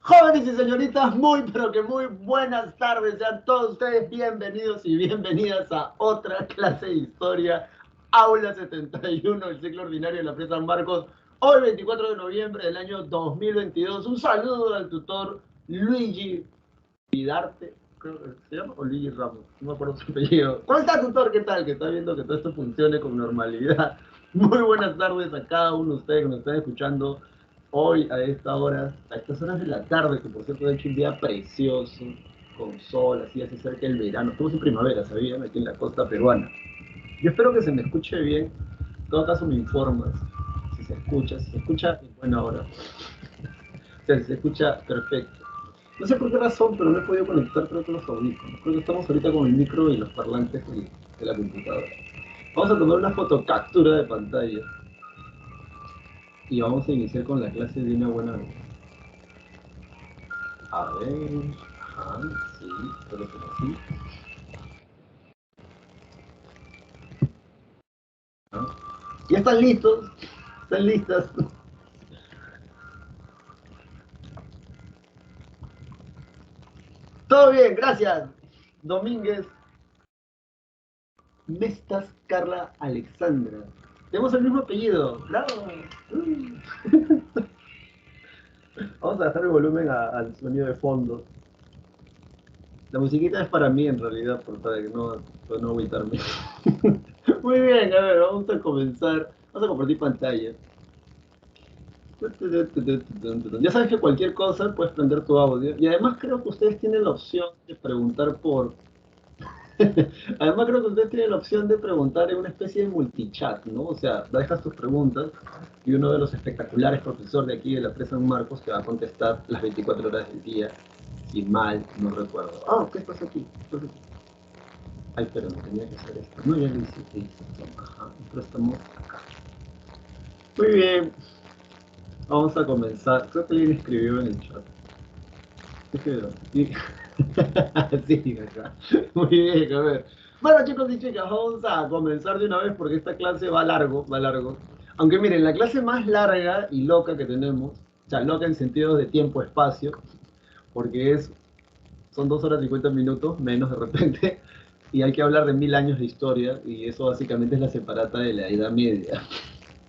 Jóvenes y señoritas, muy pero que muy buenas tardes. Sean todos ustedes bienvenidos y bienvenidas a otra clase de historia, Aula 71 del ciclo ordinario de la FE San Marcos, hoy 24 de noviembre del año 2022. Un saludo al tutor Luigi Vidarte, creo que se llama, o Luigi Ramos, no me acuerdo su apellido. ¿Cómo está, tutor? ¿Qué tal? Que está viendo que todo esto funcione con normalidad. Muy buenas tardes a cada uno de ustedes que nos están escuchando hoy a estas horas de la tarde, que por cierto ha hecho un día precioso, con sol, así hace cerca el verano. Estamos en primavera, ¿sabían? Aquí en la costa peruana. Yo espero que se me escuche bien. En todo caso me informas si se escucha en buena hora. O sea, si se escucha perfecto. No sé por qué razón, pero no he podido conectar creo que los audífonos. Creo que estamos ahorita con el micro y los parlantes de la computadora. Vamos a tomar una fotocaptura de pantalla y vamos a iniciar con la clase de una buena vez. A ver, ajá, sí, espero que sí. ¿No? ¿Ya están listos? ¿Están listas? Todo bien, gracias. Domínguez, Mestas, Carla, Alexandra. Tenemos el mismo apellido. ¡Bravo! Vamos a dejar el volumen al sonido de fondo. La musiquita es para mí en realidad, para no agüitarme. Muy bien, a ver, vamos a comenzar. Vamos a compartir pantalla. Ya sabes que cualquier cosa puedes prender tu audio. Y además creo que ustedes tienen la opción de preguntar por... Además creo que ustedes tienen la opción de preguntar en una especie de multichat, ¿no? O sea, dejas tus preguntas y uno de los espectaculares profesores de aquí de la FE San Marcos te va a contestar las 24 horas del día, si mal no recuerdo. Ah, ¿qué pasa aquí? ¿Qué pasa aquí? Ay, pero no tenía que hacer esto. No, ya lo hice. Ajá, pero estamos acá. Muy bien. Vamos a comenzar. Creo que alguien escribió en el chat. ¿Qué escribió? Sí. Sí, acá. Muy bien, a ver. Bueno, chicos y chicas, vamos a comenzar de una vez porque esta clase va largo, va largo. Aunque miren, la clase más larga y loca que tenemos, o sea, loca en sentido de tiempo-espacio, porque son 2 horas y 50 minutos, menos de repente, y hay que hablar de 1000 años de historia, y eso básicamente es la separata de la Edad Media.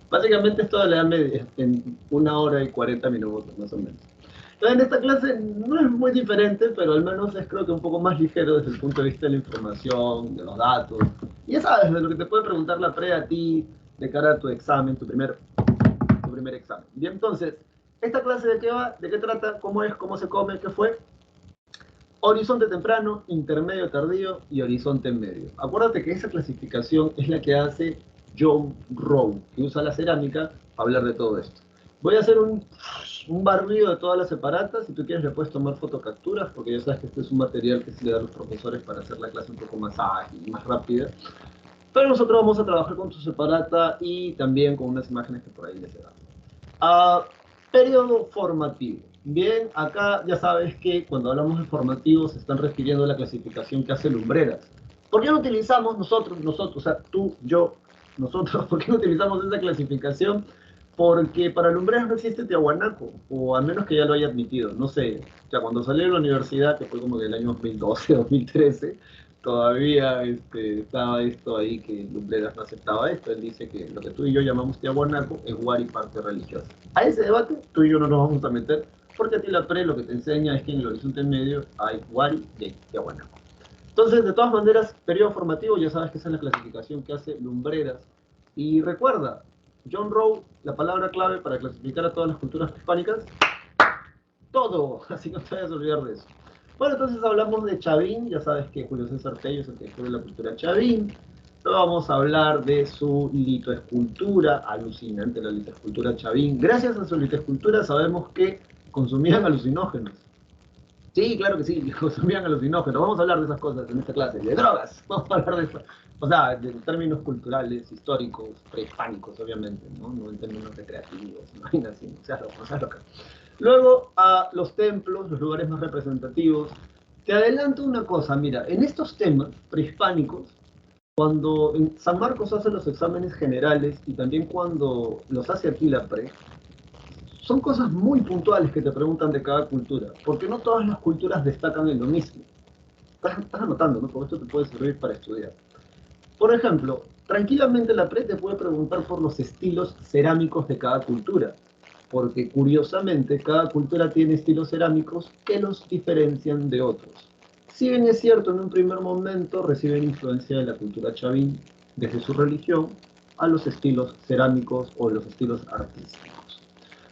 Básicamente es toda la Edad Media, en 1 hora y 40 minutos, más o menos. Entonces, en esta clase no es muy diferente, pero al menos es creo que un poco más ligero desde el punto de vista de la información, de los datos. Y ya sabes, de lo que te puede preguntar la pre a ti de cara a tu examen, tu primer examen. Bien, entonces, ¿esta clase de qué va? ¿De qué trata? ¿Cómo es? ¿Cómo se come? ¿Qué fue? Horizonte temprano, intermedio tardío y horizonte medio. Acuérdate que esa clasificación es la que hace John Rowe, que usa la cerámica para hablar de todo esto. Voy a hacer un barrido de todas las separatas. Si tú quieres le puedes tomar fotocapturas, porque ya sabes que este es un material que se le da a los profesores para hacer la clase un poco más ágil y más rápida. Pero nosotros vamos a trabajar con tu separata y también con unas imágenes que por ahí les he dado. Periodo formativo. Bien, acá ya sabes que cuando hablamos de formativo se están refiriendo a la clasificación que hace Lumbreras. ¿Por qué no utilizamos nosotros, o sea, tú, yo, nosotros, por qué no utilizamos esa clasificación? Porque para Lumbreras no existe Tiahuanaco, o al menos que ya lo haya admitido, no sé. O sea, cuando salí de la universidad, que fue como del año 2012, 2013, todavía estaba esto ahí que Lumbreras no aceptaba esto. Él dice que lo que tú y yo llamamos Tiahuanaco es Wari parte religiosa. A ese debate tú y yo no nos vamos a meter, porque a ti la pre lo que te enseña es que en el horizonte medio hay Wari y Tiahuanaco. Entonces, de todas maneras, periodo formativo, ya sabes que esa es la clasificación que hace Lumbreras. Y recuerda, John Rowe, la palabra clave para clasificar a todas las culturas prehispánicas, todo, así que no te vayas a olvidar de eso. Bueno, entonces hablamos de Chavín, ya sabes que Julio César Tello es el que descubre la cultura Chavín. Luego vamos a hablar de su litoescultura, alucinante la litoescultura Chavín. Gracias a su litoescultura sabemos que consumían alucinógenos. Sí, claro que sí, consumían alucinógenos. Vamos a hablar de esas cosas en esta clase, de drogas. Vamos a hablar de eso. O sea, de términos culturales, históricos, prehispánicos, obviamente, ¿no? No en términos recreativos, imagínate, o sea, loca. Luego a los templos, los lugares más representativos. Te adelanto una cosa, mira, en estos temas prehispánicos, cuando en San Marcos hace los exámenes generales y también cuando los hace aquí la pre, son cosas muy puntuales que te preguntan de cada cultura, porque no todas las culturas destacan en lo mismo. Estás anotando, ¿no? Porque esto te puede servir para estudiar. Por ejemplo, tranquilamente la PRE te puede preguntar por los estilos cerámicos de cada cultura, porque curiosamente cada cultura tiene estilos cerámicos que los diferencian de otros. Si bien es cierto, en un primer momento reciben influencia de la cultura chavín, desde su religión, a los estilos cerámicos o los estilos artísticos.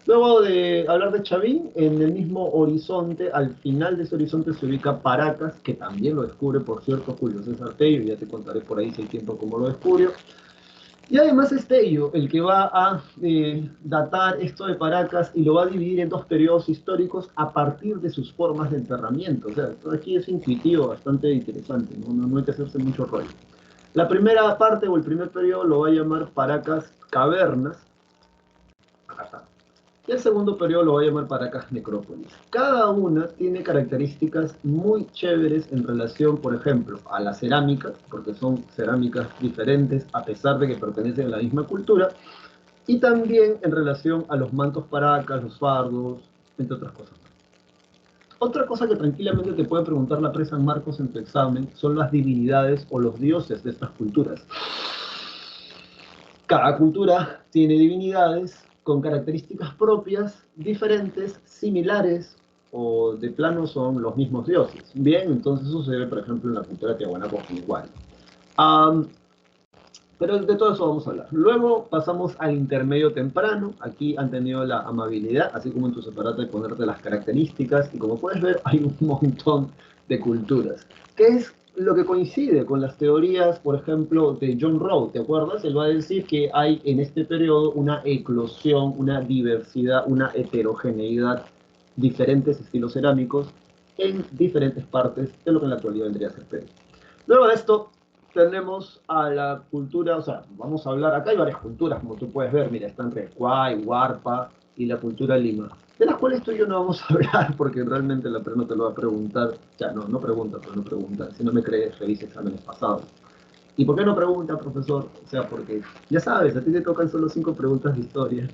Luego de hablar de Chavín, en el mismo horizonte, al final de ese horizonte se ubica Paracas, que también lo descubre, por cierto, Julio César Tello, ya te contaré por ahí si hay tiempo cómo lo descubrió. Y además es Tello el que va a datar esto de Paracas y lo va a dividir en dos periodos históricos a partir de sus formas de enterramiento. O sea, todo aquí es intuitivo, bastante interesante, no hay que hacerse mucho rollo. La primera parte o el primer periodo lo va a llamar Paracas Cavernas. Acá está. Y el segundo periodo lo voy a llamar Paracas Necrópolis. Cada una tiene características muy chéveres en relación, por ejemplo, a la cerámica, porque son cerámicas diferentes a pesar de que pertenecen a la misma cultura, y también en relación a los mantos paracas, los fardos, entre otras cosas. Otra cosa que tranquilamente te puede preguntar la presa San Marcos en tu examen son las divinidades o los dioses de estas culturas. Cada cultura tiene divinidades con características propias, diferentes, similares o de plano son los mismos dioses. Bien, entonces eso se ve, por ejemplo, en la cultura tiahuanaco igual. Um, pero de todo eso vamos a hablar. Luego pasamos al intermedio temprano. Aquí han tenido la amabilidad, así como en tu separata, de ponerte las características. Y como puedes ver, hay un montón de culturas. ¿Qué es lo que coincide con las teorías, por ejemplo, de John Rowe? ¿Te acuerdas? Él va a decir que hay en este periodo una eclosión, una diversidad, una heterogeneidad, diferentes estilos cerámicos en diferentes partes de lo que en la actualidad vendría a ser Perú. Luego de esto, tenemos a la cultura, o sea, vamos a hablar, acá hay varias culturas, como tú puedes ver, mira, están Recuay, Huarpa y la cultura Lima, de las cuales tú y yo no vamos a hablar porque realmente la PRE no te lo va a preguntar, ya no pregunta, pero no pregunta, si no me crees, revisa exámenes pasados. ¿Y por qué no pregunta, profesor? O sea, porque, ya sabes, a ti te tocan solo 5 preguntas de historia,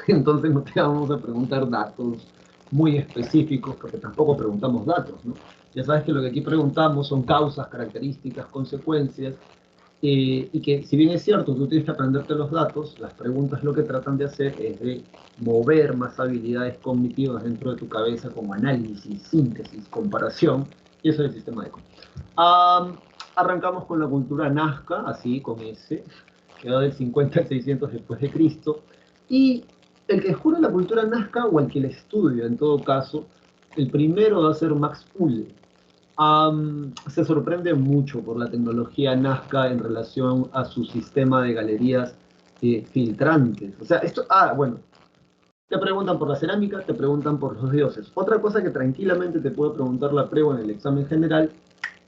entonces no te vamos a preguntar datos muy específicos, porque tampoco preguntamos datos, ¿no? Ya sabes que lo que aquí preguntamos son causas, características, consecuencias, y que si bien es cierto, tú tienes que aprenderte los datos, las preguntas lo que tratan de hacer es de mover más habilidades cognitivas dentro de tu cabeza como análisis, síntesis, comparación, y eso es el sistema ECO. Arrancamos con la cultura Nazca, así con ese, que va del 50 al 600 después de Cristo, y el que descubre la cultura Nazca, o el que la estudia en todo caso, el primero va a ser Max Uhle. Se sorprende mucho por la tecnología Nazca en relación a su sistema de galerías filtrantes. O sea, esto, bueno, te preguntan por la cerámica, te preguntan por los dioses. Otra cosa que tranquilamente te puede preguntar la prueba en el examen general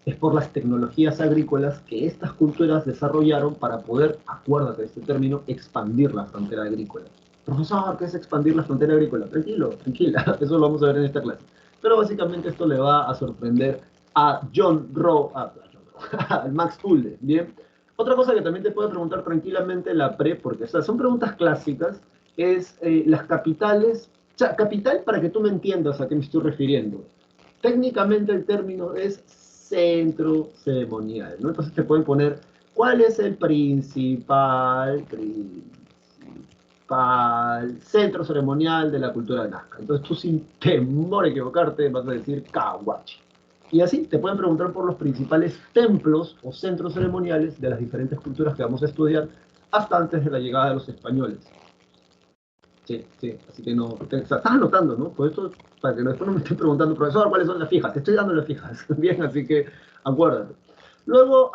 es por las tecnologías agrícolas que estas culturas desarrollaron para poder, acuérdate de este término, expandir la frontera agrícola. Profesor, ¿qué es expandir la frontera agrícola? Tranquilo, tranquila, eso lo vamos a ver en esta clase. Pero básicamente esto le va a sorprender a John Rowe, al Max Uhle, ¿bien? Otra cosa que también te puede preguntar tranquilamente la PRE, porque o sea, son preguntas clásicas, es las capitales, o sea, capital para que tú me entiendas a qué me estoy refiriendo. Técnicamente el término es centro ceremonial, ¿no? Entonces te pueden poner, ¿cuál es el principal centro ceremonial de la cultura nazca? Entonces tú sin temor a equivocarte vas a decir Cahuachi. Y así te pueden preguntar por los principales templos o centros ceremoniales de las diferentes culturas que vamos a estudiar hasta antes de la llegada de los españoles. Sí, sí, así que no, estás anotando, ¿no? Por eso, para que después no me estén preguntando, profesor, ¿cuáles son las fijas? Te estoy dando las fijas, bien, así que acuérdate. Luego,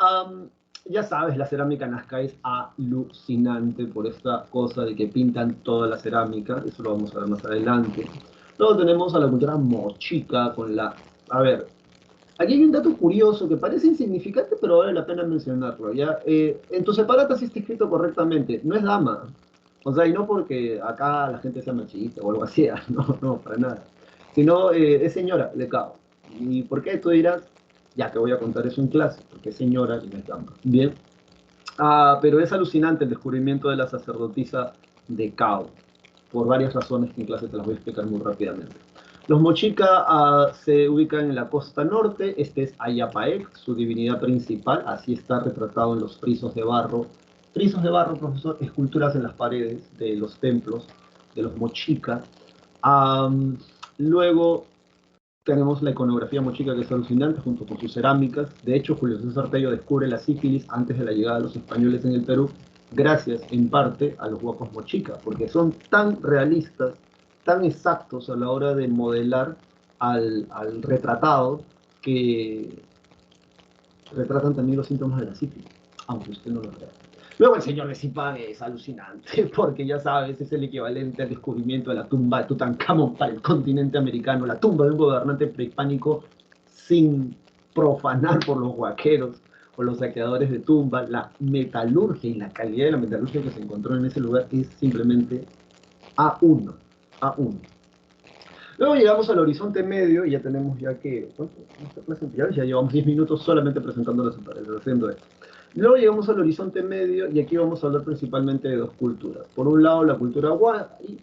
ya sabes, la cerámica nazca es alucinante por esta cosa de que pintan toda la cerámica, eso lo vamos a ver más adelante. Luego tenemos a la cultura mochica con la... A ver, aquí hay un dato curioso que parece insignificante, pero vale la pena mencionarlo, ¿ya? En tu separata sí está escrito correctamente, no es dama. O sea, y no porque acá la gente sea machista o algo así, no, para nada. Sino es señora, le cago. ¿Y por qué? Tú dirás, ya te voy a contar eso en clase, porque es señora y no es dama. Bien. Pero es alucinante el descubrimiento de la sacerdotisa de Cao. por varias razones que en clase te las voy a explicar muy rápidamente. Los mochica se ubican en la costa norte. Este es Ayapaec, su divinidad principal, así está retratado en los frisos de barro. Frisos de barro, profesor, esculturas en las paredes de los templos de los mochica. Luego tenemos la iconografía mochica, que es alucinante, junto con sus cerámicas. De hecho, Julio César Tello descubre la sífilis antes de la llegada de los españoles en el Perú, gracias en parte a los huacos mochica, porque son tan realistas, tan exactos a la hora de modelar al retratado, que retratan también los síntomas de la sífilis, aunque usted no lo crea. Luego el señor de Zipán es alucinante, porque ya sabes, es el equivalente al descubrimiento de la tumba de Tutankamón para el continente americano, la tumba de un gobernante prehispánico sin profanar por los huaqueros o los saqueadores de tumba. La metalurgia y la calidad de la metalurgia que se encontró en ese lugar es simplemente A1, A1. Luego llegamos al horizonte medio y ya tenemos ya llevamos 10 minutos solamente presentando las paredes, haciendo esto. Luego llegamos al horizonte medio y aquí vamos a hablar principalmente de dos culturas. Por un lado, la cultura Wari,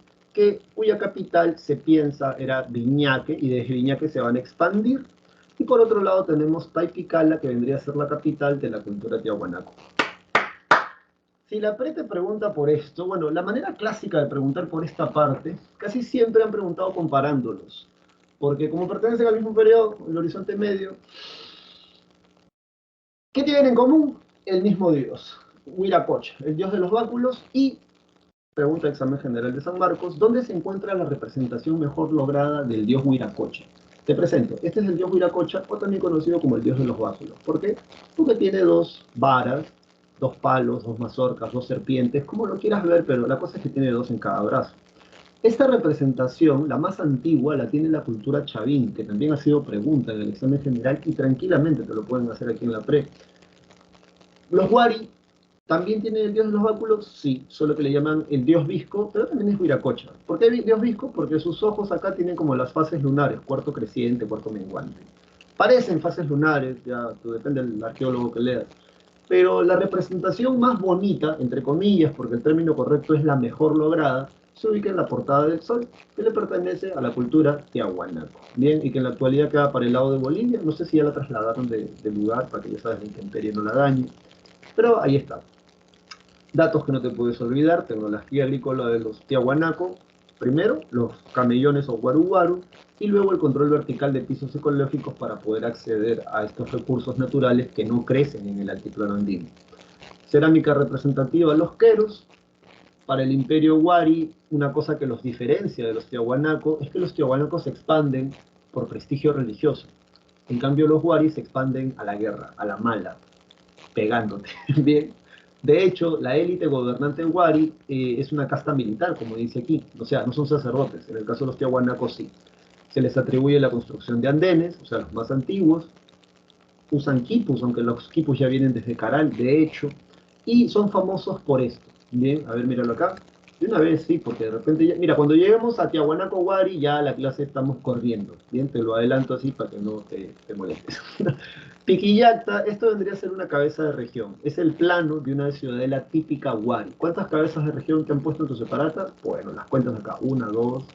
cuya capital se piensa era Viñaque, y desde Viñaque se van a expandir. Y por otro lado tenemos Taypicala, que vendría a ser la capital de la cultura Tiahuanaco. Si la PRE te pregunta por esto, bueno, la manera clásica de preguntar por esta parte, casi siempre han preguntado comparándolos. Porque como pertenecen al mismo periodo, el horizonte medio, ¿qué tienen en común? El mismo dios, Huiracocha, el dios de los báculos. Y, pregunta examen general de San Marcos, ¿dónde se encuentra la representación mejor lograda del dios Huiracocha? Te presento, este es el dios Huiracocha, o también conocido como el dios de los báculos. ¿Por qué? Porque tiene dos varas, dos palos, dos mazorcas, dos serpientes, como lo quieras ver, pero la cosa es que tiene dos en cada brazo. Esta representación, la más antigua, la tiene la cultura chavín, que también ha sido pregunta en el examen general y tranquilamente te lo pueden hacer aquí en la pre. Los Wari también tienen el dios de los báculos, sí, solo que le llaman el dios visco, pero también es Huiracocha. ¿Por qué dios visco? Porque sus ojos acá tienen como las fases lunares, cuarto creciente, cuarto menguante. Parecen fases lunares, ya depende del arqueólogo que leas. Pero la representación más bonita, entre comillas, porque el término correcto es la mejor lograda, se ubica en la portada del Sol, que le pertenece a la cultura tiahuanaco. Bien, y que en la actualidad queda para el lado de Bolivia. No sé si ya la trasladaron de lugar, para que ya sabes la intemperie no la dañe. Pero ahí está. Datos que no te puedes olvidar: tecnología agrícola de los tiahuanaco. Primero, los camellones o guaru, y luego el control vertical de pisos ecológicos para poder acceder a estos recursos naturales que no crecen en el altiplano andino. Cerámica representativa, los queros. Para el imperio Wari, una cosa que los diferencia de los tiahuanaco es que los tiahuanacos se expanden por prestigio religioso. En cambio, los Wari se expanden a la guerra, a la mala, pegándote. Bien. De hecho, la élite gobernante Wari es una casta militar, como dice aquí. O sea, no son sacerdotes. En el caso de los tiahuanacos, sí. Se les atribuye la construcción de andenes, o sea, los más antiguos. Usan quipus, aunque los quipus ya vienen desde Caral, de hecho. Y son famosos por esto. Bien, a ver, míralo acá. De una vez, sí, porque de repente, ya, mira, cuando lleguemos a Tiahuanaco Wari, ya la clase estamos corriendo. Bien, te lo adelanto así para que no te molestes. Piquillacta, esto vendría a ser una cabeza de región. Es el plano de una ciudadela típica Wari. ¿Cuántas cabezas de región te han puesto en tu separata? Bueno, las cuentas acá. 1, 2,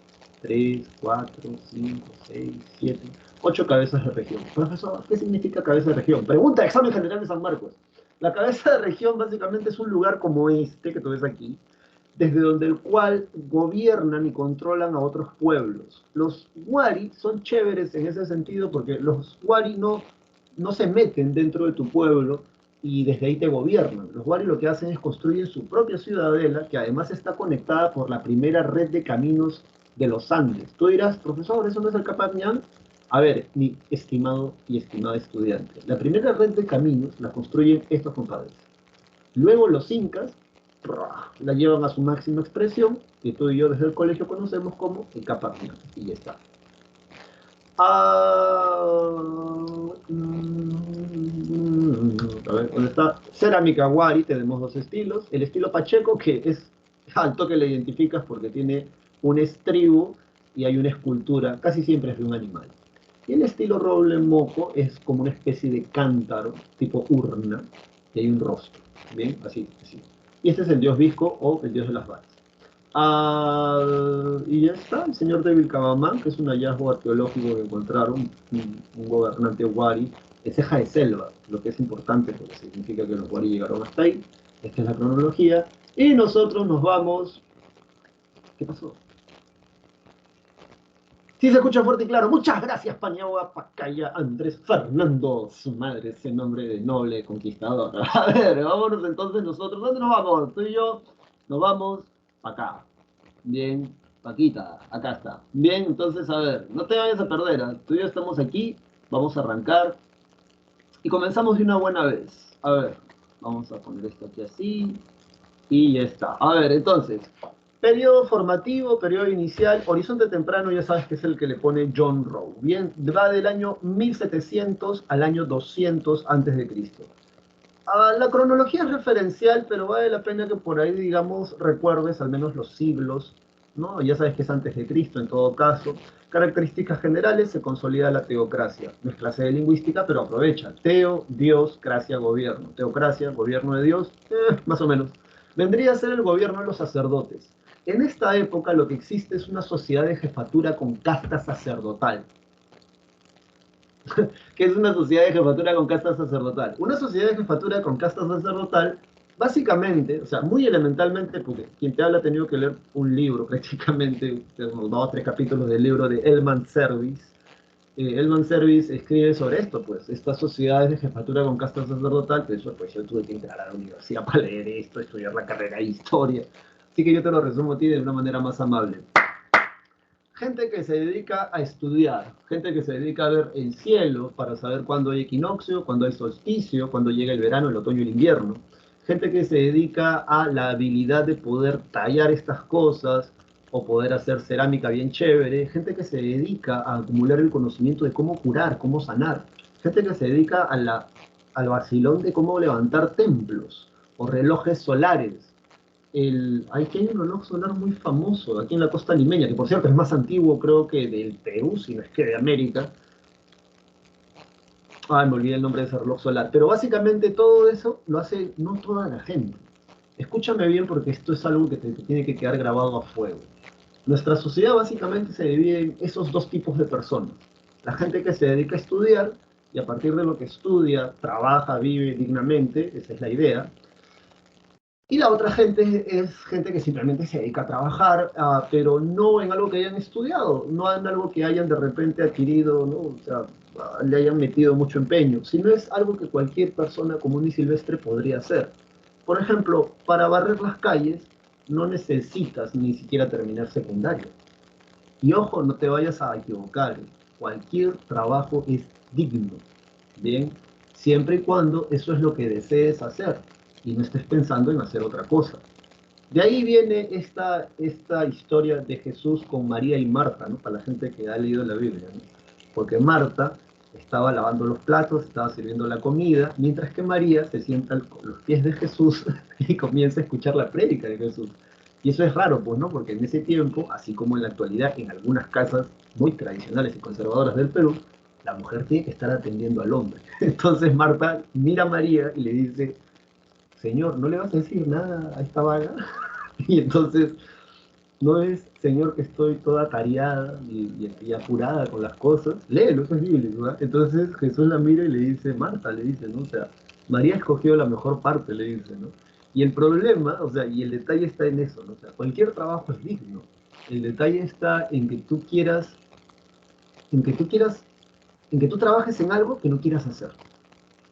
3, 4, 5, 6, 7, 8 cabezas de región. Profesor, ¿qué significa cabeza de región? Pregunta, examen general de San Marcos. La cabeza de región básicamente es un lugar como este que tú ves aquí, desde donde el cual gobiernan y controlan a otros pueblos. Los Wari son chéveres en ese sentido porque los Wari no se meten dentro de tu pueblo y desde ahí te gobiernan. Los Wari lo que hacen es construir su propia ciudadela, que además está conectada por la primera red de caminos de los Andes. Tú dirás, profesor, ¿eso no es el Capac Ñan? A ver, mi estimado y estimada estudiante, la primera red de caminos la construyen estos compadres. Luego los incas la llevan a su máxima expresión, que tú y yo desde el colegio conocemos como el Capac Ñan. Y ya está. A ver, ¿dónde está? Cerámica Wari, tenemos dos estilos. El estilo Pacheco, que es al toque le identificas porque tiene un estribo y hay una escultura, casi siempre es de un animal. Y el estilo Roble Moco es como una especie de cántaro, tipo urna, y hay un rostro. Bien, así, así. Y este es el dios Visco o el dios de las varas. Y ya está, el señor David Cabamán, que es un hallazgo arqueológico que encontraron, un gobernante wari, es ceja de selva, lo que es importante porque significa que los wari llegaron hasta ahí. Esta es la cronología. Y nosotros nos vamos. ¿Qué pasó? Sí, se escucha fuerte y claro. Muchas gracias, Paniagua, Pacaya, Andrés Fernando. Su madre, ese nombre de noble conquistador. A ver, vámonos entonces nosotros. ¿Dónde nos vamos? Tú y yo nos vamos para acá. Bien, Paquita, acá está. Bien, entonces, a ver, no te vayas a perder. ¿Ah? Tú y yo estamos aquí. Vamos a arrancar. Y comenzamos de una buena vez. A ver, vamos a poner esto aquí así. Y ya está. A ver, entonces, periodo formativo, periodo inicial, horizonte temprano, ya sabes que es el que le pone John Rowe. Bien, va del año 1700 al año 200 antes de Cristo. La cronología es referencial, pero vale la pena que por ahí, digamos, recuerdes al menos los siglos, ¿no? Ya sabes que es antes de Cristo en todo caso. Características generales, se consolida la teocracia. No es clase de lingüística, pero aprovecha. Teo, Dios, cracia, gobierno. Teocracia, gobierno de Dios, más o menos. Vendría a ser el gobierno de los sacerdotes. En esta época lo que existe es una sociedad de jefatura con casta sacerdotal. Que es una sociedad de jefatura con casta sacerdotal. Una sociedad de jefatura con casta sacerdotal, básicamente, o sea, muy elementalmente, porque quien te habla ha tenido que leer un libro prácticamente, unos 2 o 3 capítulos del libro de Elman Service. Elman Service escribe sobre esto, pues, estas sociedades de jefatura con casta sacerdotal, que eso, pues yo tuve que entrar a la universidad para leer esto, estudiar la carrera de historia. Así que yo te lo resumo a ti de una manera más amable. Gente que se dedica a estudiar, gente que se dedica a ver el cielo para saber cuándo hay equinoccio, cuándo hay solsticio, cuándo llega el verano, el otoño y el invierno. Gente que se dedica a la habilidad de poder tallar estas cosas o poder hacer cerámica bien chévere. Gente que se dedica a acumular el conocimiento de cómo curar, cómo sanar. Gente que se dedica al vacilón de cómo levantar templos o relojes solares. Aquí hay un reloj solar muy famoso, aquí en la costa limeña, que por cierto es más antiguo creo que del Perú, si no es que de América. Me olvidé el nombre de ese reloj solar. Pero básicamente todo eso lo hace no toda la gente. Escúchame bien porque esto es algo que te tiene que quedar grabado a fuego. Nuestra sociedad básicamente se divide en esos 2 tipos de personas. La gente que se dedica a estudiar y a partir de lo que estudia, trabaja, vive dignamente, esa es la idea. Y la otra gente es gente que simplemente se dedica a trabajar, pero no en algo que hayan estudiado, no en algo que hayan de repente adquirido, ¿no? O sea, le hayan metido mucho empeño, sino es algo que cualquier persona común y silvestre podría hacer. Por ejemplo, para barrer las calles no necesitas ni siquiera terminar secundario. Y ojo, no te vayas a equivocar, cualquier trabajo es digno, ¿bien? Siempre y cuando eso es lo que desees hacer y no estés pensando en hacer otra cosa. De ahí viene esta historia de Jesús con María y Marta, ¿no? Para la gente que ha leído la Biblia, ¿no? Porque Marta estaba lavando los platos, estaba sirviendo la comida, mientras que María se sienta a los pies de Jesús y comienza a escuchar la prédica de Jesús. Y eso es raro, pues, ¿no? Porque en ese tiempo, así como en la actualidad, en algunas casas muy tradicionales y conservadoras del Perú, la mujer tiene que estar atendiendo al hombre. Entonces Marta mira a María y le dice, Señor, ¿no le vas a decir nada a esta vaga? Y entonces, ¿no es, Señor, que estoy toda tareada y apurada con las cosas? Léelo, eso es bíblico, ¿verdad? Entonces Jesús la mira y le dice, Marta, le dice, ¿no? O sea, María escogió la mejor parte, le dice, ¿no? Y el problema, o sea, y el detalle está en eso, ¿no? O sea, cualquier trabajo es digno. El detalle está en que tú quieras, en que tú trabajes en algo que no quieras hacer.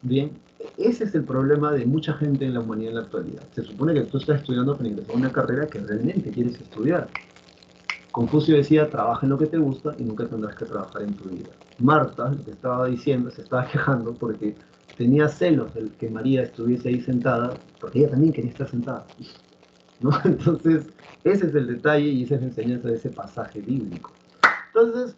Bien, ese es el problema de mucha gente en la humanidad en la actualidad. Se supone que tú estás estudiando para ingresar a una carrera que realmente quieres estudiar. Confucio decía, trabaja en lo que te gusta y nunca tendrás que trabajar en tu vida. Marta, lo que estaba diciendo, se estaba quejando porque tenía celos de que María estuviese ahí sentada, porque ella también quería estar sentada, ¿no? Entonces, ese es el detalle y esa es la enseñanza de ese pasaje bíblico. Entonces,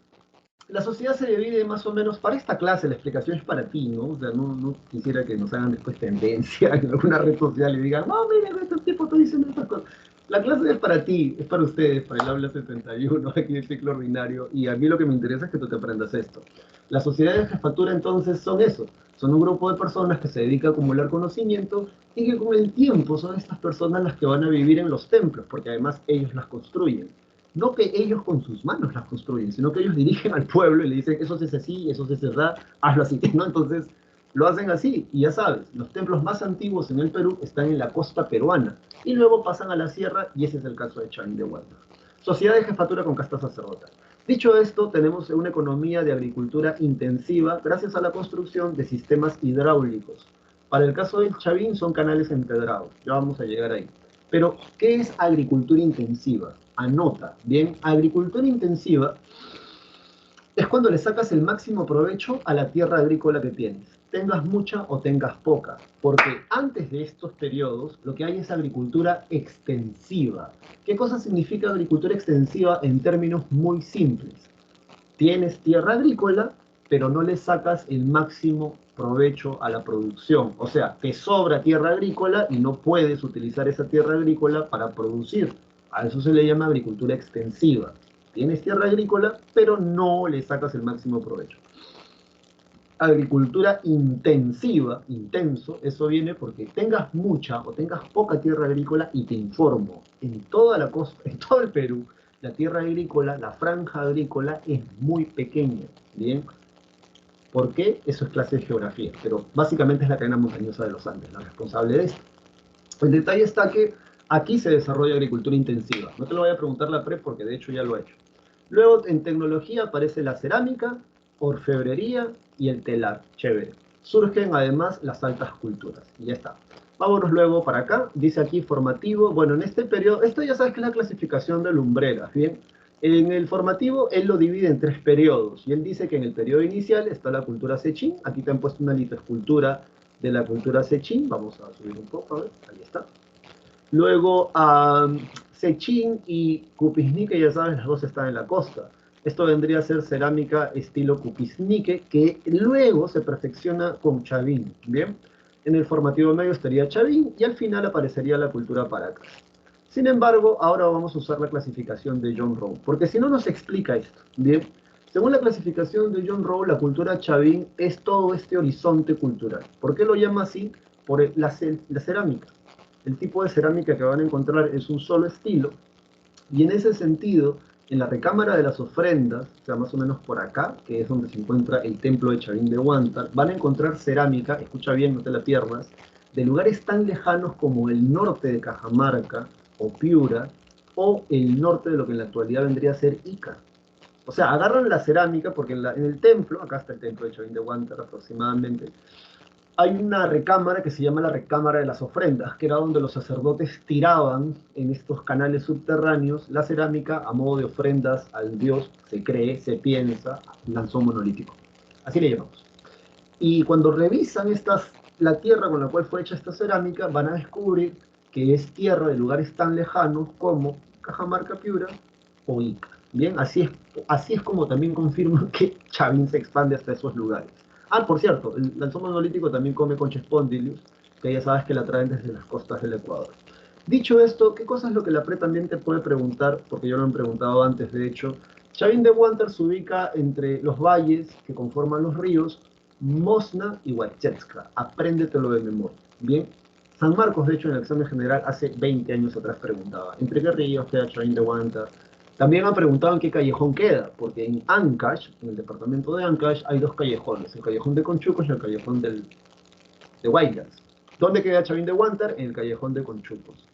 la sociedad se divide más o menos, para esta clase, la explicación es para ti, ¿no? O sea, no quisiera que nos hagan después tendencia en alguna red social y digan, no, mira, este tipo está diciendo estas cosas. La clase es para ti, es para ustedes, para el aula 71, aquí del ciclo ordinario, y a mí lo que me interesa es que tú te aprendas esto. Las sociedades de jefatura entonces son eso, son un grupo de personas que se dedica a acumular conocimiento y que con el tiempo son estas personas las que van a vivir en los templos, porque además ellos las construyen. No que ellos con sus manos las construyen, sino que ellos dirigen al pueblo y le dicen, eso se hace así, eso se hace así, hazlo así, ¿no? Entonces, lo hacen así, y ya sabes, los templos más antiguos en el Perú están en la costa peruana, y luego pasan a la sierra, y ese es el caso de Chavín de Hualma. Sociedad de jefatura con casta sacerdotal. Dicho esto, tenemos una economía de agricultura intensiva gracias a la construcción de sistemas hidráulicos. Para el caso del Chavín son canales empedrados, ya vamos a llegar ahí. Pero, ¿qué es agricultura intensiva? Anota, bien, agricultura intensiva es cuando le sacas el máximo provecho a la tierra agrícola que tienes, tengas mucha o tengas poca, porque antes de estos periodos lo que hay es agricultura extensiva. ¿Qué cosa significa agricultura extensiva en términos muy simples? Tienes tierra agrícola, pero no le sacas el máximo provecho a la producción. O sea, te sobra tierra agrícola y no puedes utilizar esa tierra agrícola para producir. A eso se le llama agricultura extensiva. Tienes tierra agrícola, pero no le sacas el máximo provecho. Agricultura intensiva, intenso, eso viene porque tengas mucha o tengas poca tierra agrícola, y te informo, en toda la costa, en todo el Perú, la tierra agrícola, la franja agrícola es muy pequeña, ¿bien? ¿Por qué? Eso es clase de geografía, pero básicamente es la cadena montañosa de los Andes la responsable de esto. El detalle está que aquí se desarrolla agricultura intensiva. No te lo voy a preguntar la PRE porque de hecho ya lo he hecho. Luego en tecnología aparece la cerámica, orfebrería y el telar. Chévere. Surgen además las altas culturas. Y ya está. Vámonos luego para acá. Dice aquí formativo. Bueno, en este periodo, esto ya sabes que es la clasificación de lumbreras, ¿bien? En el formativo él lo divide en 3 periodos. Y él dice que en el periodo inicial está la cultura Sechín. Aquí te han puesto una litoscultura de la cultura Sechín. Vamos a subir un poco, a ver. Ahí está. Luego, Sechín y Cupisnique, ya sabes, las dos están en la costa. Esto vendría a ser cerámica estilo Cupisnique, que luego se perfecciona con Chavín, ¿bien? En el formativo medio estaría Chavín y al final aparecería la cultura Paracas. Sin embargo, ahora vamos a usar la clasificación de John Rowe, porque si no nos explica esto, ¿bien? Según la clasificación de John Rowe, la cultura Chavín es todo este horizonte cultural. ¿Por qué lo llama así? Por la cerámica. El tipo de cerámica que van a encontrar es un solo estilo, y en ese sentido, en la recámara de las ofrendas, o sea, más o menos por acá, que es donde se encuentra el templo de Chavín de Huántar, van a encontrar cerámica, escucha bien, no te la pierdas, de lugares tan lejanos como el norte de Cajamarca o Piura, o el norte de lo que en la actualidad vendría a ser Ica. O sea, agarran la cerámica, porque en el templo, acá está el templo de Chavín de Huántar aproximadamente, hay una recámara que se llama la recámara de las ofrendas, que era donde los sacerdotes tiraban en estos canales subterráneos la cerámica a modo de ofrendas al dios, se cree, se piensa, lanzón monolítico. Así le llamamos. Y cuando revisan la tierra con la cual fue hecha esta cerámica, van a descubrir que es tierra de lugares tan lejanos como Cajamarca, Piura o Ica. Bien, así es como también confirman que Chavín se expande hasta esos lugares. Ah, por cierto, el lanzón monolítico también come concha spondylus, que ya sabes que la traen desde las costas del Ecuador. Dicho esto, ¿qué cosa es lo que la PRE también te puede preguntar? Porque yo lo han preguntado antes, de hecho. Chavín de Huántar se ubica entre los valles que conforman los ríos Mosna y Huachetxca. Apréndetelo de memoria. Bien. San Marcos, de hecho, en el examen general hace 20 años atrás preguntaba, ¿entre qué ríos queda Chavín de Huántar? También han preguntado en qué callejón queda, porque en Ancash, en el departamento de Ancash, hay dos callejones, el callejón de Conchucos y el callejón de Guaylas. ¿Dónde queda Chavín de Huántar? En el callejón de Conchucos.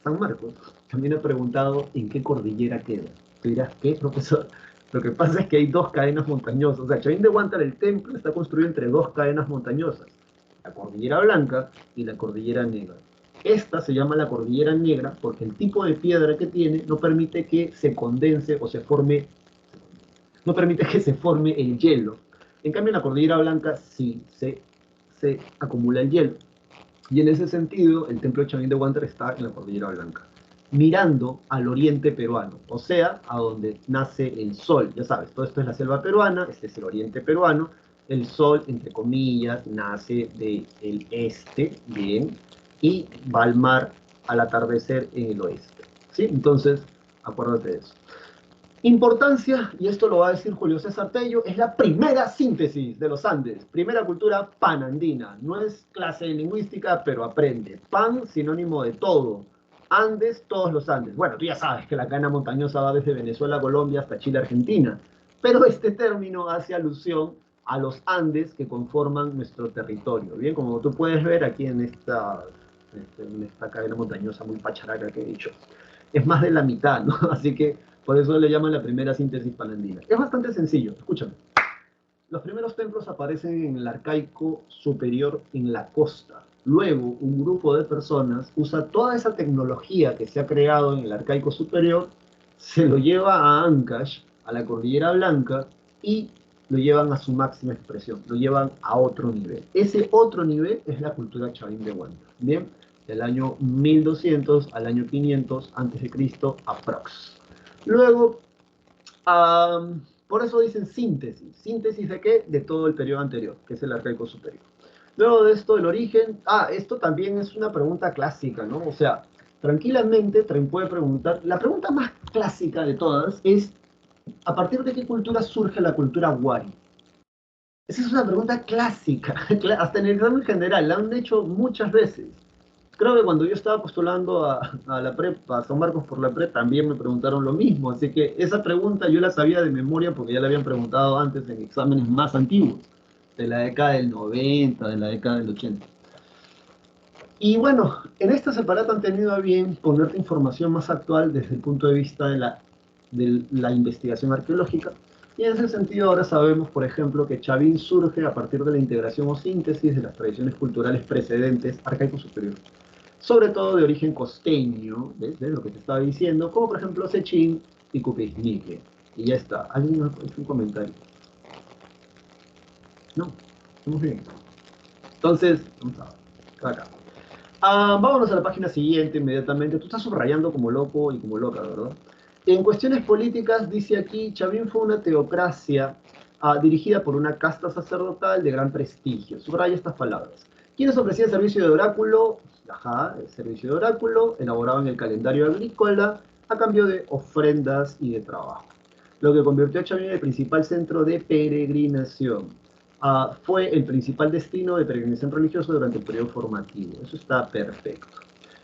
San Marcos también ha preguntado en qué cordillera queda. Tú dirás, ¿qué, profesor? Lo que pasa es que hay dos cadenas montañosas. O sea, Chavín de Huántar, el templo, está construido entre dos cadenas montañosas, la Cordillera Blanca y la Cordillera Negra. Esta se llama la Cordillera Negra porque el tipo de piedra que tiene no permite que se condense o se forme, no permite que se forme el hielo. En cambio, en la Cordillera Blanca sí se acumula el hielo. Y en ese sentido, el templo de Chavín de Huántar está en la Cordillera Blanca, mirando al oriente peruano, o sea, a donde nace el sol. Ya sabes, todo esto es la selva peruana, este es el oriente peruano, el sol, entre comillas, nace del este, bien, y va al mar al atardecer en el oeste. ¿Sí? Entonces, acuérdate de eso. Importancia, y esto lo va a decir Julio César Tello, es la primera síntesis de los Andes, primera cultura panandina. No es clase de lingüística, pero aprende. Pan, sinónimo de todo. Andes, todos los Andes. Bueno, tú ya sabes que la cadena montañosa va desde Venezuela, Colombia hasta Chile, Argentina. Pero este término hace alusión a los Andes que conforman nuestro territorio. Bien, como tú puedes ver aquí en esta cadena montañosa muy pacharaca que he dicho. Es más de la mitad, ¿no? Así que por eso le llaman la primera síntesis panandina. Es bastante sencillo, escúchame. Los primeros templos aparecen en el arcaico superior en la costa. Luego, un grupo de personas usa toda esa tecnología que se ha creado en el arcaico superior, se lo lleva a Ancash, a la Cordillera Blanca, y lo llevan a su máxima expresión, lo llevan a otro nivel. Ese otro nivel es la cultura chavín de Huanta. Bien, del año 1200 al año 500 antes de Cristo, aprox. Luego, por eso dicen síntesis. ¿Síntesis de qué? De todo el periodo anterior, que es el arcaico superior. Luego de esto, el origen. Esto también es una pregunta clásica, ¿no? O sea, tranquilamente Tren puede preguntar. La pregunta más clásica de todas es: ¿a partir de qué cultura surge la cultura Wari? Esa es una pregunta clásica, hasta en el examen general, la han hecho muchas veces. Creo que cuando yo estaba postulando a la PREP, a San Marcos por la PREP, también me preguntaron lo mismo. Así que esa pregunta yo la sabía de memoria porque ya la habían preguntado antes en exámenes más antiguos, de la década del 90, de la década del 80. Y bueno, en esta separata han tenido a bien ponerte información más actual desde el punto de vista de la investigación arqueológica. Y en ese sentido ahora sabemos, por ejemplo, que Chavín surge a partir de la integración o síntesis de las tradiciones culturales precedentes arcaico superior, sobre todo de origen costeño, ¿ves? ¿Ves lo que te estaba diciendo? Como por ejemplo Sechín y Cupisnique. Y ya está. ¿Alguien ha hecho un comentario? No, estamos bien. Entonces, vamos a ver, acá. Vámonos a la página siguiente inmediatamente. Tú estás subrayando como loco y como loca, ¿verdad? En cuestiones políticas, dice aquí, Chavín fue una teocracia dirigida por una casta sacerdotal de gran prestigio. Subraya estas palabras. Quienes ofrecían servicio de oráculo, el servicio de oráculo, elaborado en el calendario agrícola, a cambio de ofrendas y de trabajo. Lo que convirtió a Chavín en el principal centro de peregrinación. Fue el principal destino de peregrinación religioso durante el periodo formativo. Eso está perfecto.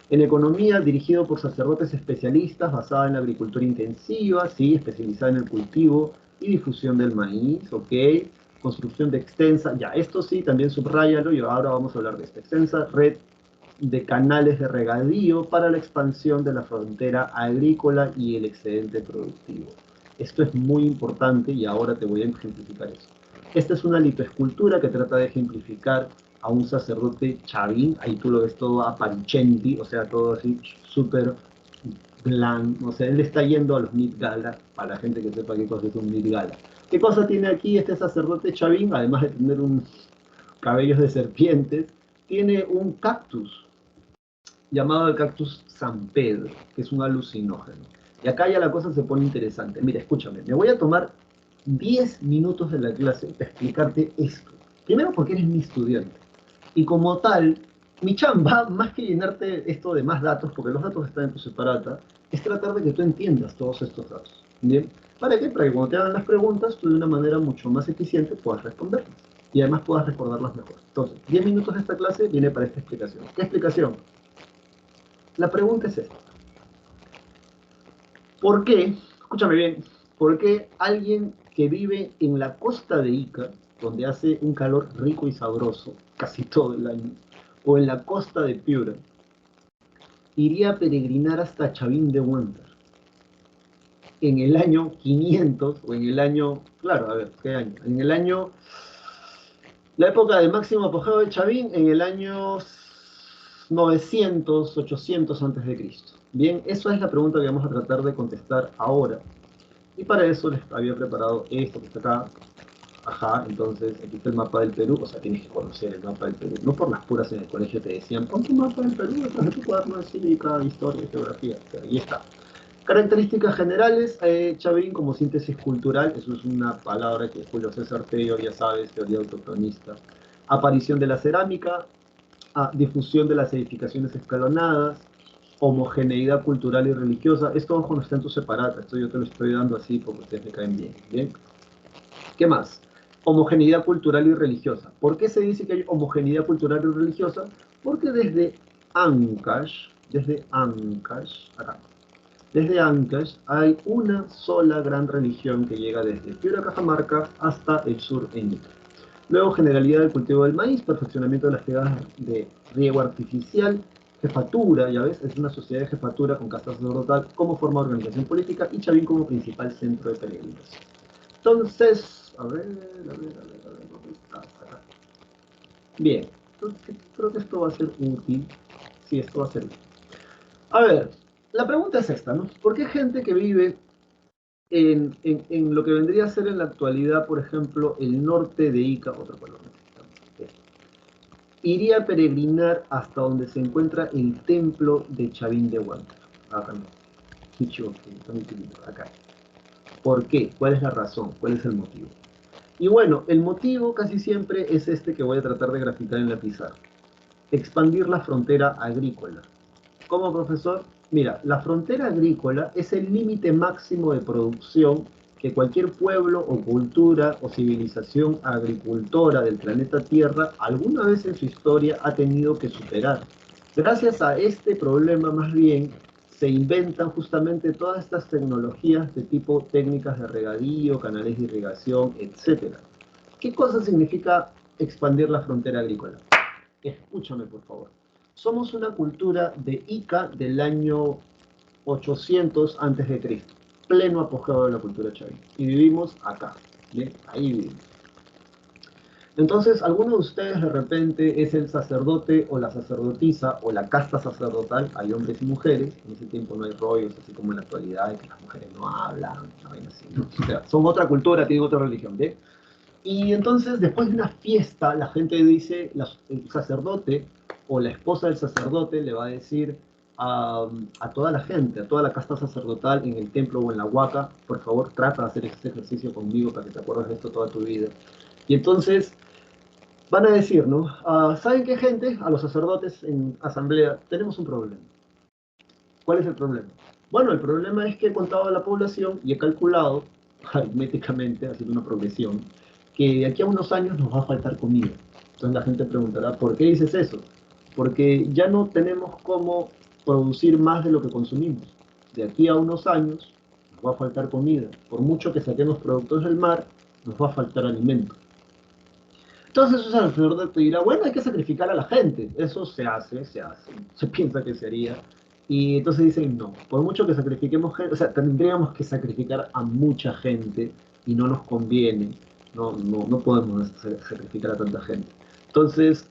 En economía, dirigido por sacerdotes especialistas, basada en la agricultura intensiva, sí, especializada en el cultivo y difusión del maíz, ok. Construcción de extensa, ya, esto sí, también subráyalo, y ahora vamos a hablar de esta extensa red de canales de regadío para la expansión de la frontera agrícola y el excedente productivo. Esto es muy importante y ahora te voy a ejemplificar eso. Esta es una litoescultura que trata de ejemplificar a un sacerdote chavín, ahí tú lo ves todo aparicenti, o sea, todo así súper blanco, o sea, él está yendo a los Met Gala, para la gente que sepa qué cosa es un Met Gala. ¿Qué cosa tiene aquí este sacerdote chavín? Además de tener un cabellos de serpientes, tiene un cactus llamado el cactus San Pedro, que es un alucinógeno. Y acá ya la cosa se pone interesante. Mira, escúchame, me voy a tomar 10 minutos de la clase para explicarte esto. Primero porque eres mi estudiante. Y como tal, mi chamba, más que llenarte esto de más datos, porque los datos están en tu separata, es tratar de que tú entiendas todos estos datos. ¿Bien? ¿Para qué? Para que cuando te hagan las preguntas, tú de una manera mucho más eficiente puedas responderlas. Y además puedas recordarlas mejor. Entonces, 10 minutos de esta clase viene para esta explicación. ¿Qué explicación? La pregunta es esta. ¿Por qué? Escúchame bien. ¿Por qué alguien que vive en la costa de Ica, donde hace un calor rico y sabroso casi todo el año, o en la costa de Piura, iría a peregrinar hasta Chavín de Huántar en el año 500 o en el año, claro, a ver, ¿qué año? En el año, la época de máximo apogeo de Chavín, en el año 900, 800 antes de Cristo. Bien, eso es la pregunta que vamos a tratar de contestar ahora. Y para eso les había preparado esto que está acá. Ajá, entonces aquí está el mapa del Perú, o sea, tienes que conocer el mapa del Perú. No por las puras en el colegio te decían, pon tu mapa del Perú detrás de tu cuaderno de cívica, historia, geografía, pero ahí está. Características generales, Chavín como síntesis cultural, eso es una palabra que Julio César Tello, ya sabes, teoría autocronista. Aparición de la cerámica, difusión de las edificaciones escalonadas, homogeneidad cultural y religiosa. Esto, ojo, no está en tu separata, esto yo te lo estoy dando así porque ustedes me caen bien. ¿Bien? ¿Qué más? Homogeneidad cultural y religiosa. ¿Por qué se dice que hay homogeneidad cultural y religiosa? Porque acá, desde Ancash hay una sola gran religión que llega desde Piura, Cajamarca hasta el sur en Ica. Luego, generalidad del cultivo del maíz, perfeccionamiento de las tegas de riego artificial, jefatura, ya ves, es una sociedad de jefatura con casta sacerdotal como forma de organización política y Chavín como principal centro de peregrinación. Entonces, a ver, ¿dónde estás? Acá. Bien, entonces creo que esto va a ser útil. Sí, esto va a ser útil. A ver, la pregunta es esta, ¿no? ¿Por qué gente que vive en lo que vendría a ser en la actualidad, por ejemplo, el norte de Ica, otro color necesitamos, iría a peregrinar hasta donde se encuentra el templo de Chavín de Huáncara? Acá no, acá. ¿Por qué? ¿Cuál es la razón? ¿Cuál es el motivo? Y bueno, el motivo casi siempre es este que voy a tratar de graficar en la pizarra. Expandir la frontera agrícola. ¿Cómo, profesor? Mira, la frontera agrícola es el límite máximo de producción que cualquier pueblo o cultura o civilización agricultora del planeta Tierra alguna vez en su historia ha tenido que superar. Gracias a este problema, más bien, se inventan justamente todas estas tecnologías de tipo técnicas de regadío, canales de irrigación, etc. ¿Qué cosa significa expandir la frontera agrícola? Escúchame, por favor. Somos una cultura de Ica del año 800 antes de Cristo, pleno apogeo de la cultura chavín. Y vivimos acá, ¿bien? Ahí vivimos. Entonces, alguno de ustedes de repente es el sacerdote o la sacerdotisa o la casta sacerdotal, hay hombres y mujeres, en ese tiempo no hay rollos, así como en la actualidad, de que las mujeres no hablan, no ven así, ¿no? O sea, son otra cultura, tienen otra religión, ¿bien? Y entonces, después de una fiesta, la gente dice, el sacerdote o la esposa del sacerdote le va a decir a toda la gente, a toda la casta sacerdotal en el templo o en la huaca, por favor, trata de hacer este ejercicio conmigo para que te acuerdes de esto toda tu vida. Y entonces van a decir, ¿no? ¿Saben qué, gente? A los sacerdotes en asamblea, tenemos un problema. ¿Cuál es el problema? Bueno, el problema es que he contado a la población y he calculado, aritméticamente, haciendo una progresión, que de aquí a unos años nos va a faltar comida. Entonces la gente preguntará, ¿por qué dices eso? Porque ya no tenemos cómo producir más de lo que consumimos. De aquí a unos años nos va a faltar comida. Por mucho que saquemos productos del mar, nos va a faltar alimento. Entonces el sacerdote te dirá, bueno, hay que sacrificar a la gente. Eso se piensa que se haría. Y entonces dicen, no, por mucho que sacrifiquemos gente, o sea, tendríamos que sacrificar a mucha gente y no nos conviene, no podemos sacrificar a tanta gente. Entonces,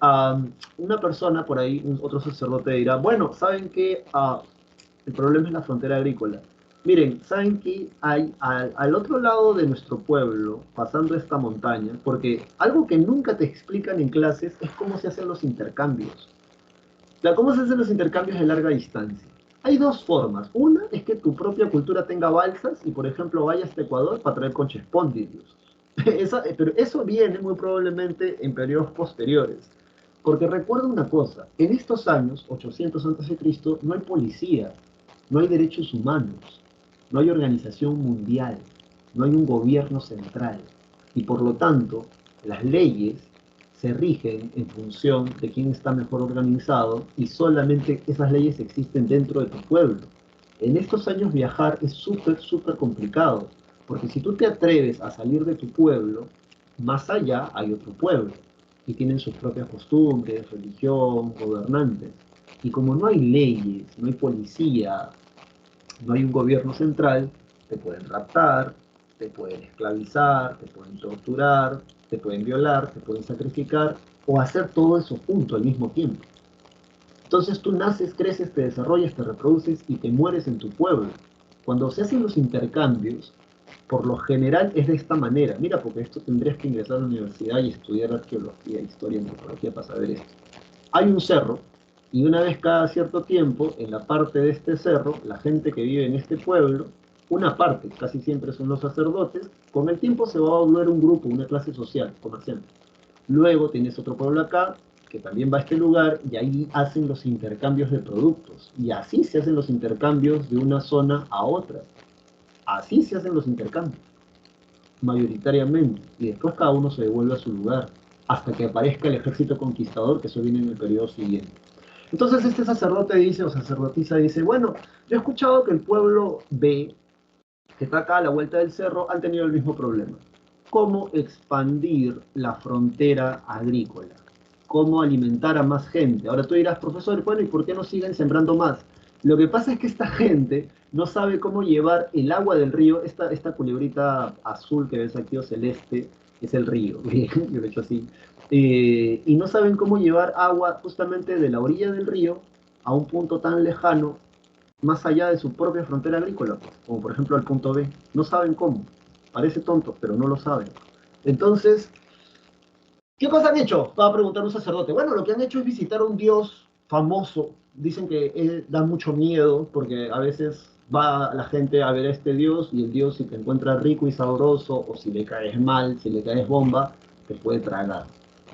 una persona por ahí, otro sacerdote dirá, bueno, ¿saben qué? El problema es la frontera agrícola. Miren, ¿saben qué hay al otro lado de nuestro pueblo, pasando esta montaña? Porque algo que nunca te explican en clases es cómo se hacen los intercambios. ¿Cómo se hacen los intercambios de larga distancia? Hay dos formas. Una es que tu propia cultura tenga balsas y, por ejemplo, vayas a Ecuador para traer conches póndidos. Pero eso viene muy probablemente en periodos posteriores. Porque recuerda una cosa, en estos años, 800 a.C., no hay policía, no hay derechos humanos, no hay organización mundial, no hay un gobierno central. Y por lo tanto, las leyes se rigen en función de quién está mejor organizado y solamente esas leyes existen dentro de tu pueblo. En estos años viajar es súper complicado, porque si tú te atreves a salir de tu pueblo, más allá hay otro pueblo y tienen sus propias costumbres, religión, gobernantes. Y como no hay leyes, no hay policía, no hay un gobierno central, te pueden raptar, te pueden esclavizar, te pueden torturar, te pueden violar, te pueden sacrificar o hacer todo eso junto al mismo tiempo. Entonces tú naces, creces, te desarrollas, te reproduces y te mueres en tu pueblo. Cuando se hacen los intercambios, por lo general es de esta manera. Mira, porque esto tendrías que ingresar a la universidad y estudiar arqueología, historia, antropología para saber esto. Hay un cerro y una vez cada cierto tiempo, en la parte de este cerro, la gente que vive en este pueblo, una parte, casi siempre son los sacerdotes, con el tiempo se va a volver un grupo, una clase social, comerciante. Luego tienes otro pueblo acá, que también va a este lugar, y ahí hacen los intercambios de productos. Y así se hacen los intercambios de una zona a otra. Así se hacen los intercambios, mayoritariamente. Y después cada uno se devuelve a su lugar, hasta que aparezca el ejército conquistador, que eso viene en el periodo siguiente. Entonces este sacerdote dice, o sacerdotisa dice, bueno, yo he escuchado que el pueblo B, que está acá a la vuelta del cerro, han tenido el mismo problema. ¿Cómo expandir la frontera agrícola? ¿Cómo alimentar a más gente? Ahora tú dirás, profesor, bueno, ¿y por qué no siguen sembrando más? Lo que pasa es que esta gente no sabe cómo llevar el agua del río, esta culebrita azul que ves aquí o celeste, es el río, yo lo he hecho así, y no saben cómo llevar agua justamente de la orilla del río a un punto tan lejano, más allá de su propia frontera agrícola, como por ejemplo al punto B. No saben cómo. Parece tonto, pero no lo saben. Entonces, ¿qué cosa han hecho? Va a preguntar un sacerdote. Bueno, lo que han hecho es visitar a un dios famoso. Dicen que da mucho miedo porque a veces va la gente a ver a este dios y el dios si te encuentra rico y sabroso o si le caes mal, si le caes bomba, te puede tragar.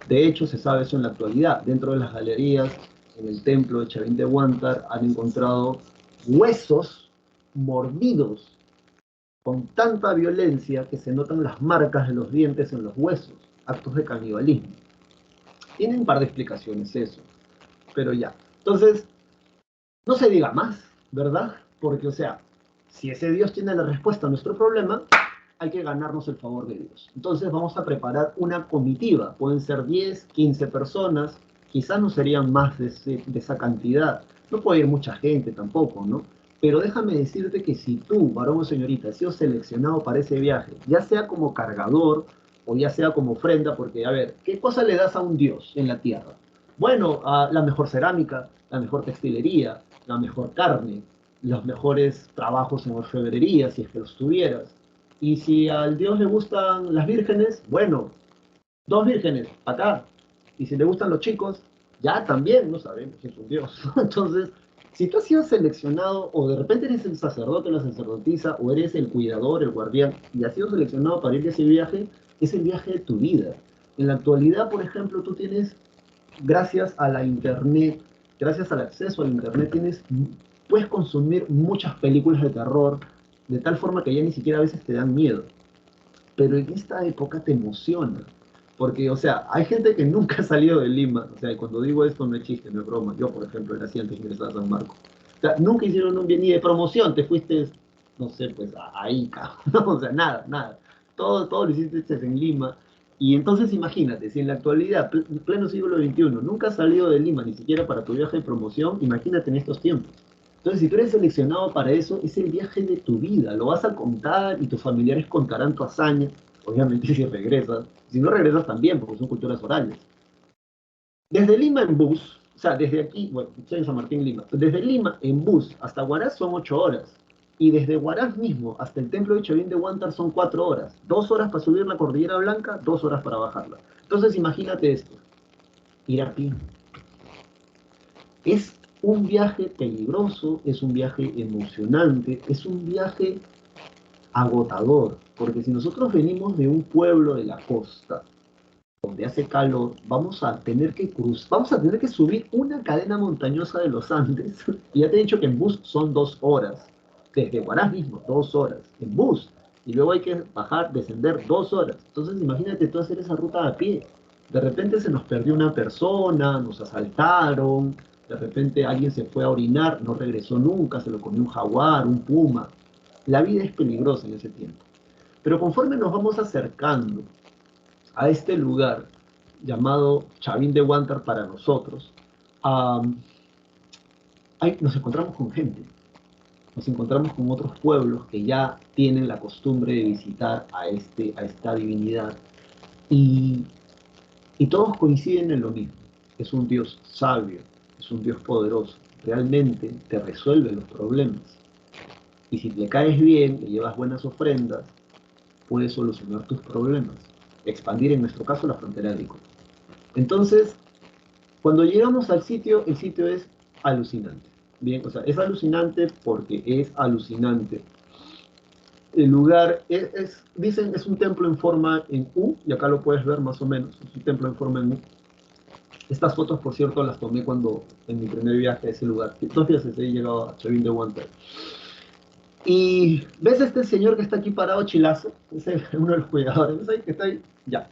De hecho, se sabe eso en la actualidad. Dentro de las galerías, en el templo de Chavín de Huántar, han encontrado huesos mordidos con tanta violencia que se notan las marcas de los dientes en los huesos, actos de canibalismo. Tiene un par de explicaciones eso, pero ya. Entonces, no se diga más, ¿verdad? Porque, o sea, si ese Dios tiene la respuesta a nuestro problema, hay que ganarnos el favor de Dios. Entonces vamos a preparar una comitiva. Pueden ser 10, 15 personas, quizás no serían más de esa cantidad. No puede ir mucha gente tampoco, ¿no? Pero déjame decirte que si tú, varón o señorita, has sido seleccionado para ese viaje, ya sea como cargador o ya sea como ofrenda, porque, a ver, ¿qué cosa le das a un Dios en la tierra? Bueno, la mejor cerámica, la mejor textilería, la mejor carne, los mejores trabajos en orfebrería, si es que los tuvieras. Y si al Dios le gustan las vírgenes, bueno, 2 vírgenes, acá. Y si le gustan los chicos, ya también, no sabemos si es un Dios. Entonces, si tú has sido seleccionado, o de repente eres el sacerdote o la sacerdotisa, o eres el cuidador, el guardián, y has sido seleccionado para ir a ese viaje, es el viaje de tu vida. En la actualidad, por ejemplo, tú tienes, gracias a la internet, gracias al acceso al internet, puedes consumir muchas películas de terror, de tal forma que ya ni siquiera a veces te dan miedo. Pero en esta época te emociona. Porque, o sea, hay gente que nunca ha salido de Lima. O sea, y cuando digo esto no es chiste, no es broma. Yo, por ejemplo, era así antes de ingresar a San Marcos. O sea, nunca hicieron un bien ni de promoción. Te fuiste, no sé, pues a Ica. ¿No? O sea, nada, nada. Todo lo hiciste en Lima. Y entonces imagínate, si en la actualidad, pleno siglo XXI, nunca has salido de Lima, ni siquiera para tu viaje de promoción, imagínate en estos tiempos. Entonces, si tú eres seleccionado para eso, es el viaje de tu vida. Lo vas a contar y tus familiares contarán tu hazaña. Obviamente, si regresas. Si no regresas también, porque son culturas orales. Desde Lima en bus, o sea, desde aquí, bueno, estoy en San Martín, Lima. Desde Lima en bus hasta Huaraz son 8 horas. Y desde Huaraz mismo hasta el templo de Chavín de Huántar son 4 horas. 2 horas para subir la Cordillera Blanca, 2 horas para bajarla. Entonces, imagínate esto: ir a pie. Es un viaje peligroso, es un viaje emocionante, es un viaje agotador, porque si nosotros venimos de un pueblo de la costa, donde hace calor, vamos a tener que subir una cadena montañosa de los Andes, y ya te he dicho que en bus son 2 horas, desde Huaraz mismo, 2 horas, en bus, y luego hay que bajar, descender 2 horas. Entonces imagínate tú hacer esa ruta a pie. De repente se nos perdió una persona, nos asaltaron, de repente alguien se fue a orinar, no regresó nunca, se lo comió un jaguar, un puma. La vida es peligrosa en ese tiempo. Pero conforme nos vamos acercando a este lugar llamado Chavín de Huántar para nosotros, nos encontramos con gente, nos encontramos con otros pueblos que ya tienen la costumbre de visitar a esta divinidad y, y todos coinciden en lo mismo. Es un Dios sabio, es un Dios poderoso, realmente te resuelve los problemas. Y si le caes bien, le llevas buenas ofrendas, puedes solucionar tus problemas, expandir en nuestro caso la frontera agrícola. Entonces, cuando llegamos al sitio, el sitio es alucinante. Bien, o sea, es alucinante porque es alucinante. El lugar dicen, es un templo en forma en U, y acá lo puedes ver más o menos, es un templo en forma en U. Estas fotos, por cierto, las tomé cuando en mi primer viaje a ese lugar. 2 días desde ahí he llegado a Chavín de Huancayo. Y ves a este señor que está aquí parado, Chilazo, es uno de los cuidadores, ¿ves ahí que está ahí? Ya.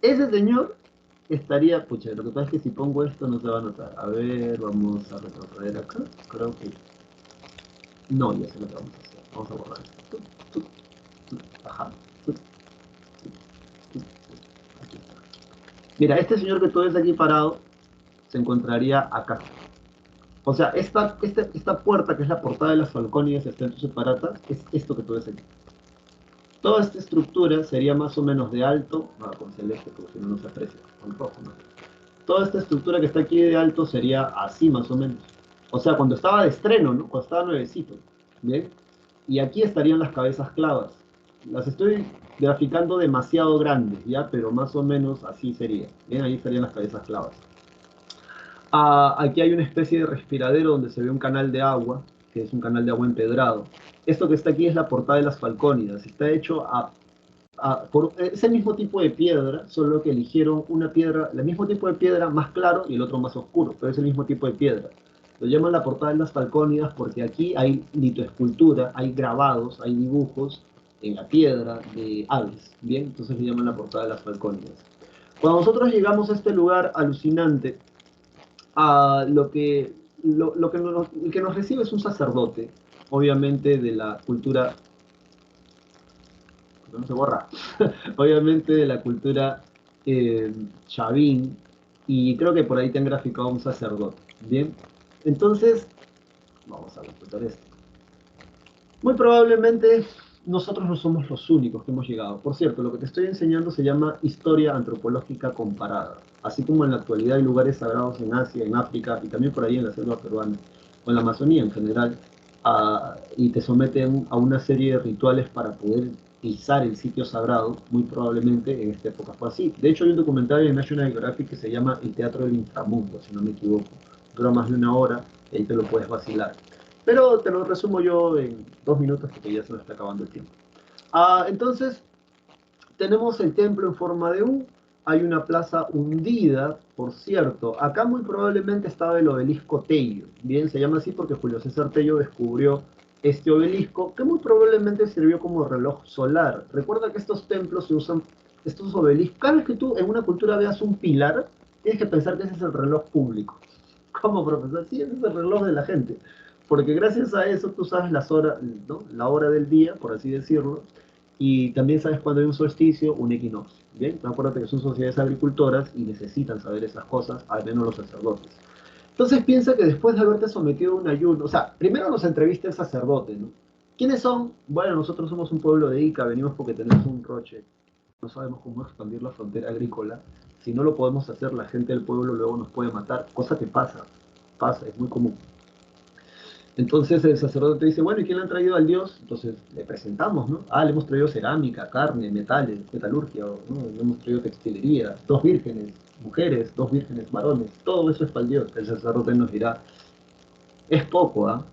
Ese señor estaría, pucha, lo que pasa es que si pongo esto no se va a notar. A ver, vamos a retroceder acá. Creo que no, ya sé lo que vamos a hacer. Vamos a borrar esto. Ajá. Aquí está. Mira, este señor que tú ves aquí parado se encontraría acá. O sea, esta puerta que es la portada de las Falcónidas está en tus separatas, es esto que tú ves aquí. Toda esta estructura sería más o menos de alto, con celeste, porque si no, no se aprecia, con rojo, ¿no? Toda esta estructura que está aquí de alto sería así más o menos. O sea, cuando estaba de estreno, ¿no? Cuando estaba nuevecito. ¿Bien? Y aquí estarían las cabezas clavas. Las estoy graficando demasiado grandes, ¿ya? Pero más o menos así sería. Bien, ahí estarían las cabezas clavas. Aquí hay una especie de respiradero donde se ve un canal de agua, que es un canal de agua empedrado. Esto que está aquí es la portada de las Falcónidas. Está hecho es el mismo tipo de piedra, solo que eligieron una piedra, el mismo tipo de piedra más claro y el otro más oscuro, pero es el mismo tipo de piedra. Lo llaman la portada de las Falcónidas porque aquí hay litoescultura, hay grabados, hay dibujos en la piedra de aves, ¿bien? Entonces le llaman la portada de las Falcónidas. Cuando nosotros llegamos a este lugar alucinante, a el que nos recibe es un sacerdote, obviamente de la cultura, no se borra, obviamente de la cultura chavín, y creo que por ahí te han graficado un sacerdote. Bien, entonces, vamos a respetar esto. Muy probablemente nosotros no somos los únicos que hemos llegado. Por cierto, lo que te estoy enseñando se llama historia antropológica comparada. Así como en la actualidad hay lugares sagrados en Asia, en África y también por ahí en la selva peruana o en la Amazonía en general, y te someten a una serie de rituales para poder pisar el sitio sagrado, muy probablemente en esta época fue así. De hecho, hay un documental en National Geographic que se llama El Teatro del Inframundo, si no me equivoco. Dura más de 1 hora y ahí te lo puedes vacilar. Pero te lo resumo yo en 2 minutos porque ya se nos está acabando el tiempo. Entonces, tenemos el templo en forma de U, hay una plaza hundida, por cierto. Acá muy probablemente estaba el obelisco Tello. Bien, se llama así porque Julio César Tello descubrió este obelisco que muy probablemente sirvió como reloj solar. Recuerda que estos templos se usan, estos obeliscos, cada vez que tú en una cultura veas un pilar, tienes que pensar que ese es el reloj público. ¿Cómo, profesor? Sí, ese es el reloj de la gente. Porque gracias a eso tú sabes las horas, ¿no? La hora del día, por así decirlo, y también sabes cuando hay un solsticio, un equinoccio. Bien, acuérdate que son sociedades agricultoras y necesitan saber esas cosas, al menos los sacerdotes. Entonces piensa que después de haberte sometido a un ayuno, o sea, primero nos entrevista el sacerdote, ¿no? ¿Quiénes son? Bueno, nosotros somos un pueblo de Ica, venimos porque tenemos un roche, no sabemos cómo expandir la frontera agrícola. Si no lo podemos hacer, la gente del pueblo luego nos puede matar, cosa que pasa, es muy común. Entonces el sacerdote te dice, bueno, ¿y quién le han traído al dios? Entonces le presentamos, ¿no? Le hemos traído cerámica, carne, metales, metalurgia, ¿no? Le hemos traído textilería, 2 vírgenes, mujeres, 2 vírgenes, varones, todo eso es para el dios. El sacerdote nos dirá, es poco, ¿ah?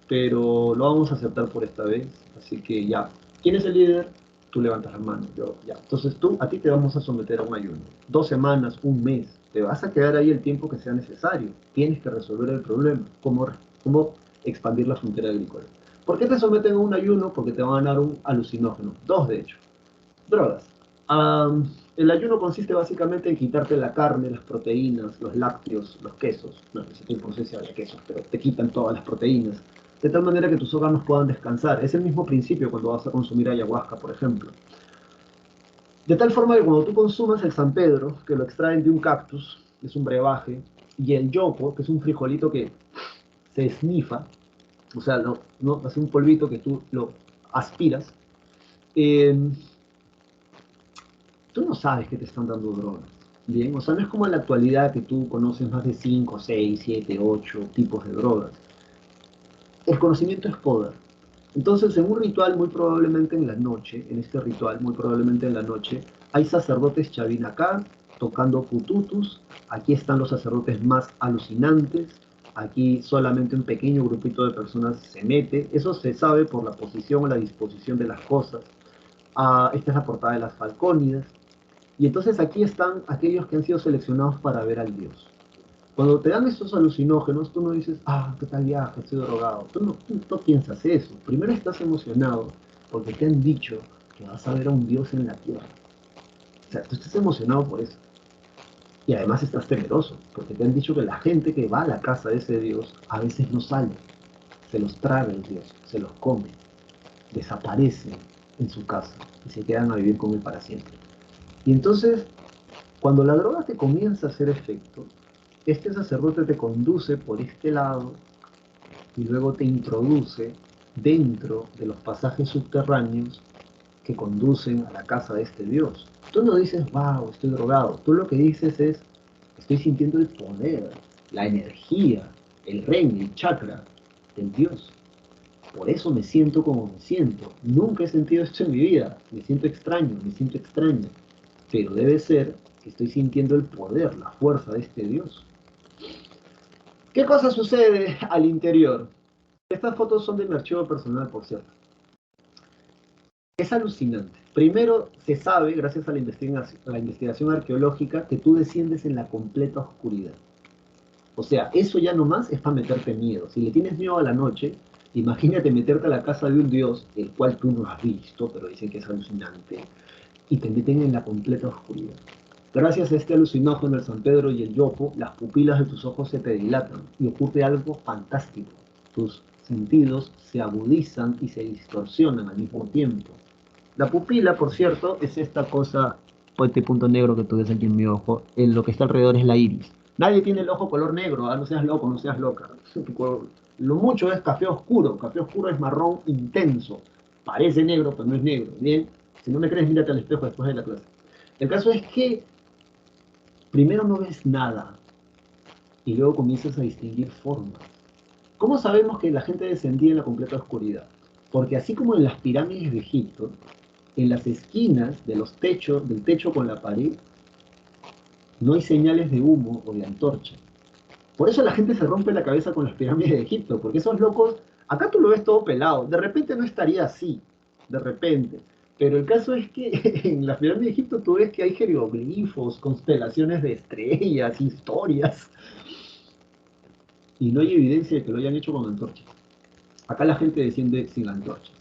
Pero lo vamos a aceptar por esta vez, así que ya. ¿Quién es el líder? Tú levantas la mano, yo, ya. Entonces a ti te vamos a someter a un ayuno. 2 semanas, un mes, te vas a quedar ahí el tiempo que sea necesario. Tienes que resolver el problema. ¿Cómo expandir la frontera agrícola? ¿Por qué te someten a un ayuno? Porque te van a dar un alucinógeno. 2, de hecho. Drogas. El ayuno consiste básicamente en quitarte la carne, las proteínas, los lácteos, los quesos. No sé si no sé si había quesos, pero te quitan todas las proteínas. De tal manera que tus órganos puedan descansar. Es el mismo principio cuando vas a consumir ayahuasca, por ejemplo. De tal forma que cuando tú consumas el San Pedro, que lo extraen de un cactus, que es un brebaje, y el yopo, que es un frijolito que se esnifa, o sea, no, hace un polvito que tú lo aspiras, eh, tú no sabes que te están dando drogas. Bien, o sea, no es como en la actualidad que tú conoces más de 5, 6, 7, 8 tipos de drogas. El conocimiento es poder. Entonces, en un ritual, muy probablemente en la noche, en este ritual, muy probablemente en la noche, hay sacerdotes chavín acá, tocando pututus, aquí están los sacerdotes más alucinantes, aquí solamente un pequeño grupito de personas se mete, eso se sabe por la posición o la disposición de las cosas. Esta es la portada de las Falcónidas. Y entonces aquí están aquellos que han sido seleccionados para ver al Dios. Cuando te dan estos alucinógenos, tú no dices, ah, qué tal viaje, estoy drogado. Tú no piensas eso. Primero estás emocionado porque te han dicho que vas a ver a un Dios en la tierra. O sea, tú estás emocionado por eso. Y además estás temeroso, porque te han dicho que la gente que va a la casa de ese Dios a veces no sale. Se los traga el Dios, se los come, desaparecen en su casa y se quedan a vivir con él para siempre. Y entonces, cuando la droga te comienza a hacer efecto, este sacerdote te conduce por este lado y luego te introduce dentro de los pasajes subterráneos que conducen a la casa de este Dios. Tú no dices, wow, estoy drogado. Tú lo que dices es, estoy sintiendo el poder, la energía, el reino, el chakra del Dios. Por eso me siento como me siento. Nunca he sentido esto en mi vida. Me siento extraño, me siento extraño. Pero debe ser que estoy sintiendo el poder, la fuerza de este Dios. ¿Qué cosa sucede al interior? Estas fotos son de mi archivo personal, por cierto. Es alucinante. Primero, se sabe, gracias a la investigación arqueológica, que tú desciendes en la completa oscuridad. O sea, eso ya nomás es para meterte miedo. Si le tienes miedo a la noche, imagínate meterte a la casa de un dios, el cual tú no has visto, pero dicen que es alucinante, y te meten en la completa oscuridad. Gracias a este alucinógeno, el San Pedro y el Yopo, las pupilas de tus ojos se te dilatan y ocurre algo fantástico. Tus sentidos se agudizan y se distorsionan al mismo tiempo. La pupila, por cierto, es esta cosa, o este punto negro que tú ves aquí en mi ojo, en lo que está alrededor es la iris. Nadie tiene el ojo color negro, no seas loco, no seas loca. Lo mucho es café oscuro es marrón intenso, parece negro, pero no es negro, ¿bien? Si no me crees, mírate al espejo después de la clase. El caso es que primero no ves nada y luego comienzas a distinguir formas. ¿Cómo sabemos que la gente descendía en la completa oscuridad? Porque así como en las pirámides de Egipto, en las esquinas de los techos, del techo con la pared, no hay señales de humo o de antorcha. Por eso la gente se rompe la cabeza con las pirámides de Egipto, porque esos locos, acá tú lo ves todo pelado, de repente no estaría así, de repente. Pero el caso es que en las pirámides de Egipto tú ves que hay jeroglifos, constelaciones de estrellas, historias, y no hay evidencia de que lo hayan hecho con antorchas. Acá la gente desciende sin antorchas.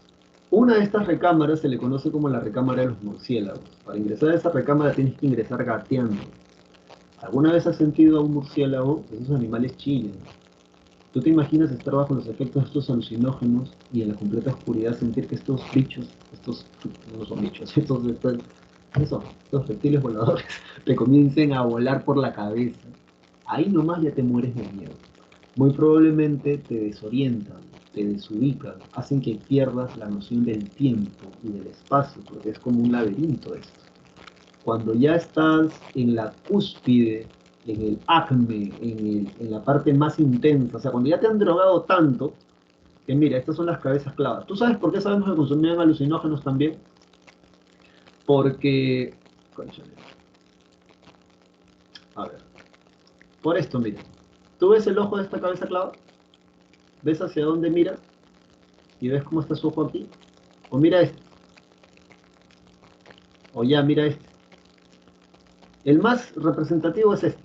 Una de estas recámaras se le conoce como la recámara de los murciélagos. Para ingresar a esa recámara tienes que ingresar gateando. ¿Alguna vez has sentido a un murciélago? Esos animales chillan. ¿Tú te imaginas estar bajo los efectos de estos alucinógenos y en la completa oscuridad sentir que estos bichos, estos no son bichos, estos reptiles voladores te comiencen a volar por la cabeza? Ahí nomás ya te mueres de miedo. Muy probablemente te desorientan, te desubican, hacen que pierdas la noción del tiempo y del espacio, porque es como un laberinto esto. Cuando ya estás en la cúspide, en el acme, en la parte más intensa, o sea, cuando ya te han drogado tanto, que mira, estas son las cabezas clavas. ¿Tú sabes por qué sabemos que consumían alucinógenos también? Porque, cónchale, a ver, por esto, mira, ¿tú ves el ojo de esta cabeza clava? ¿Ves hacia dónde mira? ¿Y ves cómo está su ojo aquí? O mira este, o ya mira este. El más representativo es este.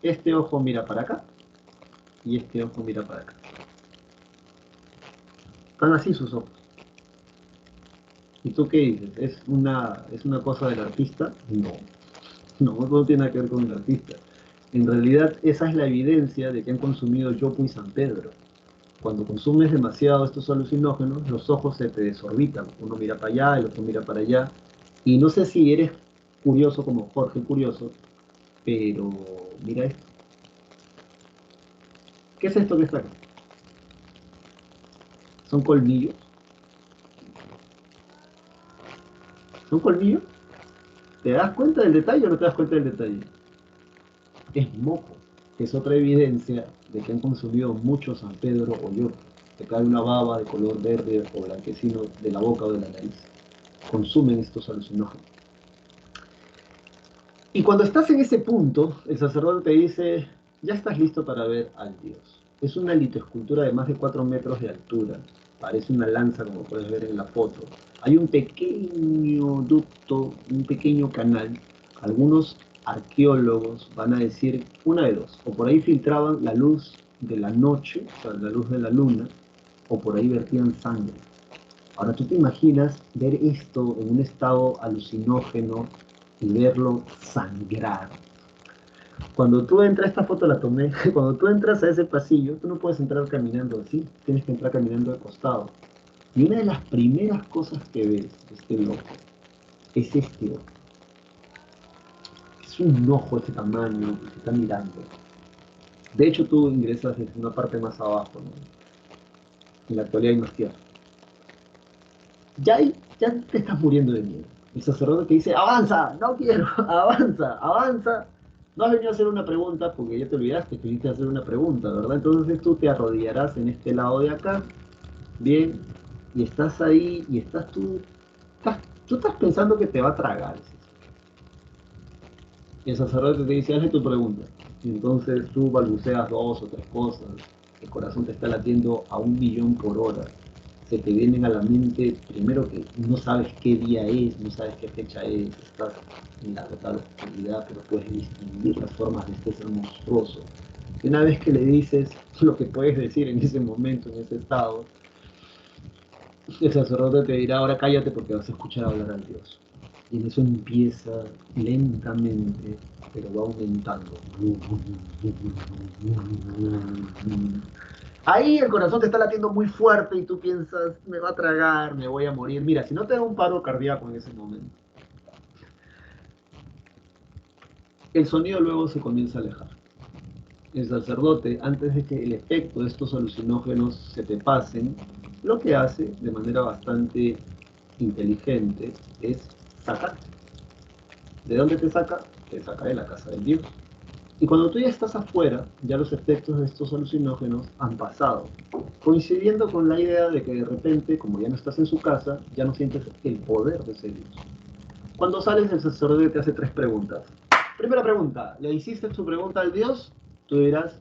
Este ojo mira para acá y este ojo mira para acá. Están así sus ojos. ¿Y tú qué dices? ¿Es una cosa del artista? No, no tiene nada que ver con el artista. En realidad, esa es la evidencia de que han consumido Yopo y San Pedro. Cuando consumes demasiado estos alucinógenos, los ojos se te desorbitan. Uno mira para allá, el otro mira para allá. Y no sé si eres curioso como Jorge Curioso, pero mira esto. ¿Qué es esto que está acá? ¿Son colmillos? ¿Son colmillos? ¿Te das cuenta del detalle o no te das cuenta del detalle? Es moco, que es otra evidencia de que han consumido mucho San Pedro o yo. Te cae una baba de color verde o blanquecino de la boca o de la nariz. Consumen estos alucinógenos. Y cuando estás en ese punto, el sacerdote te dice, ya estás listo para ver al Dios. Es una litoescultura de más de 4 metros de altura. Parece una lanza, como puedes ver en la foto. Hay un pequeño ducto, un pequeño canal Algunos arqueólogos van a decir una de dos, o por ahí filtraban la luz de la noche, o sea, la luz de la luna, o por ahí vertían sangre. Ahora tú te imaginas ver esto en un estado alucinógeno y verlo sangrar. Cuando tú entras, esta foto la tomé, cuando tú entras a ese pasillo, tú no puedes entrar caminando así, tienes que entrar caminando de costado. Y una de las primeras cosas que ves de este loco es este ojo. Es un ojo de ese tamaño que te está mirando. De hecho, tú ingresas en una parte más abajo, ¿no? En la actualidad hay más tierra. Ya te estás muriendo de miedo. El sacerdote te dice, avanza, no quiero, avanza, avanza. No has venido a hacer una pregunta porque ya te olvidaste que viniste a hacer una pregunta, ¿verdad? Entonces tú te arrodillarás en este lado de acá, bien, y estás ahí y tú estás pensando que te va a tragar. Y el sacerdote te dice, hazle tu pregunta. Y entonces tú balbuceas dos o tres cosas, el corazón te está latiendo a 1.000.000 por hora. Se te vienen a la mente, primero que no sabes qué día es, no sabes qué fecha es, estás en la total oscuridad, pero puedes distinguir las formas de este ser monstruoso. Y una vez que le dices lo que puedes decir en ese momento, en ese estado, el sacerdote te dirá, ahora cállate porque vas a escuchar hablar al Dios. Y en eso empieza lentamente, pero va aumentando. Ahí el corazón te está latiendo muy fuerte y tú piensas, me va a tragar, me voy a morir. Mira, si no te da un paro cardíaco en ese momento, el sonido luego se comienza a alejar. El sacerdote, antes de que el efecto de estos alucinógenos se te pasen, lo que hace de manera bastante inteligente es sacar. ¿De dónde te saca? Te saca de la casa del Dios. Y cuando tú ya estás afuera, ya los efectos de estos alucinógenos han pasado, coincidiendo con la idea de que de repente, como ya no estás en su casa, ya no sientes el poder de ese Dios. Cuando sales, el sacerdote te hace tres preguntas. Primera pregunta, ¿le hiciste su pregunta al Dios? Tú dirás,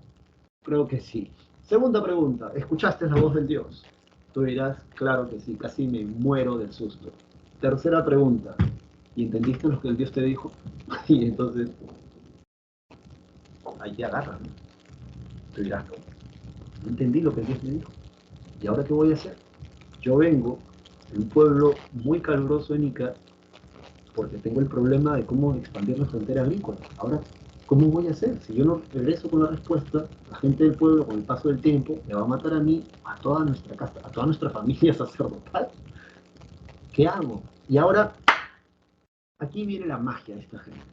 creo que sí. Segunda pregunta, ¿escuchaste la voz del Dios? Tú dirás, claro que sí, casi me muero del susto. Tercera pregunta, ¿y entendiste lo que el Dios te dijo? Y entonces, ahí te agarran, ¿no? Tú dirás, no entendí lo que el Dios me dijo. ¿Y ahora qué voy a hacer? Yo vengo de un pueblo muy caluroso en Ica porque tengo el problema de cómo expandir la frontera agrícola. Ahora, ¿cómo voy a hacer? Si yo no regreso con la respuesta, la gente del pueblo, con el paso del tiempo, me va a matar a mí, a toda nuestra casa, a toda nuestra familia sacerdotal. ¿Qué hago? Y ahora, aquí viene la magia de esta gente.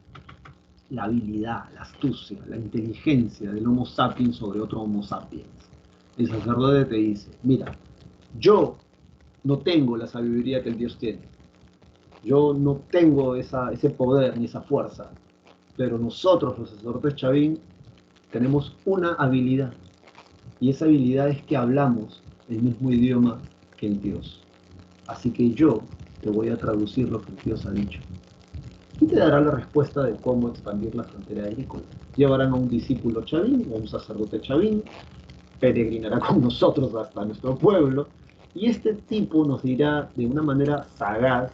La habilidad, la astucia, la inteligencia del Homo sapiens sobre otro Homo sapiens. El sacerdote te dice, mira, yo no tengo la sabiduría que el Dios tiene. Yo no tengo ese poder ni esa fuerza. Pero nosotros, los sacerdotes Chavín, tenemos una habilidad. Y esa habilidad es que hablamos el mismo idioma que el Dios. Así que yo te voy a traducir lo que el Dios ha dicho. Y te dará la respuesta de cómo expandir la frontera agrícola. Llevarán a un discípulo Chavín, o a un sacerdote Chavín, peregrinará con nosotros hasta nuestro pueblo, y este tipo nos dirá de una manera sagaz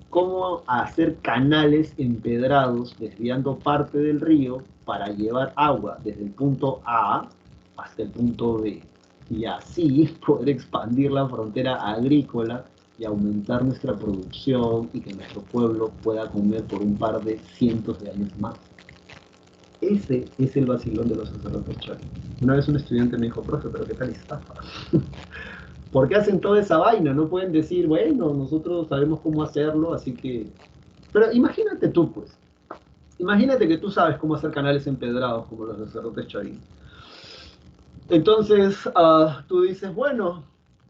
cómo hacer canales empedrados desviando parte del río para llevar agua desde el punto A hasta el punto B y así poder expandir la frontera agrícola y aumentar nuestra producción y que nuestro pueblo pueda comer por un par de cientos de años más. Ese es el vacilón de los sacerdotes chones. Una vez un estudiante me dijo, profe, pero ¿qué tal estafa? ¿Por qué hacen toda esa vaina? No pueden decir, bueno, nosotros sabemos cómo hacerlo, así que... Pero imagínate tú, pues. Imagínate que tú sabes cómo hacer canales empedrados como los sacerdotes chones. Entonces, tú dices, bueno,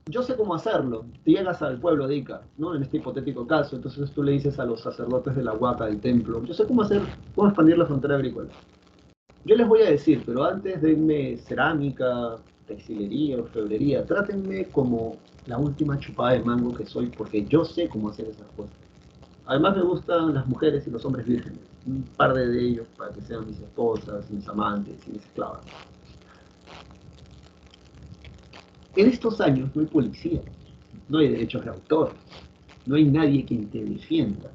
yo sé cómo hacerlo. Te llegas al pueblo de Ica, ¿no? En este hipotético caso. Entonces tú le dices a los sacerdotes de la Huaca, del templo, yo sé cómo expandir la frontera agrícola. Yo les voy a decir, pero antes denme cerámica, textilería, orfebrería. Trátenme como la última chupada de mango que soy, porque yo sé cómo hacer esas cosas. Además me gustan las mujeres y los hombres vírgenes. Un par de ellos para que sean mis esposas, mis amantes y mis esclavas. En estos años no hay policía, no hay derechos de autor, no hay nadie quien te defienda.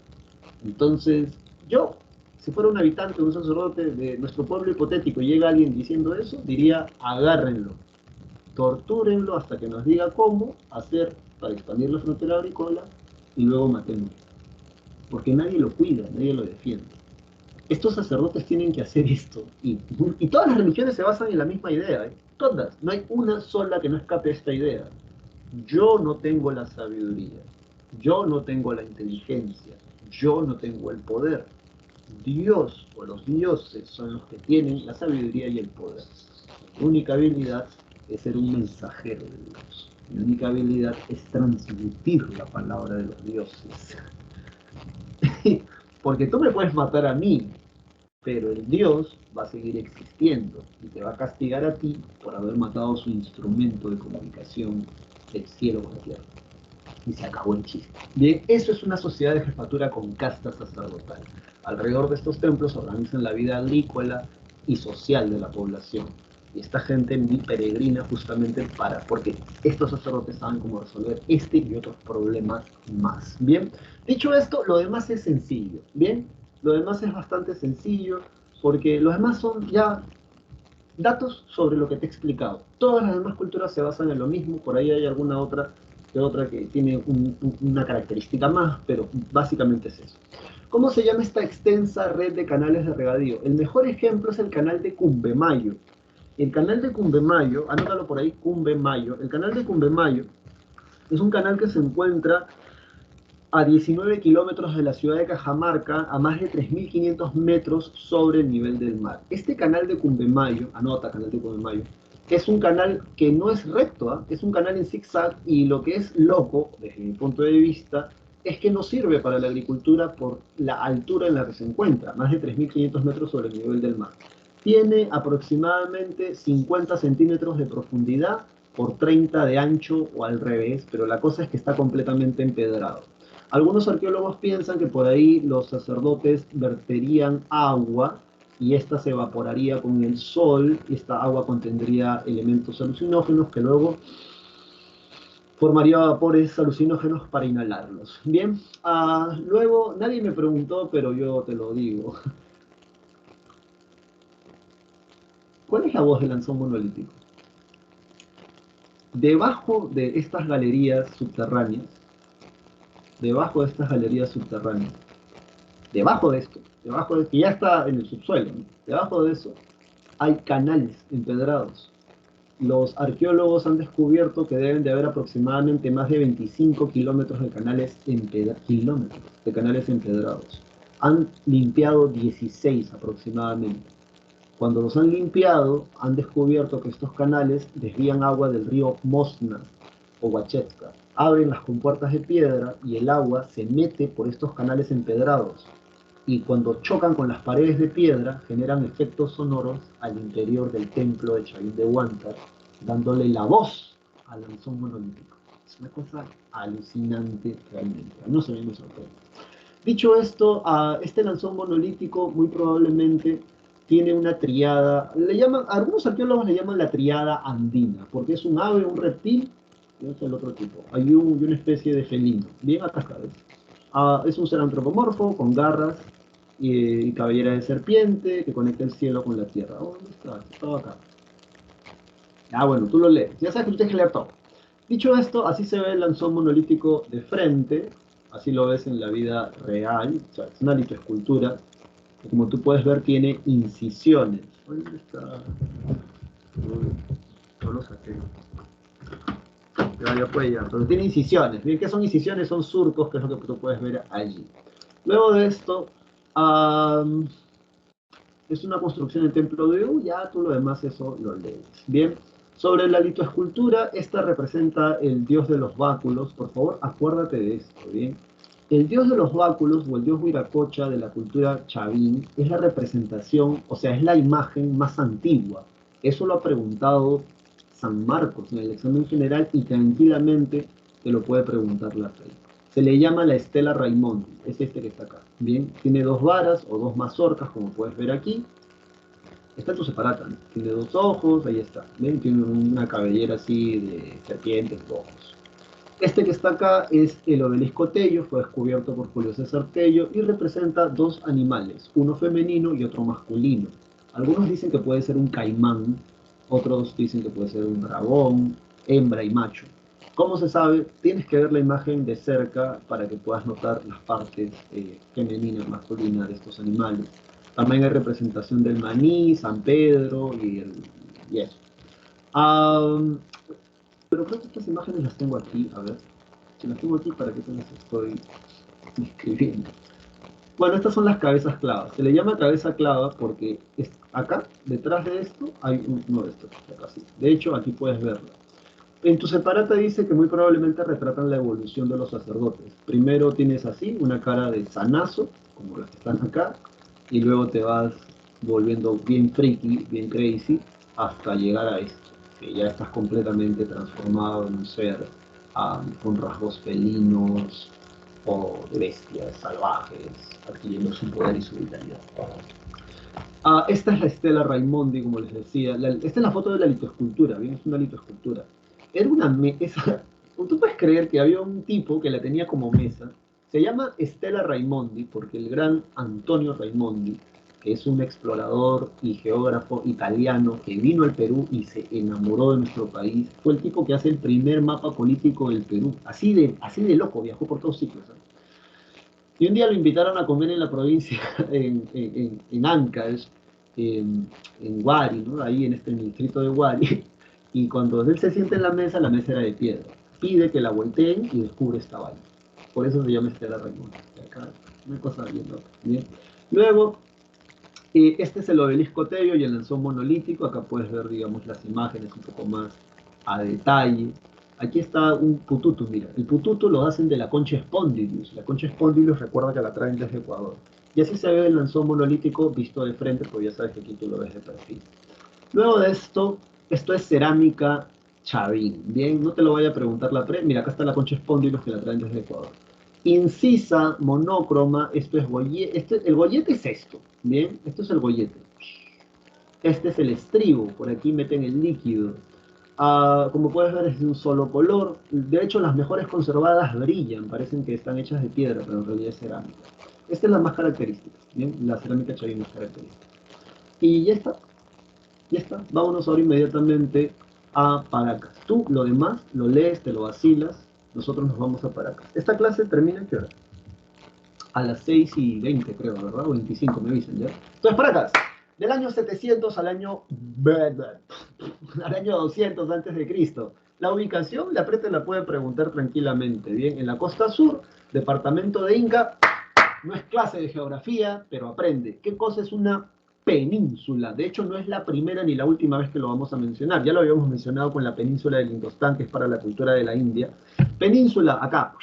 Entonces, yo si fuera un habitante, un sacerdote de nuestro pueblo hipotético, y llega alguien diciendo eso, diría, agárrenlo, tortúrenlo hasta que nos diga cómo hacer para expandir la frontera agrícola y luego matémoslo. Porque nadie lo cuida, nadie lo defiende. Estos sacerdotes tienen que hacer esto. Y todas las religiones se basan en la misma idea, ¿eh? Todas. No hay una sola que no escape de esta idea. Yo no tengo la sabiduría. Yo no tengo la inteligencia. Yo no tengo el poder. Dios o los dioses son los que tienen la sabiduría y el poder. Mi única habilidad es ser un mensajero de Dios. Mi única habilidad es transmitir la palabra de los dioses. Porque tú me puedes matar a mí, pero el Dios va a seguir existiendo y te va a castigar a ti por haber matado su instrumento de comunicación del cielo con la tierra. Y se acabó el chiste. Bien, eso es una sociedad de jefatura con casta sacerdotal. Alrededor de estos templos organizan la vida agrícola y social de la población. Y esta gente peregrina justamente porque estos sacerdotes saben cómo resolver este y otros problemas más. Bien, dicho esto, lo demás es sencillo. Bien, lo demás es bastante sencillo porque los demás son ya datos sobre lo que te he explicado. Todas las demás culturas se basan en lo mismo, por ahí hay alguna otra que tiene una característica más, pero básicamente es eso. ¿Cómo se llama esta extensa red de canales de regadío? El mejor ejemplo es el canal de Cumbemayo. El canal de Cumbemayo, anótalo por ahí, Cumbemayo. El canal de Cumbemayo es un canal que se encuentra a 19 kilómetros de la ciudad de Cajamarca, a más de 3.500 metros sobre el nivel del mar. Este canal de Cumbemayo, anota, canal de Cumbemayo, es un canal que no es recto, ¿eh? Es un canal en zigzag, y lo que es loco, desde mi punto de vista, es que no sirve para la agricultura por la altura en la que se encuentra, más de 3.500 metros sobre el nivel del mar. Tiene aproximadamente 50 centímetros de profundidad por 30 de ancho o al revés, pero la cosa es que está completamente empedrado. Algunos arqueólogos piensan que por ahí los sacerdotes verterían agua y esta se evaporaría con el sol, y esta agua contendría elementos alucinógenos que luego formaría vapores alucinógenos para inhalarlos. Bien, luego nadie me preguntó, pero yo te lo digo. ¿Cuál es la voz del lanzón monolítico? Debajo de estas galerías subterráneas, debajo de estas galerías subterráneas, debajo de esto, que ya está en el subsuelo, ¿no? Debajo de eso hay canales empedrados. Los arqueólogos han descubierto que deben de haber aproximadamente más de 25 kilómetros de canales empedrados. Han limpiado 16 aproximadamente. Cuando los han limpiado, han descubierto que estos canales desvían agua del río Mosna o Huachetka. Abren las compuertas de piedra y el agua se mete por estos canales empedrados. Y cuando chocan con las paredes de piedra, generan efectos sonoros al interior del templo de Chavín de Huántar, dándole la voz al lanzón monolítico. Es una cosa alucinante realmente. No se me sorprende. Dicho esto, a este lanzón monolítico muy probablemente tiene una triada, algunos arqueólogos le llaman la triada andina, porque es un ave, un reptil, y es el otro tipo. Hay una especie de felino, bien atascado. Es un ser antropomorfo, con garras y cabellera de serpiente, que conecta el cielo con la tierra. ¿Dónde está? Estaba acá. Bueno, tú lo lees. Ya sabes que tú tienes que leer todo. Dicho esto, así se ve el lanzón monolítico de frente, así lo ves en la vida real, o sea, es una litoescultura, que como tú puedes ver tiene incisiones. ¿Dónde está? No lo saqué. Ya puede llegar, pero tiene incisiones. Bien, ¿qué son incisiones? Son surcos, que es lo que tú puedes ver allí. Luego de esto, es una construcción en templo de U, ya tú lo demás eso lo lees. Bien, sobre la litoescultura, esta representa el dios de los báculos. Por favor, acuérdate de esto, ¿bien? El dios de los báculos, o el dios Huiracocha de la cultura chavín, es la representación, o sea, es la imagen más antigua. Eso lo ha preguntado San Marcos en el examen general y tranquilamente te lo puede preguntar la fe. Se le llama la Estela Raimondi, es este que está acá. Bien, tiene dos varas o dos mazorcas, como puedes ver aquí. Está en tu separata, ¿no? Tiene dos ojos, ahí está. Bien, tiene una cabellera así de serpientes, ojos. Este que está acá es el obelisco Tello, fue descubierto por Julio César Tello y representa dos animales, uno femenino y otro masculino. Algunos dicen que puede ser un caimán, otros dicen que puede ser un dragón, hembra y macho. ¿Cómo se sabe? Tienes que ver la imagen de cerca para que puedas notar las partes femeninas, masculinas de estos animales. También hay representación del maní, San Pedro y eso. Ah, pero creo que estas imágenes las tengo aquí, a ver. Si las tengo aquí, ¿para qué te las estoy describiendo? Bueno, estas son las cabezas clavas. Se le llama cabeza clava porque acá, detrás de esto, hay uno de estos. Acá sí. De hecho, aquí puedes verlo. En tu separata dice que muy probablemente retratan la evolución de los sacerdotes. Primero tienes así, una cara de sanazo, como las que están acá, y luego te vas volviendo bien freaky, bien crazy, hasta llegar a esto, que ya estás completamente transformado en un ser con rasgos felinos o de bestias salvajes, adquiriendo su poder y su vitalidad. Esta es la Estela Raimondi, como les decía. Esta es la foto de la litoescultura, bien, es una litoescultura. Era una mesa. Tú puedes creer que había un tipo que la tenía como mesa. Se llama Estela Raimondi porque el gran Antonio Raimondi, que es un explorador y geógrafo italiano que vino al Perú y se enamoró de nuestro país, fue el tipo que hace el primer mapa político del Perú. Así de loco, viajó por todos sitios, ¿sabes? Y un día lo invitaron a comer en la provincia, en Ancash, en Huari, ¿no? Ahí en el distrito de Huari. Y cuando él se sienta en la mesa era de piedra. Pide que la volteen y descubre esta vaina. Por eso se llama Estela Raimundo. Acá, una cosa bien loca. Bien. Luego, este es el obelisco Tello y el lanzón monolítico. Acá puedes ver, digamos, las imágenes un poco más a detalle. Aquí está un pututu, mira. El pututu lo hacen de la concha spondylus. La concha spondylus recuerda que la traen desde Ecuador. Y así se ve el lanzón monolítico visto de frente, porque ya sabes que aquí tú lo ves de perfil. Luego de esto es cerámica Chavín. Bien, no te lo voy a preguntar la pre. Mira, acá está la concha spondylus que la traen desde Ecuador. Incisa, monócroma, esto es gollete. El gollete es esto. Bien, esto es el gollete. Este es el estribo, por aquí meten el líquido. Como puedes ver es de un solo color. De hecho, las mejores conservadas brillan, parecen que están hechas de piedra, pero en realidad es cerámica. Esta es la más característica, ¿bien? La cerámica chavín más característica. Y ya está, ya está. Vámonos ahora inmediatamente a Paracas. Tú lo demás lo lees, te lo vacilas, nosotros nos vamos a Paracas. Esta clase termina ¿a qué hora? A las 6:20 creo, ¿verdad? O 25 me dicen, ¿ya? Entonces, Paracas, del año 700 al año 200 antes de Cristo. La ubicación, la prete la puede preguntar tranquilamente, ¿bien? En la costa sur, departamento de Inca, no es clase de geografía, pero aprende. ¿Qué cosa es una península? De hecho, no es la primera ni la última vez que lo vamos a mencionar. Ya lo habíamos mencionado con la península del Indostán, que es para la cultura de la India. Península, acá.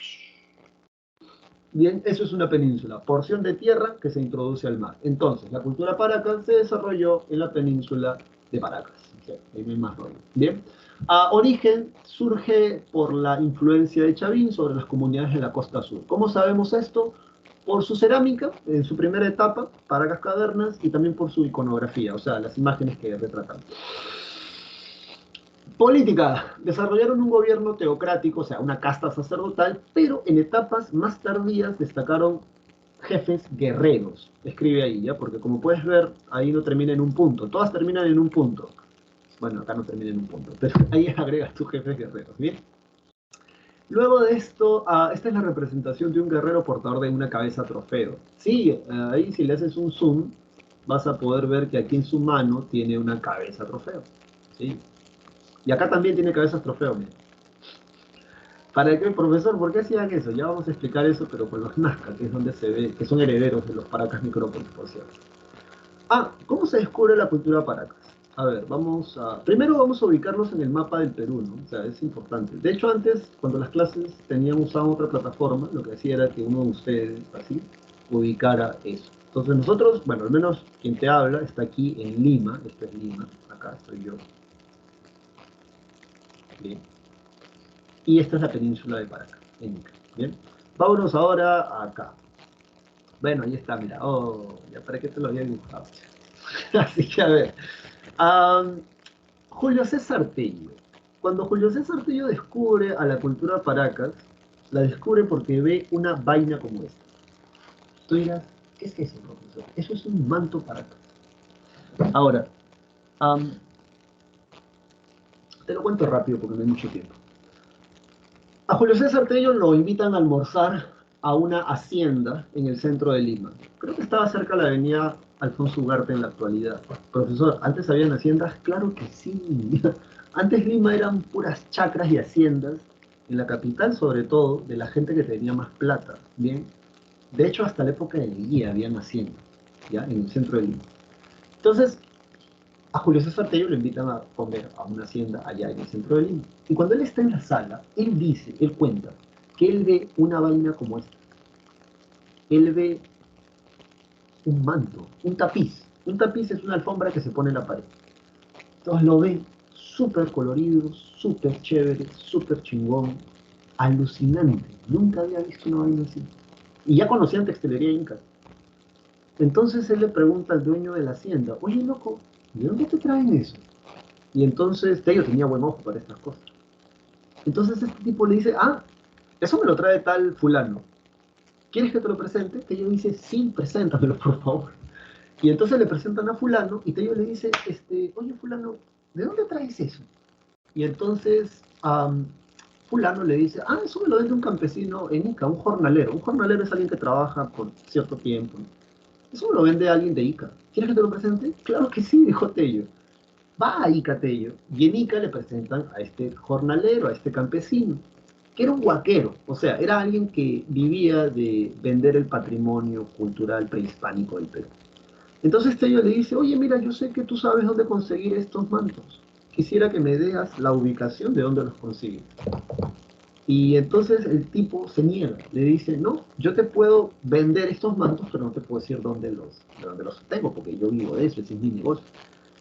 Bien, eso es una península, porción de tierra que se introduce al mar. Entonces, la cultura Paracas se desarrolló en la península de Paracas. Okay, ahí no hay más rollo. Bien, origen surge por la influencia de Chavín sobre las comunidades de la costa sur. ¿Cómo sabemos esto? Por su cerámica, en su primera etapa, Paracas Cavernas, y también por su iconografía, o sea, las imágenes que retratan. Política. Desarrollaron un gobierno teocrático, o sea, una casta sacerdotal, pero en etapas más tardías destacaron jefes guerreros. Escribe ahí, ¿ya? Porque como puedes ver, ahí no termina en un punto. Todas terminan en un punto. Bueno, acá no termina en un punto, pero ahí agregas tus jefes guerreros, ¿bien? Luego de esto, esta es la representación de un guerrero portador de una cabeza trofeo. Sí, ahí si le haces un zoom, vas a poder ver que aquí en su mano tiene una cabeza trofeo. ¿Sí? Y acá también tiene cabezas trofeo, mira. ¿Para qué, profesor? ¿Por qué hacían eso? Ya vamos a explicar eso, pero con los Nazca, que es donde se ve, que son herederos de los Paracas Micrópolis, por cierto. ¿Cómo se descubre la cultura Paracas? A ver, primero vamos a ubicarnos en el mapa del Perú, ¿no? O sea, es importante. De hecho, antes, cuando las clases usaban otra plataforma, lo que hacía era que uno de ustedes, así, ubicara eso. Entonces nosotros, bueno, al menos quien te habla está aquí en Lima, esto es Lima, acá estoy yo. Bien. Y esta es la península de Paracas, en Ica. Bien, vámonos ahora acá. Bueno, ahí está, mira. Oh, ya para qué te lo había dibujado. Así que a ver. Julio César Tello. Cuando Julio César Tello descubre a la cultura Paracas, la descubre porque ve una vaina como esta. Tú dirás, ¿qué es eso, profesor? Eso es un manto Paracas. Ahora, um, te lo cuento rápido porque no hay mucho tiempo. A Julio César Tello lo invitan a almorzar a una hacienda en el centro de Lima. Creo que estaba cerca de la avenida Alfonso Ugarte en la actualidad. Profesor, ¿antes habían haciendas? Claro que sí. Antes Lima eran puras chacras y haciendas, en la capital sobre todo, de la gente que tenía más plata. Bien, de hecho hasta la época de Leguía habían haciendas, ya, en el centro de Lima. Entonces, a Julio César Tello lo invitan a comer a una hacienda allá en el centro de Lima. Y cuando él está en la sala, él dice, él cuenta, que él ve una vaina como esta. Él ve un manto, un tapiz. Un tapiz es una alfombra que se pone en la pared. Entonces lo ve súper colorido, súper chévere, súper chingón, alucinante. Nunca había visto una vaina así. Y ya conocían textilería inca. Entonces él le pregunta al dueño de la hacienda, oye loco, ¿de dónde te traen eso? Y entonces Tello tenía buen ojo para estas cosas. Entonces este tipo le dice, ah, eso me lo trae tal fulano. ¿Quieres que te lo presente? Tello dice, sí, preséntamelo, por favor. Y entonces le presentan a fulano y Tello le dice, oye fulano, ¿de dónde traes eso? Y entonces fulano le dice, ah, eso me lo vende un campesino en Ica, un jornalero. Un jornalero es alguien que trabaja por cierto tiempo. Eso me lo vende alguien de Ica. ¿Quieres que te lo presente? Claro que sí, dijo Tello. Va a Ica Tello y en Ica le presentan a este jornalero, a este campesino, que era un huaquero, o sea, era alguien que vivía de vender el patrimonio cultural prehispánico del Perú. Entonces Tello le dice, oye, mira, yo sé que tú sabes dónde conseguir estos mantos. Quisiera que me digas la ubicación de dónde los consigues. Y entonces el tipo se niega, le dice, no, yo te puedo vender estos mantos, pero no te puedo decir de dónde los tengo, porque yo vivo de eso, ese es mi negocio.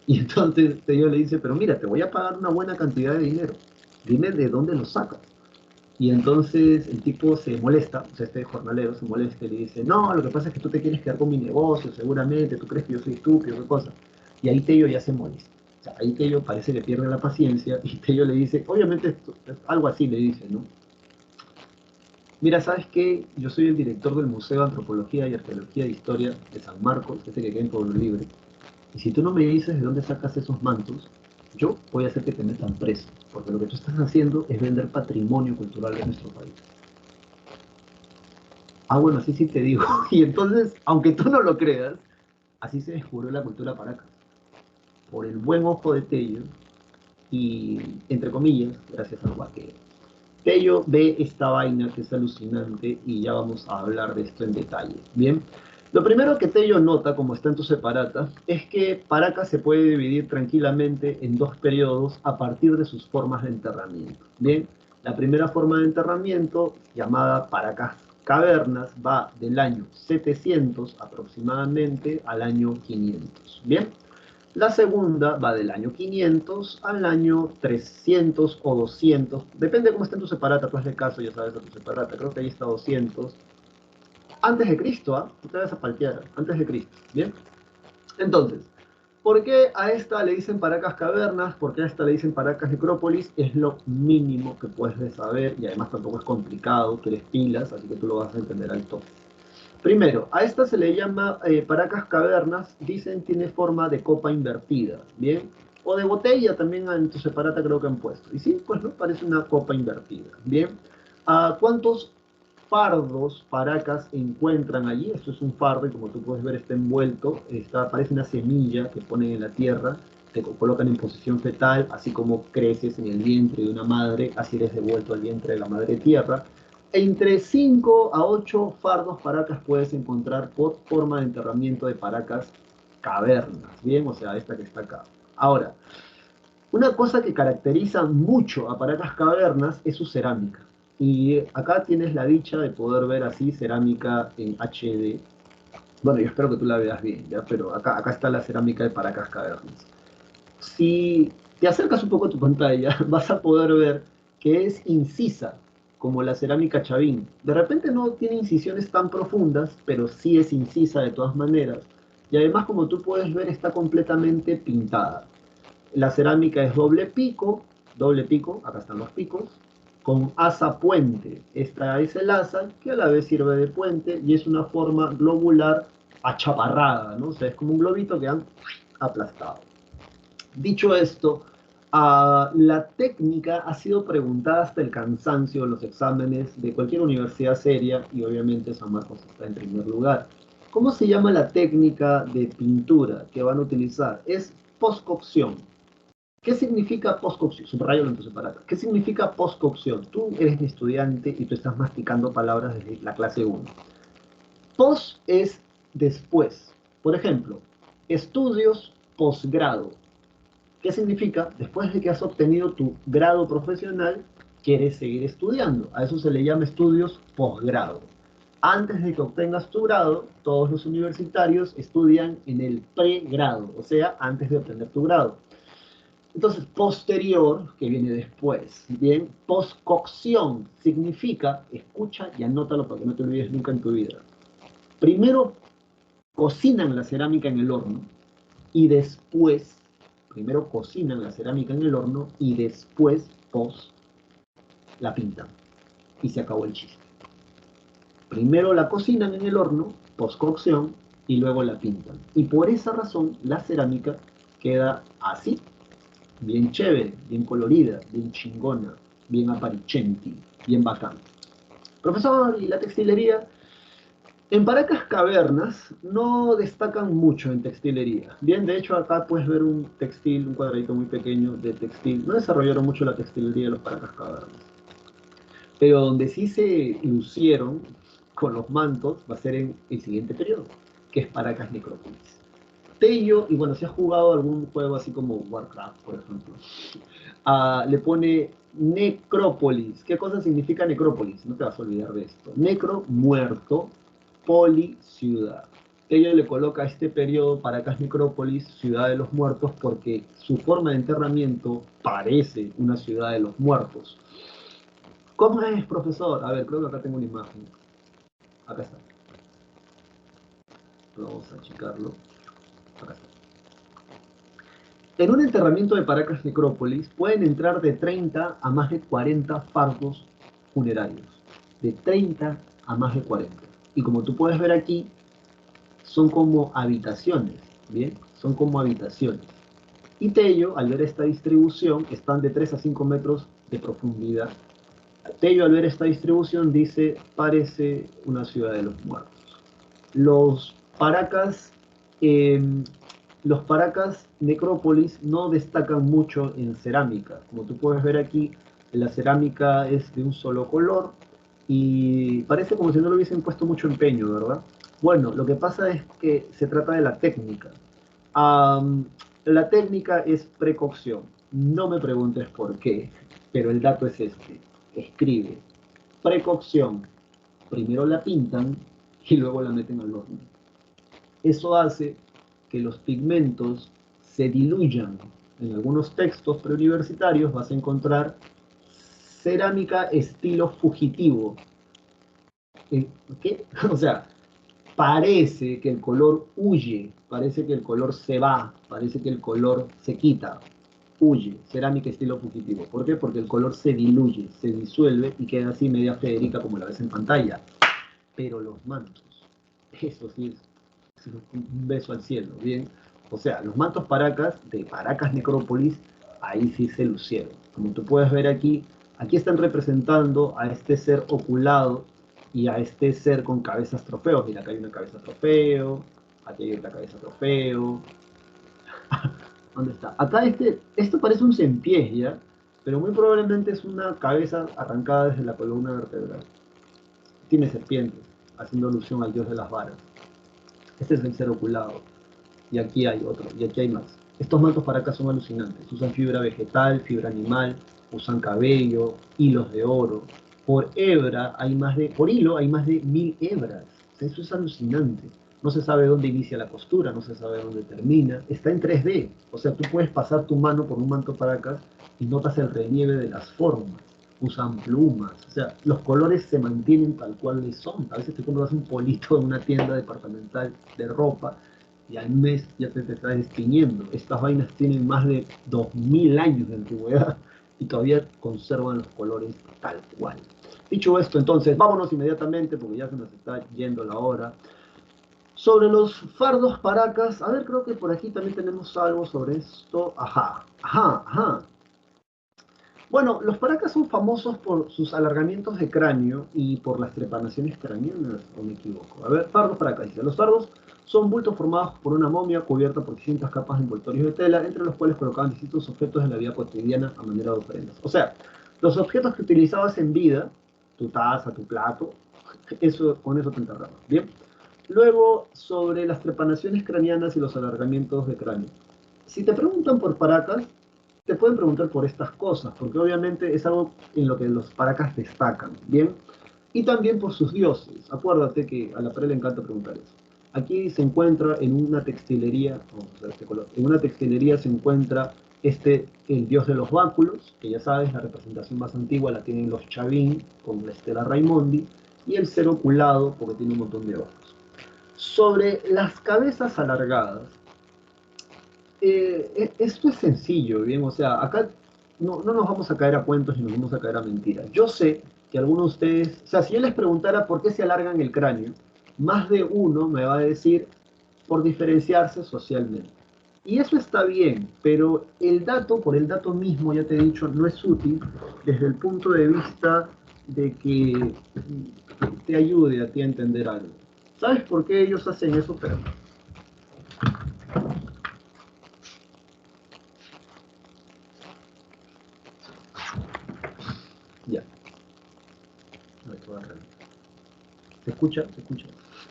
Y entonces Tello le dice, pero mira, te voy a pagar una buena cantidad de dinero, dime de dónde lo sacas. Y entonces el tipo se molesta, o sea, este jornalero se molesta y le dice, no, lo que pasa es que tú te quieres quedar con mi negocio, seguramente, tú crees que yo soy estúpido, qué cosa. Y ahí Tello ya se molesta. O sea, ahí Tello parece que pierde la paciencia y Tello le dice, obviamente algo así le dice, ¿no? Mira, ¿sabes qué? Yo soy el director del Museo de Antropología y Arqueología de Historia de San Marcos, ese que queda en Pueblo Libre. Y si tú no me dices de dónde sacas esos mantos, yo voy a hacer que te metan preso, porque lo que tú estás haciendo es vender patrimonio cultural de nuestro país. Ah, bueno, así sí te digo. Y entonces, aunque tú no lo creas, así se descubrió la cultura Paracas, por el buen ojo de Tello y, entre comillas, gracias al vaquero. Tello ve esta vaina que es alucinante y ya vamos a hablar de esto en detalle. Bien, lo primero que Tello nota, como está en tu separata, es que Paracas se puede dividir tranquilamente en dos periodos a partir de sus formas de enterramiento. Bien, la primera forma de enterramiento, llamada Paracas Cavernas, va del año 700 aproximadamente al año 500. Bien, la segunda va del año 500 al año 300 o 200. Depende de cómo esté en tu separata. Tú hazle caso, ya sabes, a tu separata. Creo que ahí está 200. Antes de Cristo, ¿ah? No te vas a paltear. Antes de Cristo. ¿Bien? Entonces, ¿por qué a esta le dicen Paracas Cavernas? ¿Por qué a esta le dicen Paracas Necrópolis? Es lo mínimo que puedes de saber y además tampoco es complicado. Tú eres pilas, así que tú lo vas a entender al toque. Primero, a esta se le llama Paracas Cavernas, dicen tiene forma de copa invertida, ¿bien? O de botella también en tu separata creo que han puesto. Y sí, pues no, parece una copa invertida, ¿bien? ¿Cuántos fardos Paracas encuentran allí? Esto es un fardo y como tú puedes ver está envuelto, parece una semilla que ponen en la tierra, te colocan en posición fetal, así como creces en el vientre de una madre, así eres devuelto al vientre de la madre tierra. Entre 5 a 8 fardos Paracas puedes encontrar por forma de enterramiento de Paracas cavernas, ¿bien? O sea, esta que está acá. Ahora, una cosa que caracteriza mucho a Paracas Cavernas es su cerámica. Y acá tienes la dicha de poder ver así cerámica en HD. Bueno, yo espero que tú la veas bien, ¿ya? Pero acá está la cerámica de Paracas Cavernas. Si te acercas un poco a tu pantalla, vas a poder ver que es incisa, como la cerámica Chavín. De repente no tiene incisiones tan profundas, pero sí es incisa de todas maneras. Y además, como tú puedes ver, está completamente pintada. La cerámica es doble pico, doble pico, acá están los picos, con asa puente. Esta es el asa que a la vez sirve de puente y es una forma globular achaparrada, ¿no? O sea, es como un globito que han aplastado. Dicho esto, la técnica ha sido preguntada hasta el cansancio en los exámenes de cualquier universidad seria y obviamente San Marcos está en primer lugar. ¿Cómo se llama la técnica de pintura que van a utilizar? Es postcocción. ¿Qué significa postcocción? Subrayo entonces para acá. ¿Qué significa postcocción? Tú eres mi estudiante y tú estás masticando palabras desde la clase 1. Post es después. Por ejemplo, estudios posgrado. ¿Qué significa? Después de que has obtenido tu grado profesional, quieres seguir estudiando. A eso se le llama estudios posgrado. Antes de que obtengas tu grado, todos los universitarios estudian en el pregrado, o sea, antes de obtener tu grado. Entonces, posterior, que viene después, ¿bien? Postcocción significa, escucha y anótalo para que no te olvides nunca en tu vida. Primero cocinan la cerámica en el horno y después, primero cocinan la cerámica en el horno y después, post, la pintan. Y se acabó el chiste. Primero la cocinan en el horno, postcocción, y luego la pintan. Y por esa razón la cerámica queda así, bien chévere, bien colorida, bien chingona, bien aparichenti, bien bacán. Profesor, ¿y la textilería? En Paracas Cavernas no destacan mucho en textilería. Bien, de hecho acá puedes ver un textil, un cuadradito muy pequeño de textil. No desarrollaron mucho la textilería de los Paracas Cavernas. Pero donde sí se lucieron con los mantos va a ser en el siguiente periodo, que es Paracas Necrópolis. Tello, y bueno, si has jugado algún juego así como Warcraft, por ejemplo, le pone necrópolis. ¿Qué cosa significa necrópolis? No te vas a olvidar de esto. Necro, muerto, poli, ciudad. Tello le coloca a este periodo Paracas Necrópolis, ciudad de los muertos, porque su forma de enterramiento parece una ciudad de los muertos. ¿Cómo es, profesor? A ver, creo que acá tengo una imagen. Acá está. Vamos a achicarlo. Acá está. En un enterramiento de Paracas Necrópolis pueden entrar de 30 a más de 40 fardos funerarios. De 30 a más de 40. Y como tú puedes ver aquí, son como habitaciones, ¿bien? Son como habitaciones. Y Tello, al ver esta distribución, están de 3 a 5 metros de profundidad. Tello, al ver esta distribución, dice, parece una ciudad de los muertos. Los Paracas, eh, los Paracas Necrópolis no destacan mucho en cerámica. Como tú puedes ver aquí, la cerámica es de un solo color y parece como si no le hubiesen puesto mucho empeño, ¿verdad? Bueno, lo que pasa es que se trata de la técnica. La técnica es precocción. No me preguntes por qué, pero el dato es este. Escribe. Precocción. Primero la pintan y luego la meten al horno. Eso hace que los pigmentos se diluyan. En algunos textos preuniversitarios vas a encontrar cerámica estilo fugitivo. ¿Qué? O sea, parece que el color huye, parece que el color se va, parece que el color se quita, huye, cerámica estilo fugitivo. ¿Por qué? Porque el color se diluye, se disuelve y queda así media Federica como la ves en pantalla. Pero los mantos, eso sí es un beso al cielo, ¿bien? O sea, los mantos Paracas, de Paracas Necrópolis, ahí sí se lucieron. Como tú puedes ver aquí, aquí están representando a este ser oculado y a este ser con cabezas trofeos. Mira, acá hay una cabeza trofeo, aquí hay otra cabeza trofeo. ¿Dónde está? Acá esto parece un cempiés, ¿ya? Pero muy probablemente es una cabeza arrancada desde la columna vertebral. Tiene serpientes, haciendo alusión al dios de las varas. Este es el ser oculado. Y aquí hay otro, y aquí hay más. Estos mantos para acá son alucinantes. Usan fibra vegetal, fibra animal, usan cabello, hilos de oro. Por hilo hay más de 1000 hebras. O sea, eso es alucinante. No se sabe dónde inicia la costura, no se sabe dónde termina. Está en 3D. O sea, tú puedes pasar tu mano por un manto para acá y notas el relieve de las formas. Usan plumas. O sea, los colores se mantienen tal cual son. A veces te compras un polito en una tienda departamental de ropa y al mes ya te estás destiñendo. Estas vainas tienen más de 2000 años de antigüedad y todavía conservan los colores tal cual. Dicho esto, entonces, vámonos inmediatamente, porque ya se nos está yendo la hora. Sobre los fardos paracas, a ver, creo que por aquí también tenemos algo sobre esto. Ajá, ajá, ajá. Bueno, los paracas son famosos por sus alargamientos de cráneo y por las trepanaciones craneanas, o me equivoco. A ver, fardos paracas, dice. Los fardos son bultos formados por una momia cubierta por distintas capas de envoltorios de tela, entre los cuales colocaban distintos objetos de la vida cotidiana a manera de ofrendas. O sea, los objetos que utilizabas en vida, tu taza, tu plato, eso, con eso te enterrabas. Bien. Luego, sobre las trepanaciones craneanas y los alargamientos de cráneo. Si te preguntan por paracas, te pueden preguntar por estas cosas, porque obviamente es algo en lo que los paracas destacan, ¿bien? Y también por sus dioses. Acuérdate que a la Pre le encanta preguntar eso. Aquí se encuentra en una textilería, vamos a ver este color, en una textilería se encuentra el dios de los báculos, que ya sabes, la representación más antigua la tienen los Chavín, con la estela Raimondi, y el ser oculado, porque tiene un montón de ojos. Sobre las cabezas alargadas, esto es sencillo, ¿bien? O sea, acá no nos vamos a caer a cuentos ni nos vamos a caer a mentiras. Yo sé que algunos de ustedes, o sea, si yo les preguntara por qué se alargan el cráneo, más de uno me va a decir por diferenciarse socialmente. Y eso está bien, pero el dato, por el dato mismo, ya te he dicho, no es útil desde el punto de vista de que te ayude a ti a entender algo. ¿Sabes por qué ellos hacen eso? Pero ya, no hay que barrer. ¿Se escucha? ¿Se escucha?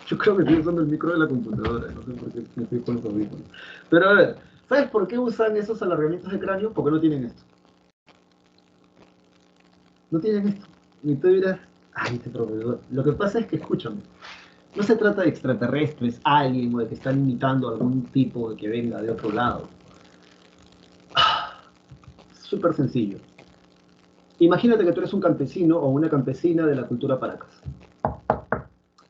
Yo creo que estoy usando el micro de la computadora, no sé por qué me estoy con los audífonos. Pero a ver, ¿sabes por qué usan esos alargamientos de cráneo? Porque no tienen esto. No tienen esto. Y tú dirás, ay, este proveedor. Lo que pasa es que, escúchame, no se trata de extraterrestres, alguien o de que están imitando a algún tipo de que venga de otro lado. Súper sencillo. Imagínate que tú eres un campesino o una campesina de la cultura Paracas.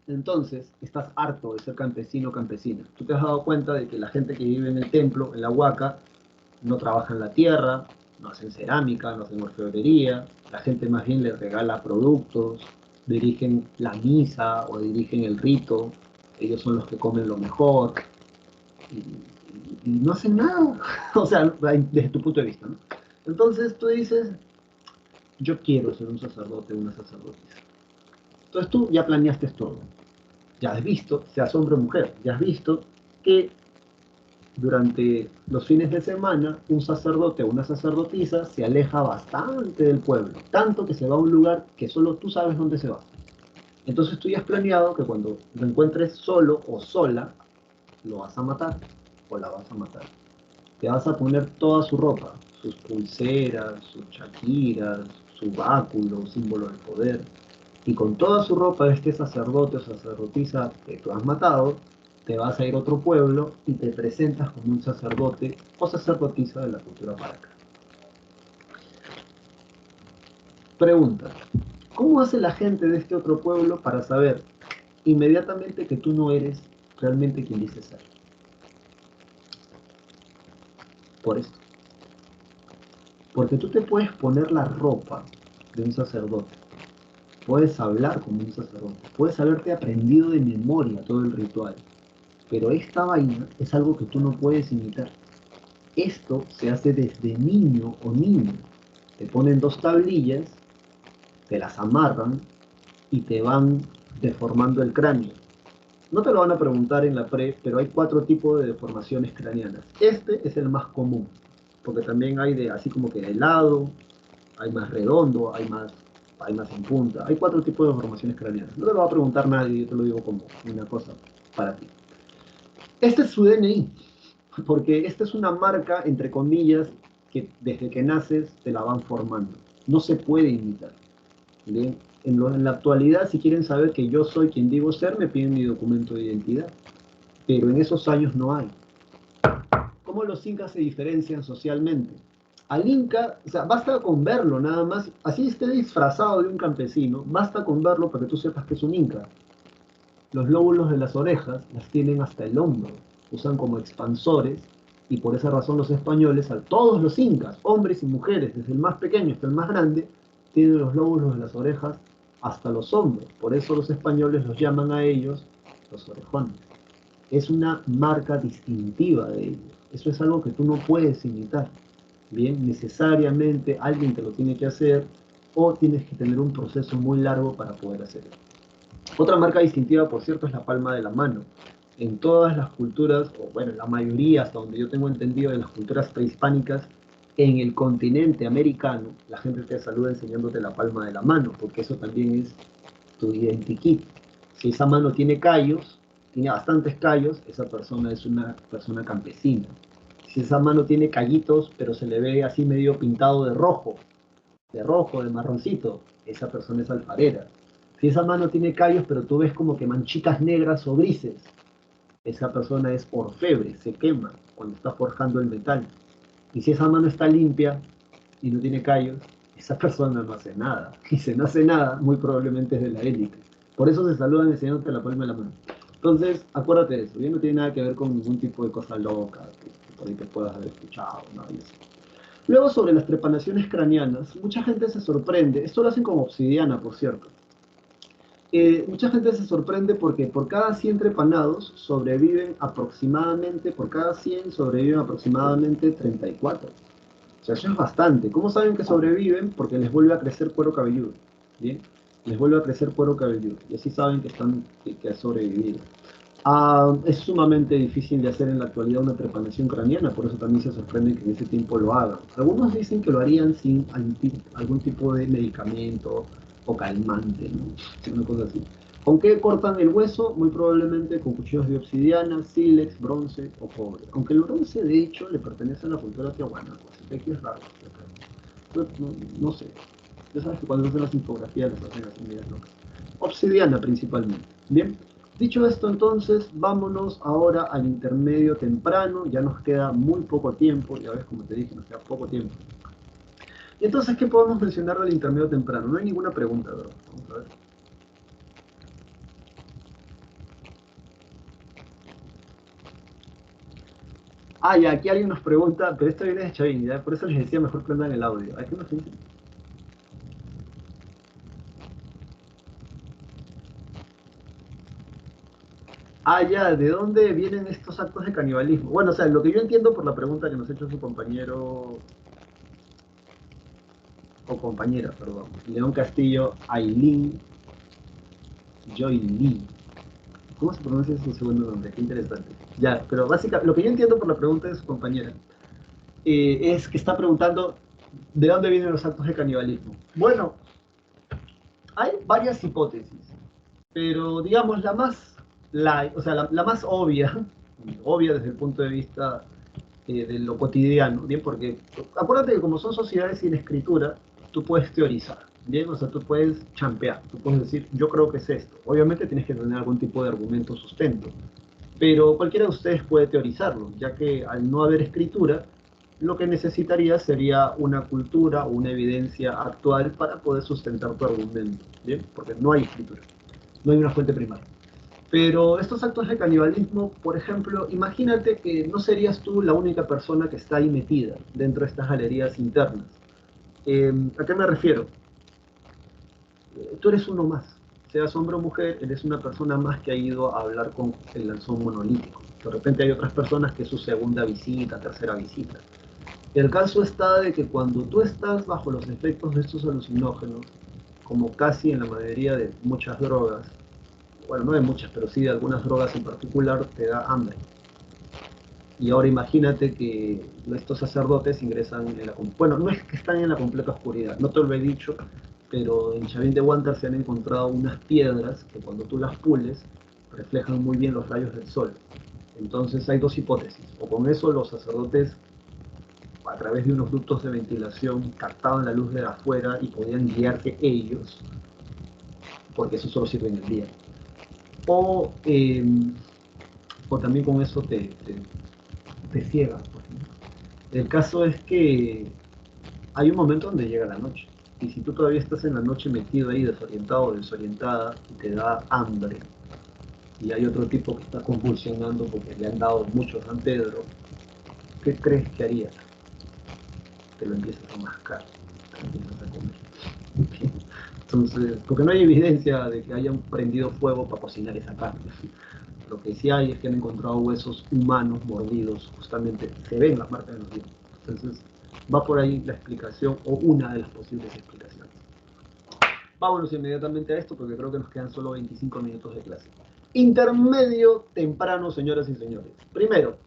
Entonces, estás harto de ser campesino o campesina. Tú te has dado cuenta de que la gente que vive en el templo, en la huaca, no trabaja en la tierra, no hacen cerámica, no hacen orfebrería, la gente más bien les regala productos, dirigen la misa o dirigen el rito, ellos son los que comen lo mejor y no hacen nada, o sea, desde tu punto de vista, ¿no? Entonces tú dices, yo quiero ser un sacerdote o una sacerdotisa. Entonces tú ya planeaste todo, ya has visto, seas hombre o mujer, ya has visto que durante los fines de semana, un sacerdote o una sacerdotisa se aleja bastante del pueblo, tanto que se va a un lugar que solo tú sabes dónde se va. Entonces tú ya has planeado que cuando lo encuentres solo o sola, lo vas a matar o la vas a matar. Te vas a poner toda su ropa, sus pulseras, sus chaquiras, su báculo, símbolo del poder. Y con toda su ropa de este sacerdote o sacerdotisa que tú has matado, te vas a ir a otro pueblo y te presentas como un sacerdote o sacerdotisa de la cultura paraca. Pregunta, ¿cómo hace la gente de este otro pueblo para saber inmediatamente que tú no eres realmente quien dices ser? Por esto. Porque tú te puedes poner la ropa de un sacerdote, puedes hablar como un sacerdote, puedes haberte aprendido de memoria todo el ritual, pero esta vaina es algo que tú no puedes imitar. Esto se hace desde niño o niña. Te ponen dos tablillas, te las amarran y te van deformando el cráneo. No te lo van a preguntar en la pre, pero hay 4 tipos de deformaciones craneanas. Este es el más común, porque también hay de así como que de lado, hay más redondo, hay más en punta. Hay 4 tipos de deformaciones craneanas. No te lo va a preguntar nadie, yo te lo digo como una cosa para ti. Este es su DNI, porque esta es una marca, entre comillas, que desde que naces te la van formando. No se puede imitar. ¿Bien? En la actualidad, si quieren saber que yo soy quien digo ser, me piden mi documento de identidad. Pero en esos años no hay. ¿Cómo los incas se diferencian socialmente? Al inca, o sea, basta con verlo nada más, así esté disfrazado de un campesino, basta con verlo para que tú sepas que es un inca. Los lóbulos de las orejas las tienen hasta el hombro, usan como expansores Y por esa razón los españoles, a todos los incas, hombres y mujeres, desde el más pequeño hasta el más grande, tienen los lóbulos de las orejas hasta los hombros. Por eso los españoles los llaman a ellos los orejones. Es una marca distintiva de ellos. Eso es algo que tú no puedes imitar. Bien, necesariamente alguien te lo tiene que hacer o tienes que tener un proceso muy largo para poder hacerlo. Otra marca distintiva, por cierto, es la palma de la mano. En todas las culturas, o bueno, la mayoría, hasta donde yo tengo entendido, de las culturas prehispánicas, en el continente americano, la gente te saluda enseñándote la palma de la mano, porque eso también es tu identikit. Si esa mano tiene callos, tiene bastantes callos, esa persona es una persona campesina. Si esa mano tiene callitos, pero se le ve así medio pintado de rojo, de marroncito, esa persona es alfarera. Si esa mano tiene callos, pero tú ves como que manchitas negras o grises, esa persona es orfebre, se quema cuando está forjando el metal. Y si esa mano está limpia y no tiene callos, esa persona no hace nada. Y si no hace nada, muy probablemente es de la élite. Por eso se saludan enseñándote la palma de la mano. Entonces, acuérdate de eso. Ya no tiene nada que ver con ningún tipo de cosa loca que por ahí te puedas haber escuchado. ¿No? Y eso. Luego, sobre las trepanaciones craneanas, mucha gente se sorprende. Esto lo hacen con obsidiana, por cierto. Mucha gente se sorprende porque por cada 100 trepanados sobreviven aproximadamente, por cada 100 sobreviven aproximadamente 34. O sea, eso es bastante. ¿Cómo saben que sobreviven? Porque les vuelve a crecer cuero cabelludo. ¿Bien? Les vuelve a crecer cuero cabelludo. Y así saben que ha sobrevivido. Es sumamente difícil de hacer en la actualidad una trepanación craneana, por eso también se sorprende que en ese tiempo lo hagan. Algunos dicen que lo harían sin algún tipo de medicamento o calmante, ¿no? Una cosa así. ¿Con qué cortan el hueso? Muy probablemente con cuchillos de obsidiana, sílex, bronce o cobre. Aunque el bronce, de hecho, le pertenece a la cultura tiahuanaco, así que aquí es raro. No sé. Ya sabes que cuando hacen las infografías las hacen así medias locas. Obsidiana principalmente. Bien. Dicho esto, entonces, vámonos ahora al intermedio temprano. Ya nos queda muy poco tiempo. Ya ves, como te dije, nos queda poco tiempo. Y entonces, ¿qué podemos mencionar del intermedio temprano? No hay ninguna pregunta, ¿verdad? Vamos a ver. Ya, aquí alguien nos pregunta, pero esto viene de Chavín, ¿ya? Por eso les decía, mejor prendan el audio. Aquí nos dice. Ya, ¿de dónde vienen estos actos de canibalismo? Bueno, o sea, lo que yo entiendo por la pregunta que nos ha hecho su compañero, o compañera, perdón, León Castillo, Aileen Joy Lee. ¿Cómo se pronuncia su segundo nombre? Qué interesante. Ya, pero básicamente, lo que yo entiendo por la pregunta de su compañera es que está preguntando de dónde vienen los actos de canibalismo. Bueno, hay varias hipótesis, pero digamos la más obvia desde el punto de vista de lo cotidiano, ¿bien? Porque acuérdate que como son sociedades sin escritura, tú puedes teorizar, ¿bien? O sea, tú puedes champear, tú puedes decir, yo creo que es esto. Obviamente tienes que tener algún tipo de argumento o sustento, pero cualquiera de ustedes puede teorizarlo, ya que al no haber escritura, lo que necesitaría sería una cultura o una evidencia actual para poder sustentar tu argumento, ¿bien? Porque no hay escritura, no hay una fuente primaria. Pero estos actos de canibalismo, por ejemplo, imagínate que no serías tú la única persona que está ahí metida dentro de estas galerías internas. ¿A qué me refiero? Tú eres uno más. Seas hombre o mujer, eres una persona más que ha ido a hablar con el lanzón monolítico. De repente hay otras personas que es su segunda visita, tercera visita. El caso está de que cuando tú estás bajo los efectos de estos alucinógenos, como casi en la mayoría de muchas drogas, bueno, no de muchas, pero sí de algunas drogas en particular, te da hambre. Y ahora imagínate que estos sacerdotes ingresan en la... Bueno, no es que están en la completa oscuridad, no te lo he dicho, pero en Chavín de Huántar se han encontrado unas piedras que cuando tú las pules reflejan muy bien los rayos del sol. Entonces hay dos hipótesis, o con eso los sacerdotes a través de unos ductos de ventilación captaban la luz de afuera y podían guiarte ellos, porque eso solo sirve en el día. O, o también con eso te ciega. Por ejemplo. El caso es que hay un momento donde llega la noche. Y si tú todavía estás en la noche metido ahí, desorientado o desorientada, y te da hambre, y hay otro tipo que está convulsionando porque le han dado mucho San Pedro, ¿qué crees que haría? Te lo empiezas a mascar, te lo empiezas a comer. Bien. Entonces, porque no hay evidencia de que hayan prendido fuego para cocinar esa carne. Lo que sí hay es que han encontrado huesos humanos mordidos, justamente se ven las marcas de los dientes. Entonces, va por ahí la explicación o una de las posibles explicaciones. Vámonos inmediatamente a esto porque creo que nos quedan solo 25 minutos de clase. Intermedio temprano, señoras y señores. Primero,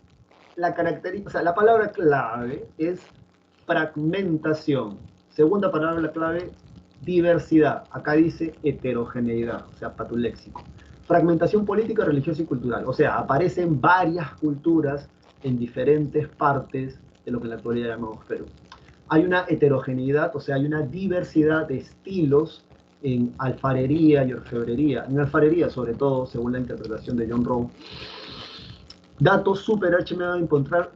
o sea, la palabra clave es fragmentación. Segunda palabra clave, diversidad. Acá dice heterogeneidad, o sea, para tu léxico. Fragmentación política, religiosa y cultural. O sea, aparecen varias culturas en diferentes partes de lo que en la actualidad llamamos Perú. Hay una heterogeneidad, o sea, hay una diversidad de estilos en alfarería y orfebrería. En alfarería, sobre todo, según la interpretación de John Rowe, dato súper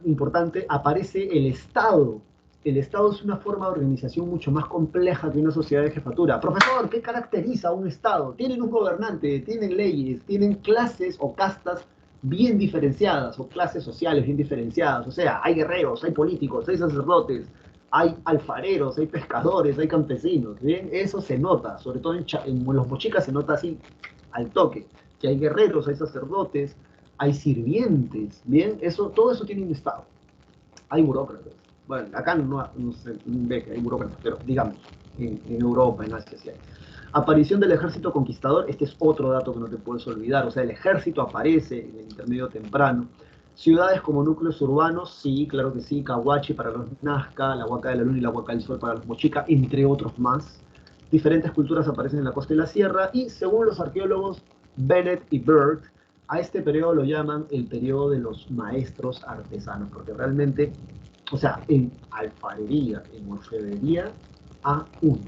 importante, aparece el Estado. El Estado es una forma de organización mucho más compleja que una sociedad de jefatura. Profesor, ¿qué caracteriza a un Estado? Tienen un gobernante, tienen leyes, tienen clases o castas bien diferenciadas, o clases sociales bien diferenciadas. O sea, hay guerreros, hay políticos, hay sacerdotes, hay alfareros, hay pescadores, hay campesinos. ¿Bien? Eso se nota, sobre todo en los mochicas se nota así al toque, que hay guerreros, hay sacerdotes, hay sirvientes, ¿bien? Todo eso tiene un Estado. Hay burócratas. Bueno, acá no se ve que hay burócratas, pero digamos, en Europa, en Asia, sí hay. Aparición del ejército conquistador, este es otro dato que no te puedes olvidar, o sea, el ejército aparece en el intermedio temprano. Ciudades como núcleos urbanos, sí, claro que sí, Cahuachi para los Nazca, la Huaca de la Luna y la Huaca del Sol para los Mochica, entre otros más. Diferentes culturas aparecen en la costa y la sierra, y según los arqueólogos Bennett y Bird, a este periodo lo llaman el periodo de los maestros artesanos, porque realmente, o sea, en alfarería, en orfebrería, A1,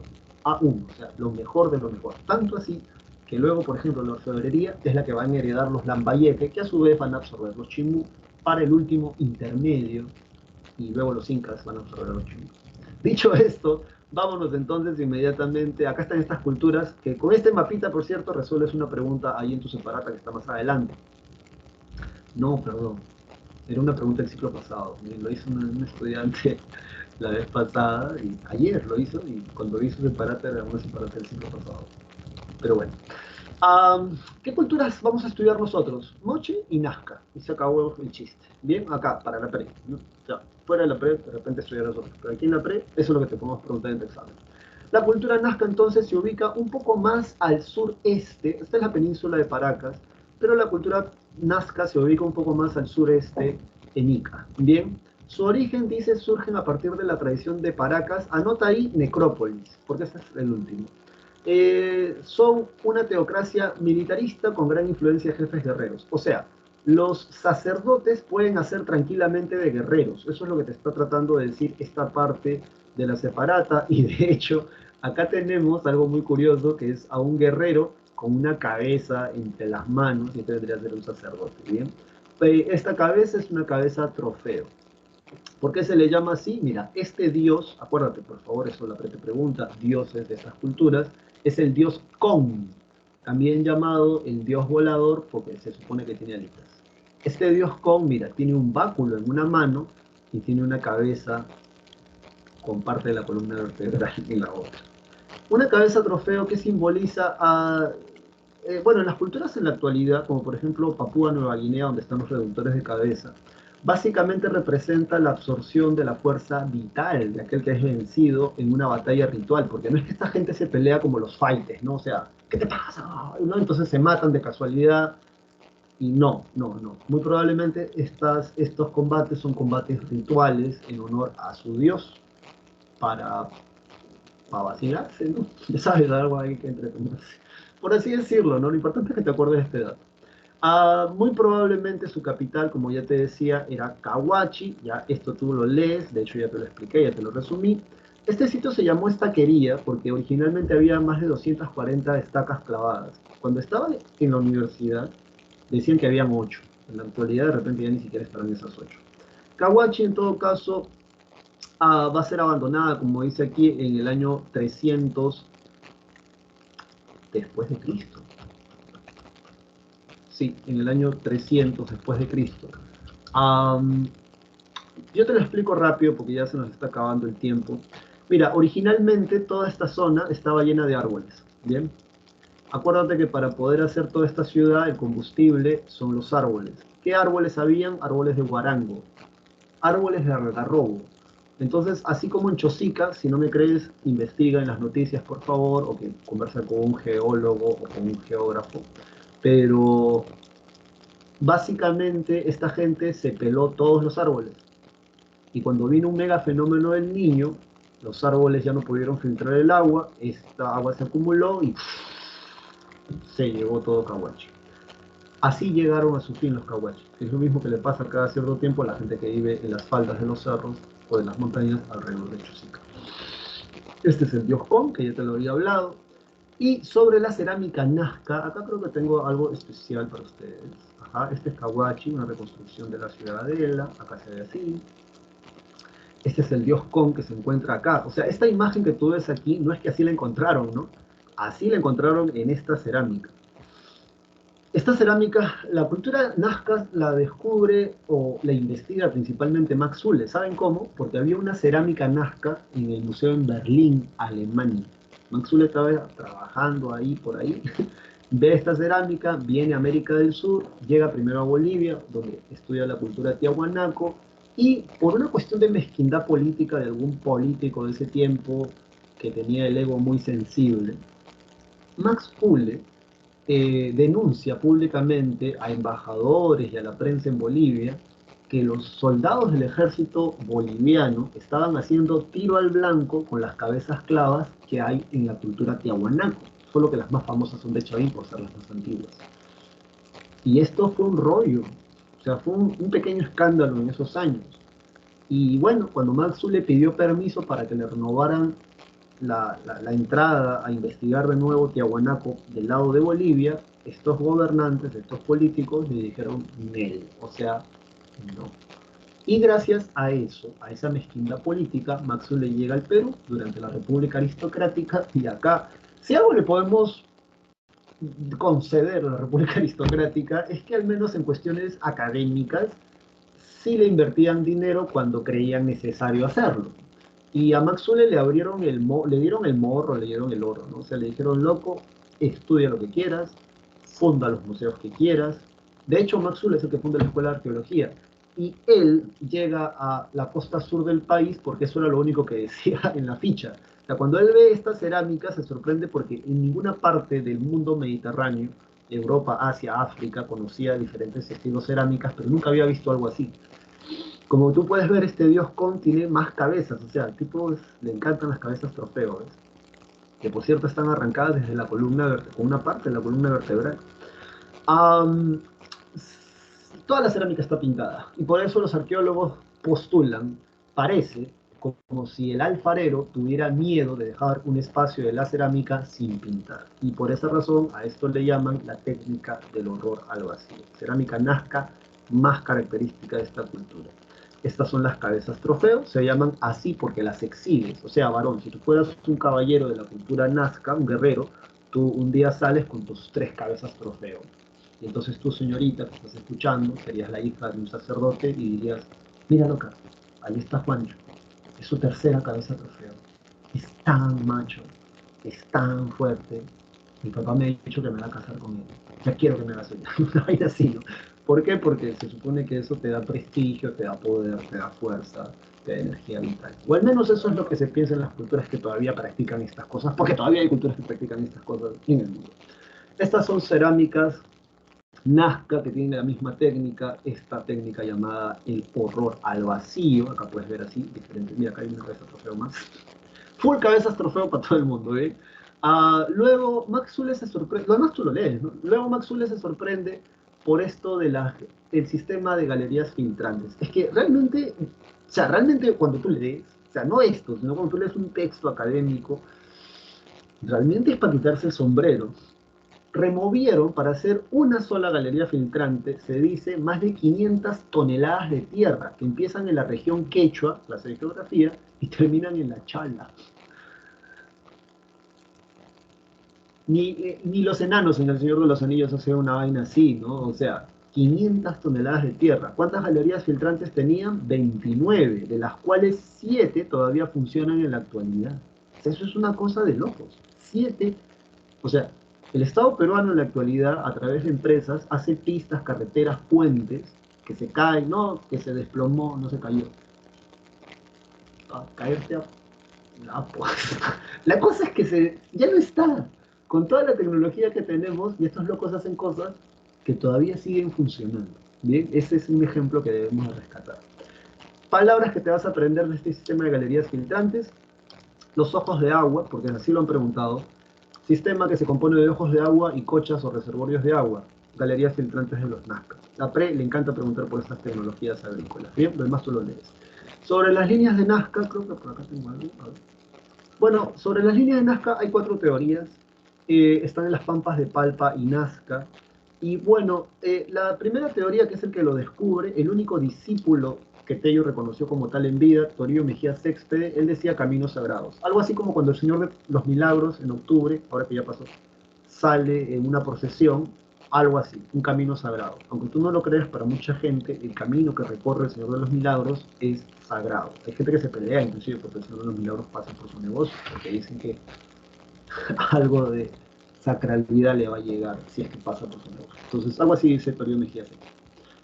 A1, o sea, lo mejor de lo mejor. Tanto así que luego, por ejemplo, la orfebrería es la que van a heredar los Lambayeque, que a su vez van a absorber los Chimú para el último intermedio, y luego los incas van a absorber los Chimú. Dicho esto, vámonos entonces inmediatamente. Acá están estas culturas que con este mapita, por cierto, resuelves una pregunta ahí en tu separata que está más adelante. No, perdón. Era una pregunta del ciclo pasado. Lo hizo un estudiante la vez pasada, y ayer lo hizo, y cuando hizo separata era una separata del ciclo pasado. Pero bueno. ¿Qué culturas vamos a estudiar nosotros? Moche y Nazca. Y se acabó el chiste. Bien, acá, para la pre. ¿No? O sea, fuera de la pre, de repente estudiarás otros. Pero aquí en la pre, eso es lo que te podemos preguntar en tu examen. La cultura Nazca entonces se ubica un poco más al sureste. Esta es la península de Paracas, pero la cultura Nazca se ubica un poco más al sureste en Ica. Bien, su origen, dice, surgen a partir de la tradición de Paracas. Anota ahí necrópolis, porque este es el último. Son una teocracia militarista con gran influencia de jefes guerreros. O sea, los sacerdotes pueden hacer tranquilamente de guerreros. Eso es lo que te está tratando de decir esta parte de la separata. Y de hecho, acá tenemos algo muy curioso, que es a un guerrero con una cabeza entre las manos, y este vendría a ser un sacerdote. ¿Bien? Esta cabeza es una cabeza trofeo. ¿Por qué se le llama así? Mira, este dios, acuérdate por favor, eso la te pregunta, dioses de estas culturas, es el dios Kon, también llamado el dios volador porque se supone que tiene alitas. Este dios Kon, mira, tiene un báculo en una mano y tiene una cabeza con parte de la columna vertebral en la otra. Una cabeza trofeo que simboliza a... bueno, en las culturas en la actualidad, como por ejemplo Papúa Nueva Guinea, donde están los reductores de cabeza, básicamente representa la absorción de la fuerza vital de aquel que es vencido en una batalla ritual, porque no es que esta gente se pelea como los fighters, ¿no? O sea, ¿qué te pasa? ¿No? Entonces se matan de casualidad, y no, no, no. Muy probablemente estos combates son combates rituales en honor a su dios, para, para vacilarse, ¿no? Ya sabes, algo ahí que entretenerse. Por así decirlo, ¿no? Lo importante es que te acuerdes de este dato. Muy probablemente su capital, como ya te decía, era Cahuachi. Ya esto tú lo lees, de hecho ya te lo expliqué, ya te lo resumí. Este sitio se llamó estaquería porque originalmente había más de 240 estacas clavadas. Cuando estaba en la universidad decían que habían 8. En la actualidad de repente ya ni siquiera estarán esas 8. Cahuachi en todo caso va a ser abandonada, como dice aquí, en el año 300 después de Cristo. Sí, en el año 300 después de Cristo. Um, Yo te lo explico rápido porque ya se nos está acabando el tiempo. Mira, originalmente toda esta zona estaba llena de árboles, ¿bien? Acuérdate que para poder hacer toda esta ciudad, el combustible son los árboles. ¿Qué árboles habían? Árboles de guarango, árboles de algarrobo. Entonces, así como en Chosica, si no me crees, investiga en las noticias, por favor, o que conversa con un geólogo o con un geógrafo. Pero básicamente esta gente se peló todos los árboles. Y cuando vino un mega fenómeno del niño, los árboles ya no pudieron filtrar el agua, esta agua se acumuló y se llevó todo Cahuachi. Así llegaron a su fin los Cahuachis. Es lo mismo que le pasa cada cierto tiempo a la gente que vive en las faldas de los cerros o de las montañas alrededor de Chosica. Este es el dios Con, que ya te lo había hablado. Y sobre la cerámica Nazca, acá creo que tengo algo especial para ustedes. Ajá, este es Cahuachi, una reconstrucción de la ciudadela. Acá se ve así. Este es el dios Con que se encuentra acá. O sea, esta imagen que tú ves aquí no es que así la encontraron, ¿no? Así la encontraron en esta cerámica. Esta cerámica, la cultura Nazca la descubre o la investiga principalmente Max Uhle. ¿Saben cómo? Porque había una cerámica Nazca en el museo en Berlín, Alemania. Max Uhle estaba trabajando ahí, por ahí, ve esta cerámica, viene a América del Sur, llega primero a Bolivia, donde estudia la cultura tiahuanaco, y por una cuestión de mezquindad política de algún político de ese tiempo que tenía el ego muy sensible, Max Uhle denuncia públicamente a embajadores y a la prensa en Bolivia que los soldados del ejército boliviano estaban haciendo tiro al blanco con las cabezas clavas que hay en la cultura tiahuanaco, solo que las más famosas son de Chavín por ser las más antiguas. Y esto fue un rollo, o sea, fue un pequeño escándalo en esos años. Y bueno, cuando Maxu le pidió permiso para que le renovaran la entrada a investigar de nuevo Tiahuanaco del lado de Bolivia, estos gobernantes, estos políticos le dijeron Nel, o sea, no. Y gracias a eso, a esa mezquindad política, Maxu le llega al Perú durante la República Aristocrática y acá, si algo le podemos conceder a la República Aristocrática es que al menos en cuestiones académicas sí le invertían dinero cuando creían necesario hacerlo. Y a Max Zule le abrieron le dieron el morro, le dieron el oro, ¿no? O sea, le dijeron, loco, estudia lo que quieras, funda los museos que quieras. De hecho, Max Zule es el que funda la Escuela de Arqueología. Y él llega a la costa sur del país porque eso era lo único que decía en la ficha. O sea, cuando él ve esta cerámica se sorprende porque en ninguna parte del mundo mediterráneo, Europa, Asia, África, conocía diferentes estilos cerámicas, pero nunca había visto algo así. Como tú puedes ver, este dios Con tiene más cabezas, o sea, al tipo le encantan las cabezas trofeo, ¿ves? Que por cierto están arrancadas desde la columna, con una parte de la columna vertebral. Um, Toda la cerámica está pintada, y por eso los arqueólogos postulan, parece, como si el alfarero tuviera miedo de dejar un espacio de la cerámica sin pintar. Y por esa razón a esto le llaman la técnica del horror al vacío. Cerámica nazca más característica de esta cultura. Estas son las cabezas trofeo, se llaman así porque las exhibes. O sea, varón, si tú fueras un caballero de la cultura nazca, un guerrero, tú un día sales con tus 3 cabezas trofeo. Y entonces tú, señorita, que estás escuchando, serías la hija de un sacerdote y dirías, mira loca, ahí está Juancho, es su tercera cabeza trofeo. Es tan macho, es tan fuerte. Mi papá me ha dicho que me va a casar con él. Ya quiero que me haga una vaina así, ¿no? ¿Por qué? Porque se supone que eso te da prestigio, te da poder, te da fuerza, te da energía vital. O al menos eso es lo que se piensa en las culturas que todavía practican estas cosas, porque todavía hay culturas que practican estas cosas en el mundo. Estas son cerámicas Nazca, que tiene la misma técnica, esta técnica llamada el horror al vacío. Acá puedes ver así, diferentes. Mira, acá hay una cabeza trofeo más. Full cabezas trofeo para todo el mundo, ¿eh? Luego Max Zule se sorprende, lo demás tú lo lees, ¿no? Luego Max Zule se sorprende por esto del sistema de galerías filtrantes. Es que realmente, o sea, realmente cuando tú lees, o sea, no esto, sino cuando tú lees un texto académico, realmente es para quitarse el sombrero. Removieron para hacer una sola galería filtrante, se dice, más de 500 toneladas de tierra que empiezan en la región Quechua, clase de geografía, y terminan en la Chala. Ni los enanos en El Señor de los Anillos hacen una vaina así, ¿no? O sea, 500 toneladas de tierra. ¿Cuántas galerías filtrantes tenían? 29, de las cuales 7 todavía funcionan en la actualidad. O sea, eso es una cosa de locos. 7, o sea, el Estado peruano en la actualidad, a través de empresas, hace pistas, carreteras, puentes, que se caen, no, que se desplomó, no se cayó. A caerse a... pues. La cosa es que ya no está. Con toda la tecnología que tenemos, y estos locos hacen cosas que todavía siguen funcionando. Bien, ese es un ejemplo que debemos de rescatar. Palabras que te vas a aprender de este sistema de galerías filtrantes: los ojos de agua, porque así lo han preguntado. Sistema que se compone de ojos de agua y cochas o reservorios de agua. Galerías filtrantes de los Nazca. La PRE le encanta preguntar por estas tecnologías agrícolas. Bien, lo demás tú lo lees. Sobre las líneas de Nazca, creo que por acá tengo algo. A ver. Bueno, sobre las líneas de Nazca hay 4 teorías. Están en las pampas de Palpa y Nazca. Y bueno, la primera teoría, que es el que lo descubre, el único discípulo que Tello reconoció como tal en vida, Toribio Mejía Sexpede, él decía caminos sagrados. Algo así como cuando el Señor de los Milagros, en octubre, ahora que ya pasó, sale en una procesión, algo así, un camino sagrado. Aunque tú no lo creas, para mucha gente, el camino que recorre el Señor de los Milagros es sagrado. Hay gente que se pelea, inclusive, porque el Señor de los Milagros pasa por su negocio, porque dicen que algo de sacralidad le va a llegar si es que pasa por su negocio. Entonces, algo así dice Toribio Mejía Sexpede.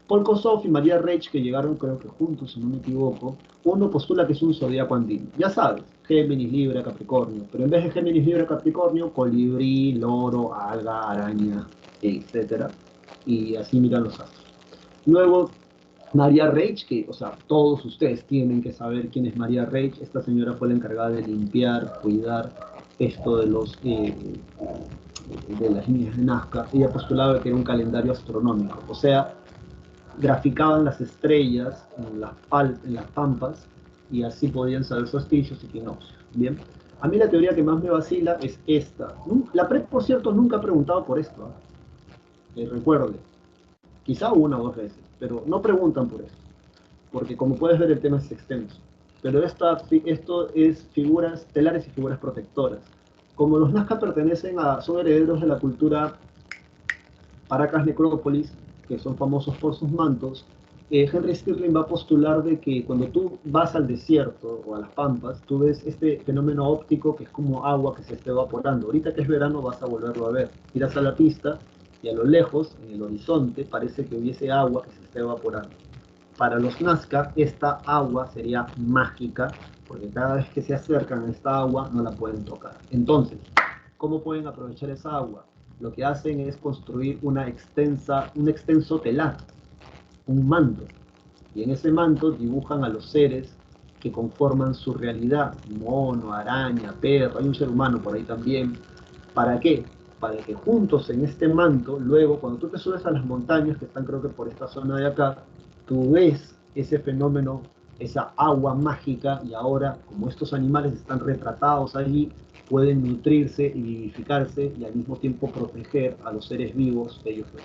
Paul Kossoff y María Reich, que llegaron creo que juntos, si no me equivoco, uno postula que es un zodiaco andino. Ya sabes, Géminis, Libra, Capricornio, pero en vez de Géminis, Libra, Capricornio, colibrí, loro, alga, araña, etc. Y así miran los astros. Luego, María Reich, que, o sea, todos ustedes tienen que saber quién es María Reich. Esta señora fue la encargada de limpiar, cuidar esto de de las líneas de Nazca. Ella postulaba que era un calendario astronómico, o sea, graficaban las estrellas en las pampas y así podían saber solsticios y equinoccios. Bien, a mí la teoría que más me vacila es esta. La PREP, por cierto, nunca ha preguntado por esto, recuerde, quizá una o dos veces, pero no preguntan por esto, porque como puedes ver el tema es extenso. Pero esto es figuras telares y figuras protectoras. Como los Nazca son herederos de la cultura Paracas Necrópolis, que son famosos por sus mantos, Henry Stirling va a postular de que cuando tú vas al desierto o a las pampas, tú ves este fenómeno óptico que es como agua que se está evaporando. Ahorita que es verano vas a volverlo a ver. Tiras a la pista y a lo lejos, en el horizonte, parece que hubiese agua que se está evaporando. Para los Nazca, esta agua sería mágica, porque cada vez que se acercan a esta agua no la pueden tocar. Entonces, ¿cómo pueden aprovechar esa agua? Lo que hacen es construir un extenso telar, un manto, y en ese manto dibujan a los seres que conforman su realidad: mono, araña, perro, hay un ser humano por ahí también. ¿Para qué? Para que juntos en este manto, luego cuando tú te subes a las montañas, que están creo que por esta zona de acá, tú ves ese fenómeno, esa agua mágica, y ahora, como estos animales están retratados allí, pueden nutrirse y vivificarse y al mismo tiempo proteger a los seres vivos que ellos ven.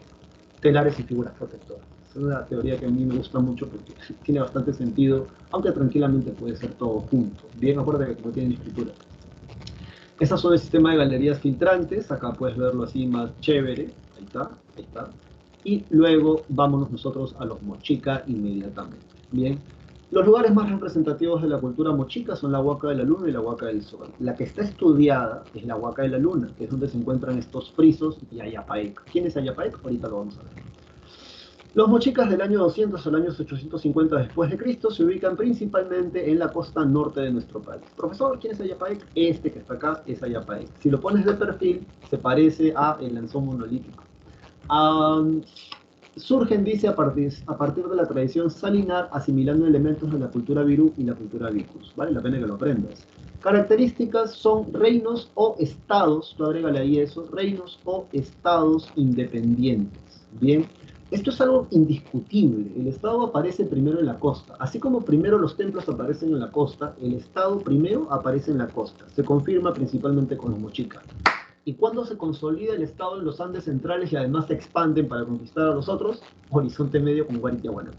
Telares y figuras protectoras. Es una teoría que a mí me gusta mucho porque tiene bastante sentido, aunque tranquilamente puede ser todo junto. Bien, acuérdate que no tienen escritura. Esas son el sistema de galerías filtrantes. Acá puedes verlo así más chévere. Ahí está, ahí está. Y luego vámonos nosotros a los mochica inmediatamente. Bien. Los lugares más representativos de la cultura mochica son la Huaca de la Luna y la Huaca del Sol. La que está estudiada es la Huaca de la Luna, que es donde se encuentran estos frisos y Ayapaec. ¿Quién es Ayapaec? Ahorita lo vamos a ver. Los mochicas del año 200 al año 850 después de Cristo se ubican principalmente en la costa norte de nuestro país. Profesor, ¿quién es Ayapaec? Este que está acá es Ayapaec. Si lo pones de perfil, se parece a el lanzón monolítico. Surgen, dice, a partir de la tradición salinar, asimilando elementos de la cultura virú y la cultura vicus. Vale la pena que lo aprendas. Características son reinos o estados, tú agrégale ahí eso, reinos o estados independientes. Bien, esto es algo indiscutible. El estado aparece primero en la costa. Así como primero los templos aparecen en la costa, el estado primero aparece en la costa. Se confirma principalmente con los mochicas. ¿Y cuándo se consolida el Estado en los Andes centrales y además se expanden para conquistar a los otros? Horizonte Medio con Guaritiahuana.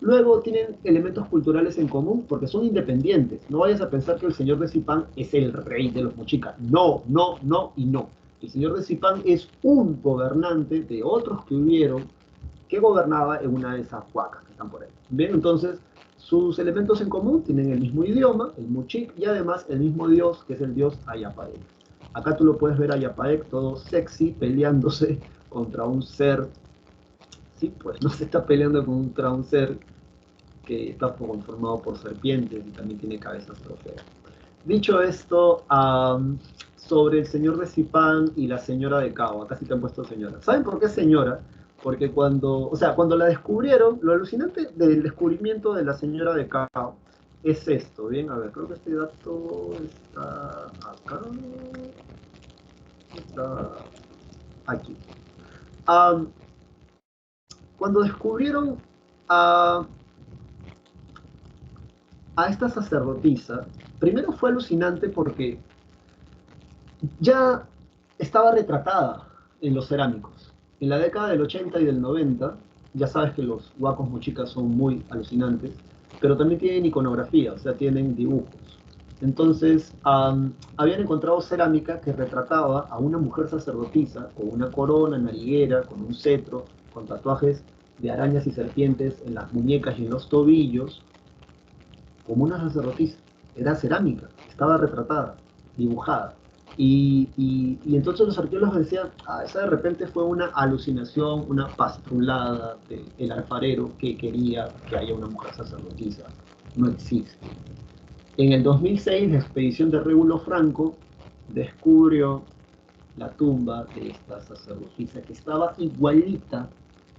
Luego tienen elementos culturales en común porque son independientes. No vayas a pensar que el señor de Zipán es el rey de los mochicas. No, no, no y no. El señor de Zipán es un gobernante de otros que hubieron, que gobernaba en una de esas huacas que están por ahí. Bien, entonces sus elementos en común tienen el mismo idioma, el Muchik, y además el mismo dios, que es el dios Ayapaek. Acá tú lo puedes ver a Ayapaek todo sexy, peleándose contra un ser, sí, pues no se está peleando contra un ser que está conformado por serpientes y también tiene cabezas trofeas. Dicho esto, sobre el señor de Zipán y la señora de Cabo, acá sí te han puesto señora. ¿Saben por qué señora? Porque cuando la descubrieron, lo alucinante del descubrimiento de la señora de Cabo es esto, bien, a ver, creo que este dato está acá, está aquí. Um, Cuando descubrieron a, a esta sacerdotisa, primero fue alucinante porque ya estaba retratada en los cerámicos. En la década del 80 y del 90, ya sabes que los huacos mochicas son muy alucinantes, pero también tienen iconografía, o sea, tienen dibujos. Entonces, habían encontrado cerámica que retrataba a una mujer sacerdotisa con una corona nariguera, con un cetro, con tatuajes de arañas y serpientes en las muñecas y en los tobillos, como una sacerdotisa. Era cerámica, estaba retratada, dibujada. Y entonces los arqueólogos decían, esa de repente fue una alucinación, una pastrulada del alfarero que quería que haya una mujer sacerdotisa. No existe. En el 2006, la expedición de Régulo Franco descubrió la tumba de esta sacerdotisa que estaba igualita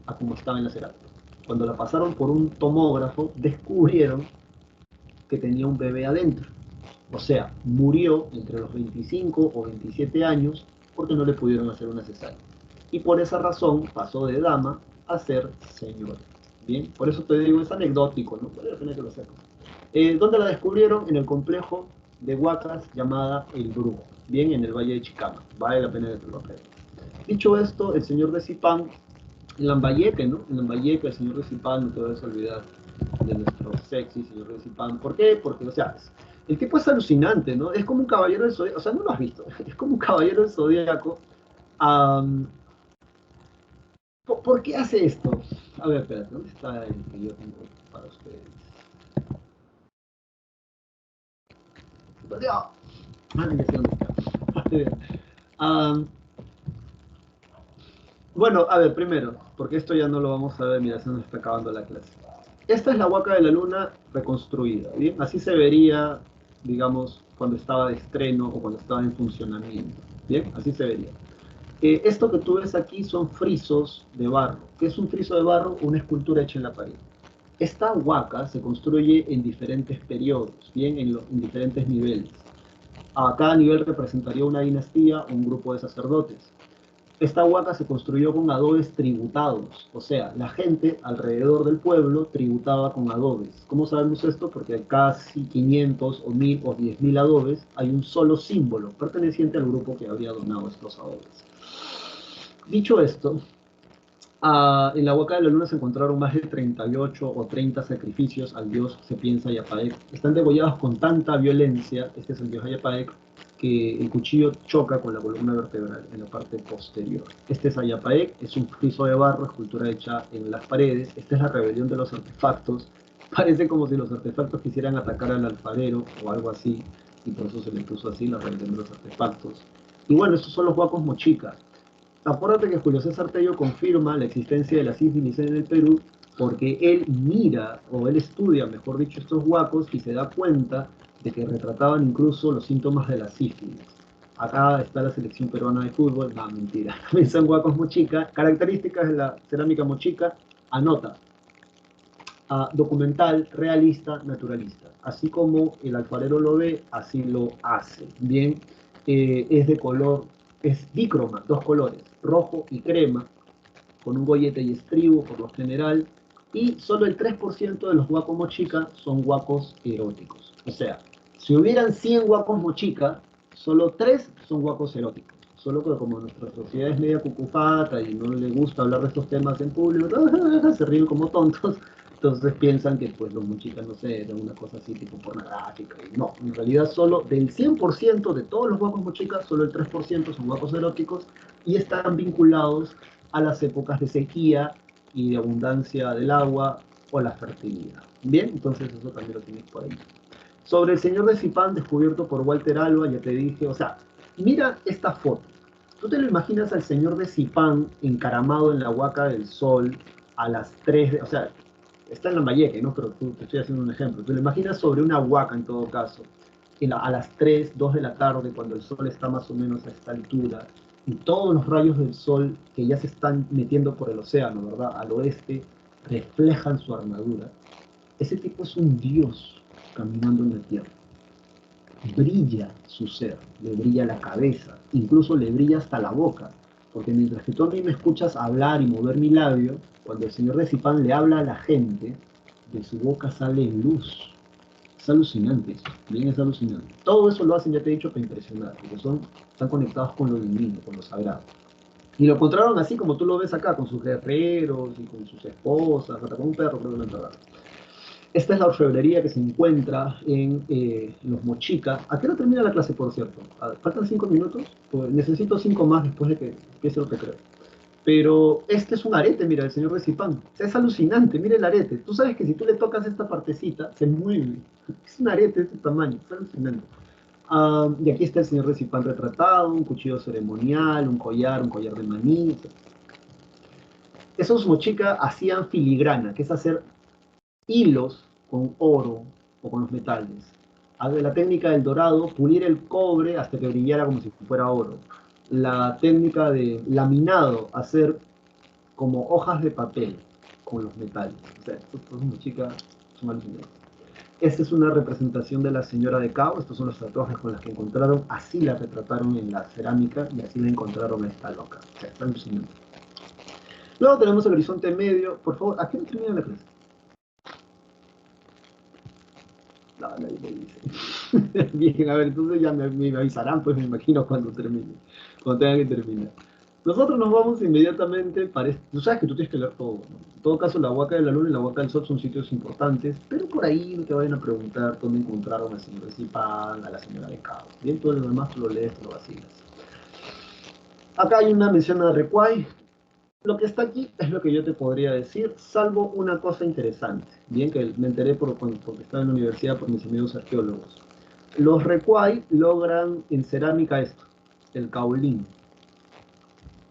a como estaba en la cerámica. Cuando la pasaron por un tomógrafo, descubrieron que tenía un bebé adentro. O sea, murió entre los 25 o 27 años porque no le pudieron hacer una cesárea. Y por esa razón pasó de dama a ser señora. Bien, por eso te digo, es anecdótico, ¿no? Vale la pena que lo sepas. ¿Dónde la descubrieron? En el complejo de huacas llamada El Brujo, bien, en el Valle de Chicama. Vale la pena que lo aprendas. Dicho esto, el señor de Zipán, en Lambayeque, ¿no? En Lambayeque, el señor de Zipán, no te vas a olvidar de nuestro sexy señor de Zipán. ¿Por qué? Porque, o sea, el tipo es alucinante, ¿no? Es como un caballero del zodiaco, o sea, no lo has visto, es como un caballero del zodiaco. Um, ¿Por qué hace esto? A ver, espérate, ¿dónde está el que yo tengo para ustedes? Ah, ya sé dónde está. Um, bueno, a ver, primero, porque esto ya no lo vamos a ver, mira, se nos está acabando la clase. Esta es la Huaca de la Luna reconstruida, ¿bien? Así se vería, digamos, cuando estaba de estreno o cuando estaba en funcionamiento, ¿bien? Así se vería. Esto que tú ves aquí son frisos de barro. ¿Qué es un friso de barro? Una escultura hecha en la pared. Esta huaca se construye en diferentes periodos, ¿bien? En diferentes niveles. A cada nivel representaría una dinastía o un grupo de sacerdotes. Esta huaca se construyó con adobes tributados, o sea, la gente alrededor del pueblo tributaba con adobes. ¿Cómo sabemos esto? Porque hay casi 500 o 1000 o 10.000 adobes, hay un solo símbolo perteneciente al grupo que habría donado estos adobes. Dicho esto, en la Huaca de la Luna se encontraron más de 38 o 30 sacrificios al dios, se piensa, Ayapaek. Están degollados con tanta violencia, este es el dios Ayapaek, que el cuchillo choca con la columna vertebral en la parte posterior. Este es Ayapaek, es un friso de barro, escultura hecha en las paredes. Esta es la rebelión de los artefactos. Parece como si los artefactos quisieran atacar al alfarero o algo así, y por eso se le puso así, la rebelión de los artefactos. Y bueno, estos son los huacos mochicas. Acuérdate que Julio César Tello confirma la existencia de la sífilis en el Perú porque él mira, o él estudia, mejor dicho, estos huacos y se da cuenta de que retrataban incluso los síntomas de la sífilis. Acá está la selección peruana de fútbol, no, mentira, también son huacos mochica. Características de la cerámica mochica, anota, documental, realista, naturalista. Así como el alfarero lo ve, así lo hace. Bien, es de color, es dícroma, dos colores, rojo y crema, con un gollete y estribo por lo general, y solo el 3% de los guacos mochica son guacos eróticos. O sea, si hubieran 100 guacos mochica, solo 3 son guacos eróticos. Solo que como nuestra sociedad es media cucufata y no le gusta hablar de estos temas en público, se ríen como tontos, entonces piensan que pues los mochicas, no sé, de una cosa así tipo pornográfica. Y no, en realidad solo del 100% de todos los guacos mochicas, solo el 3% son guacos eróticos y están vinculados a las épocas de sequía y de abundancia del agua o la fertilidad. Bien, entonces eso también lo tienes por ahí. Sobre el señor de Zipán, descubierto por Walter Alba, ya te dije, o sea, mira esta foto. ¿Tú te lo imaginas al señor de Zipán encaramado en la Huaca del Sol a las 3, o sea, está en Lambayeque, ¿no? Pero te estoy haciendo un ejemplo. Te lo imaginas sobre una huaca en todo caso, a las 3, 2 de la tarde, cuando el sol está más o menos a esta altura, y todos los rayos del sol que ya se están metiendo por el océano, ¿verdad? Al oeste, reflejan su armadura. Ese tipo es un dios caminando en la tierra. Brilla su ser, le brilla la cabeza, incluso le brilla hasta la boca, porque mientras que tú a mí me escuchas hablar y mover mi labio, cuando el señor de Zipán le habla a la gente, de su boca sale luz. Es alucinante eso, bien es alucinante. Todo eso lo hacen, ya te he dicho, para impresionar, porque están conectados con lo divino, con lo sagrado. Y lo encontraron así como tú lo ves acá, con sus guerreros y con sus esposas, hasta con un perro, creo que lo enterraron. Esta es la orfebrería que se encuentra en Los Mochicas. ¿A qué hora termina la clase, por cierto? ¿Faltan 5 minutos? Pues necesito 5 más después de que empiece lo que creo. Pero este es un arete, mira, el señor de Zipán. O sea, es alucinante, mira el arete. Tú sabes que si tú le tocas esta partecita, se mueve. Es un arete de este tamaño, es alucinante. Y aquí está el señor de Zipán retratado, un cuchillo ceremonial, un collar de maní. Esos mochicas hacían filigrana, que es hacer hilos con oro o con los metales. La técnica del dorado, pulir el cobre hasta que brillara como si fuera oro. La técnica de laminado, hacer como hojas de papel con los metales. O sea, estos muy chicas son alucinantes. Esta es una representación de la señora de Cao. Estos son los tatuajes con las que encontraron. Así la retrataron en la cerámica y así la encontraron a esta loca. O sea, está alucinante. Luego tenemos el horizonte medio. Por favor, ¿a qué no termina la clase? No, nadie me dice. Bien, a ver, entonces ya me avisarán, pues me imagino cuando termine, cuando tengan que terminar. Nosotros nos vamos inmediatamente para... Tú sabes que tú tienes que leer todo, ¿no? En todo caso, la Huaca de la Luna y la Huaca del Sol son sitios importantes, pero por ahí no te vayan a preguntar dónde encontraron al señor de Zipán, a la señora de Cabo. Bien, todo lo demás tú lo lees, tú lo vacilas. Acá hay una mención a Recuay. Lo que está aquí es lo que yo te podría decir, salvo una cosa interesante, bien, que me enteré porque estaba en la universidad por mis amigos arqueólogos. Los Recuay logran en cerámica esto, el caolín.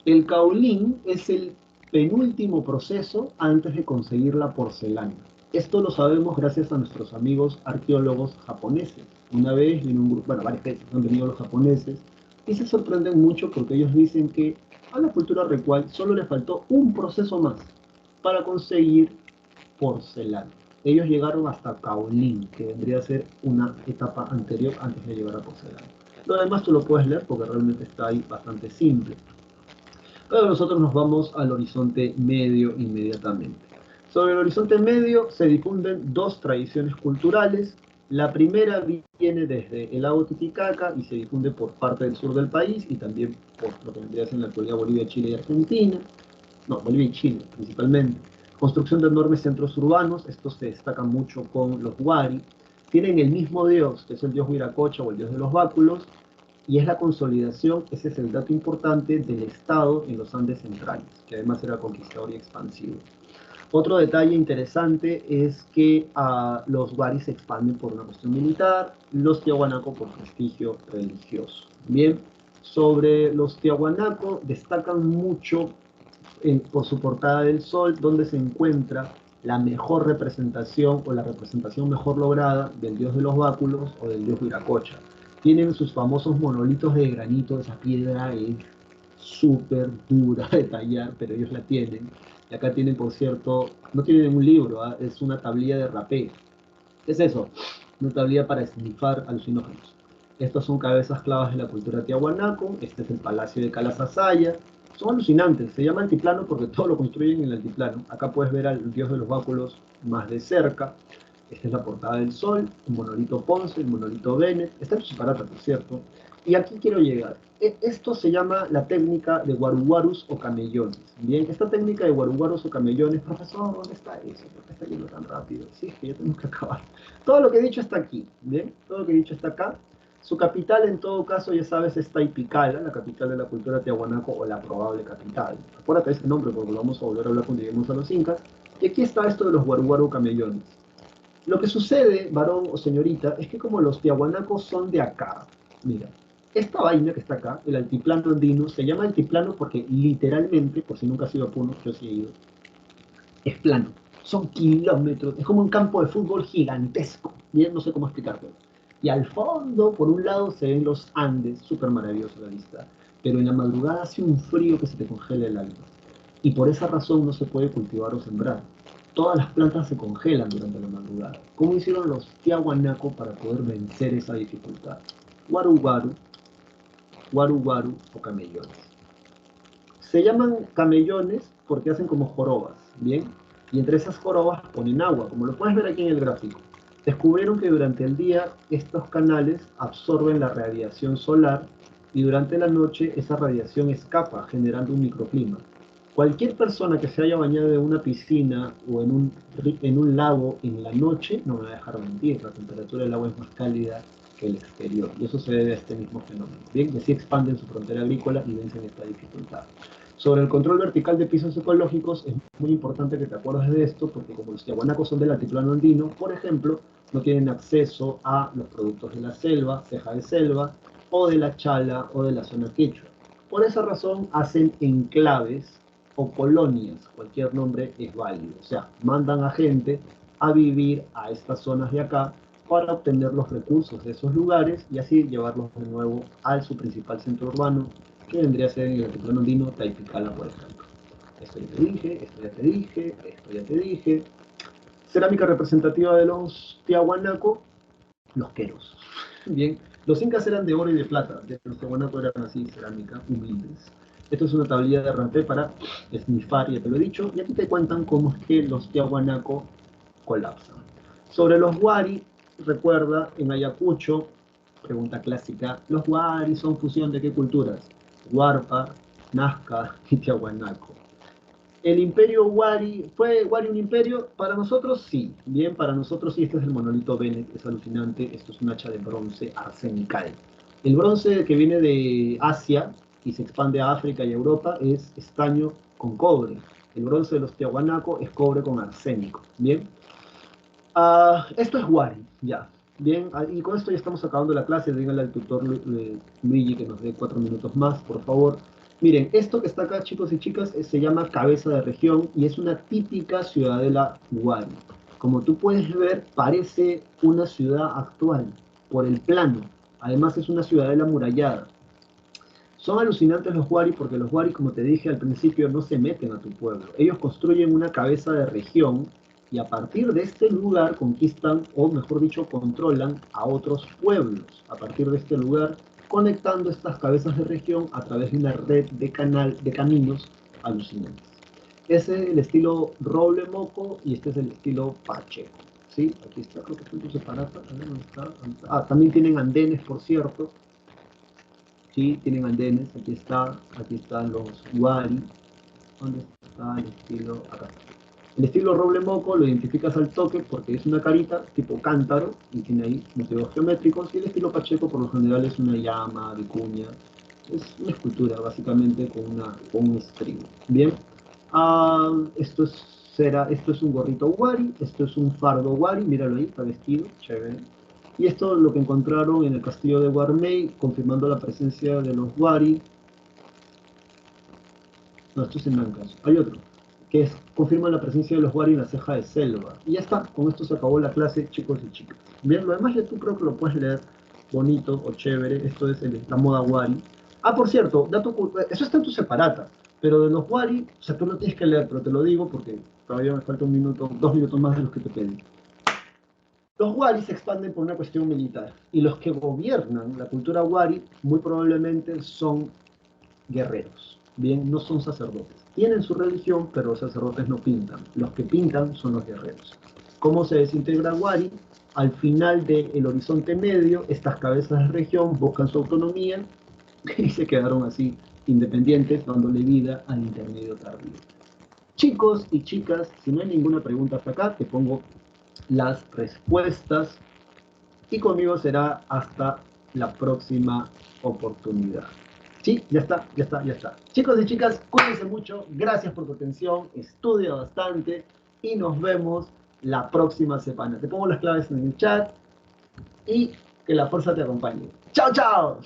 El caolín es el penúltimo proceso antes de conseguir la porcelana. Esto lo sabemos gracias a nuestros amigos arqueólogos japoneses. Una vez vino un grupo, bueno, varias veces han venido los japoneses y se sorprenden mucho porque ellos dicen que a la cultura Recuay solo le faltó un proceso más para conseguir porcelana. Ellos llegaron hasta caolín, que vendría a ser una etapa anterior antes de llegar a porcelana. Lo demás tú lo puedes leer porque realmente está ahí bastante simple. Pero nosotros nos vamos al horizonte medio inmediatamente. Sobre el horizonte medio se difunden dos tradiciones culturales. La primera viene desde el lago Titicaca y se difunde por parte del sur del país y también por lo que vendría a ser en la actualidad Bolivia, Chile y Argentina. No, Bolivia y Chile principalmente. Construcción de enormes centros urbanos, estos se destacan mucho con los Huari. Tienen el mismo dios, que es el dios Huiracocha o el dios de los báculos, y es la consolidación, ese es el dato importante, del Estado en los Andes centrales, que además era conquistador y expansivo. Otro detalle interesante es que los Huaris se expanden por una cuestión militar, los Tiahuanaco por prestigio religioso. Bien, sobre los Tiahuanaco destacan mucho por su portada del sol, donde se encuentra la mejor representación o la representación mejor lograda del dios de los báculos o del dios Viracocha. Tienen sus famosos monolitos de granito, esa piedra es súper dura de tallar, pero ellos la tienen. Y acá tienen, por cierto, no tienen un libro, ¿eh? Es una tablilla de rapé. ¿Qué es eso? Una tablilla para esnifar alucinógenos. Estas son cabezas clavas de la cultura tiahuanaco. Este es el palacio de Calasasaya. Son alucinantes. Se llama altiplano porque todo lo construyen en el altiplano. Acá puedes ver al dios de los báculos más de cerca. Esta es la portada del sol, el monolito Ponce, el monolito Bennett. Está en Chiparata, por cierto. Y aquí quiero llegar. Esto se llama la técnica de guaruguarus o camellones. Bien, esta técnica de guaruguarus o camellones, profesor, ¿dónde está eso? ¿Por qué está yendo tan rápido? Sí, es que ya tenemos que acabar. Todo lo que he dicho está aquí, ¿bien? Todo lo que he dicho está acá. Su capital, en todo caso, ya sabes, es Taipicala, la capital de la cultura tiahuanaco, o la probable capital. Acuérdate de ese nombre porque lo vamos a volver a hablar cuando lleguemos a los incas. Y aquí está esto de los guaruguaru camellones. Lo que sucede, varón o señorita, es que como los tiahuanacos son de acá, mira, esta vaina que está acá, el altiplano andino, se llama altiplano porque literalmente, por si nunca has ido a Puno, yo sí he ido, es plano. Son kilómetros, es como un campo de fútbol gigantesco. Bien, no sé cómo explicártelo. Y al fondo, por un lado, se ven los Andes, súper maravilloso la vista. Pero en la madrugada hace un frío que se te congela el alma. Y por esa razón no se puede cultivar o sembrar. Todas las plantas se congelan durante la madrugada. ¿Cómo hicieron los tiahuanaco para poder vencer esa dificultad? Guaru guaru, guaru guaru o camellones. Se llaman camellones porque hacen como jorobas, ¿bien? Y entre esas jorobas ponen agua, como lo puedes ver aquí en el gráfico. Descubrieron que durante el día estos canales absorben la radiación solar y durante la noche esa radiación escapa, generando un microclima. Cualquier persona que se haya bañado en una piscina o en un lago en la noche, no me va a dejar mentir, la temperatura del agua es más cálida que el exterior. Y eso se debe a este mismo fenómeno. Bien, que sí expanden su frontera agrícola y vencen esta dificultad. Sobre el control vertical de pisos ecológicos, es muy importante que te acuerdes de esto, porque como los tiahuanacos son del altiplano andino, por ejemplo, no tienen acceso a los productos de la selva, ceja de selva, o de la chala o de la zona quechua. Por esa razón hacen enclaves o colonias, cualquier nombre es válido. O sea, mandan a gente a vivir a estas zonas de acá para obtener los recursos de esos lugares y así llevarlos de nuevo a su principal centro urbano, que vendría a ser en el altiplano andino Taipicala, por ejemplo. Esto ya te dije, esto ya te dije, esto ya te dije. Cerámica representativa de los tiahuanaco, los queros. Bien, los incas eran de oro y de plata, los tiahuanaco eran así, cerámica, humildes. Esto es una tablilla de rampé para esnifar, ya te lo he dicho, y aquí te cuentan cómo es que los tiahuanaco colapsan. Sobre los wari, recuerda, en Ayacucho, pregunta clásica, ¿los wari son fusión de qué culturas? Huarpa, Nazca y Tiahuanaco. El imperio Wari, ¿fue Wari un imperio? Para nosotros sí, bien, para nosotros sí, este es el monolito Bennett, es alucinante, esto es un hacha de bronce arsenical. El bronce que viene de Asia y se expande a África y Europa es estaño con cobre. El bronce de los Tiahuanaco es cobre con arsénico, bien. Esto es Wari, ya. Bien, y con esto ya estamos acabando la clase. Díganle al tutor Luigi que nos dé 4 minutos más, por favor. Miren, esto que está acá, chicos y chicas, se llama cabeza de región y es una típica ciudadela Wari. Como tú puedes ver, parece una ciudad actual por el plano. Además, es una ciudadela amurallada. Son alucinantes los Wari porque los Wari, como te dije al principio, no se meten a tu pueblo. Ellos construyen una cabeza de región y a partir de este lugar conquistan, o mejor dicho, controlan a otros pueblos. A partir de este lugar, conectando estas cabezas de región a través de una red de caminos alucinantes. Ese es el estilo roble moco y este es el estilo pacheco. ¿Sí? Aquí está, creo que está en tu separata. A ver, ¿dónde está? También tienen andenes, por cierto. Sí, tienen andenes, aquí están los Wari. ¿Dónde está el estilo? Acá. El estilo roble moco lo identificas al toque porque es una carita tipo cántaro y tiene ahí motivos geométricos. Y el estilo pacheco por lo general es una llama, vicuña. Es una escultura básicamente con un estribo. Bien, esto es cera, esto es un gorrito Wari, esto es un fardo Wari, míralo ahí, está vestido, chévere. Y esto es lo que encontraron en el castillo de Guarmey, confirmando la presencia de los Wari. No, esto es en Nancas. Hay otro, que es, confirma la presencia de los Wari en la ceja de selva. Y ya está, con esto se acabó la clase, chicos y chicas. Bien, lo demás ya tú creo que lo puedes leer bonito o chévere. Esto es la moda Wari. Por cierto, eso está en tu separata. Pero de los Wari, o sea, tú lo tienes que leer, pero te lo digo porque todavía me falta 1 minuto, 2 minutos más de los que te pedí. Los Wari se expanden por una cuestión militar y los que gobiernan la cultura Wari muy probablemente son guerreros, bien, no son sacerdotes. Tienen su religión, pero los sacerdotes no pintan. Los que pintan son los guerreros. ¿Cómo se desintegra Wari? Al final del horizonte medio, estas cabezas de región buscan su autonomía y se quedaron así independientes, dándole vida al intermedio tardío. Chicos y chicas, si no hay ninguna pregunta hasta acá, te pongo las respuestas y conmigo será hasta la próxima oportunidad. Sí, ya está, ya está, ya está. Chicos y chicas, cuídense mucho, gracias por tu atención, estudia bastante y nos vemos la próxima semana. Te pongo las claves en el chat y que la fuerza te acompañe. ¡Chao, chao!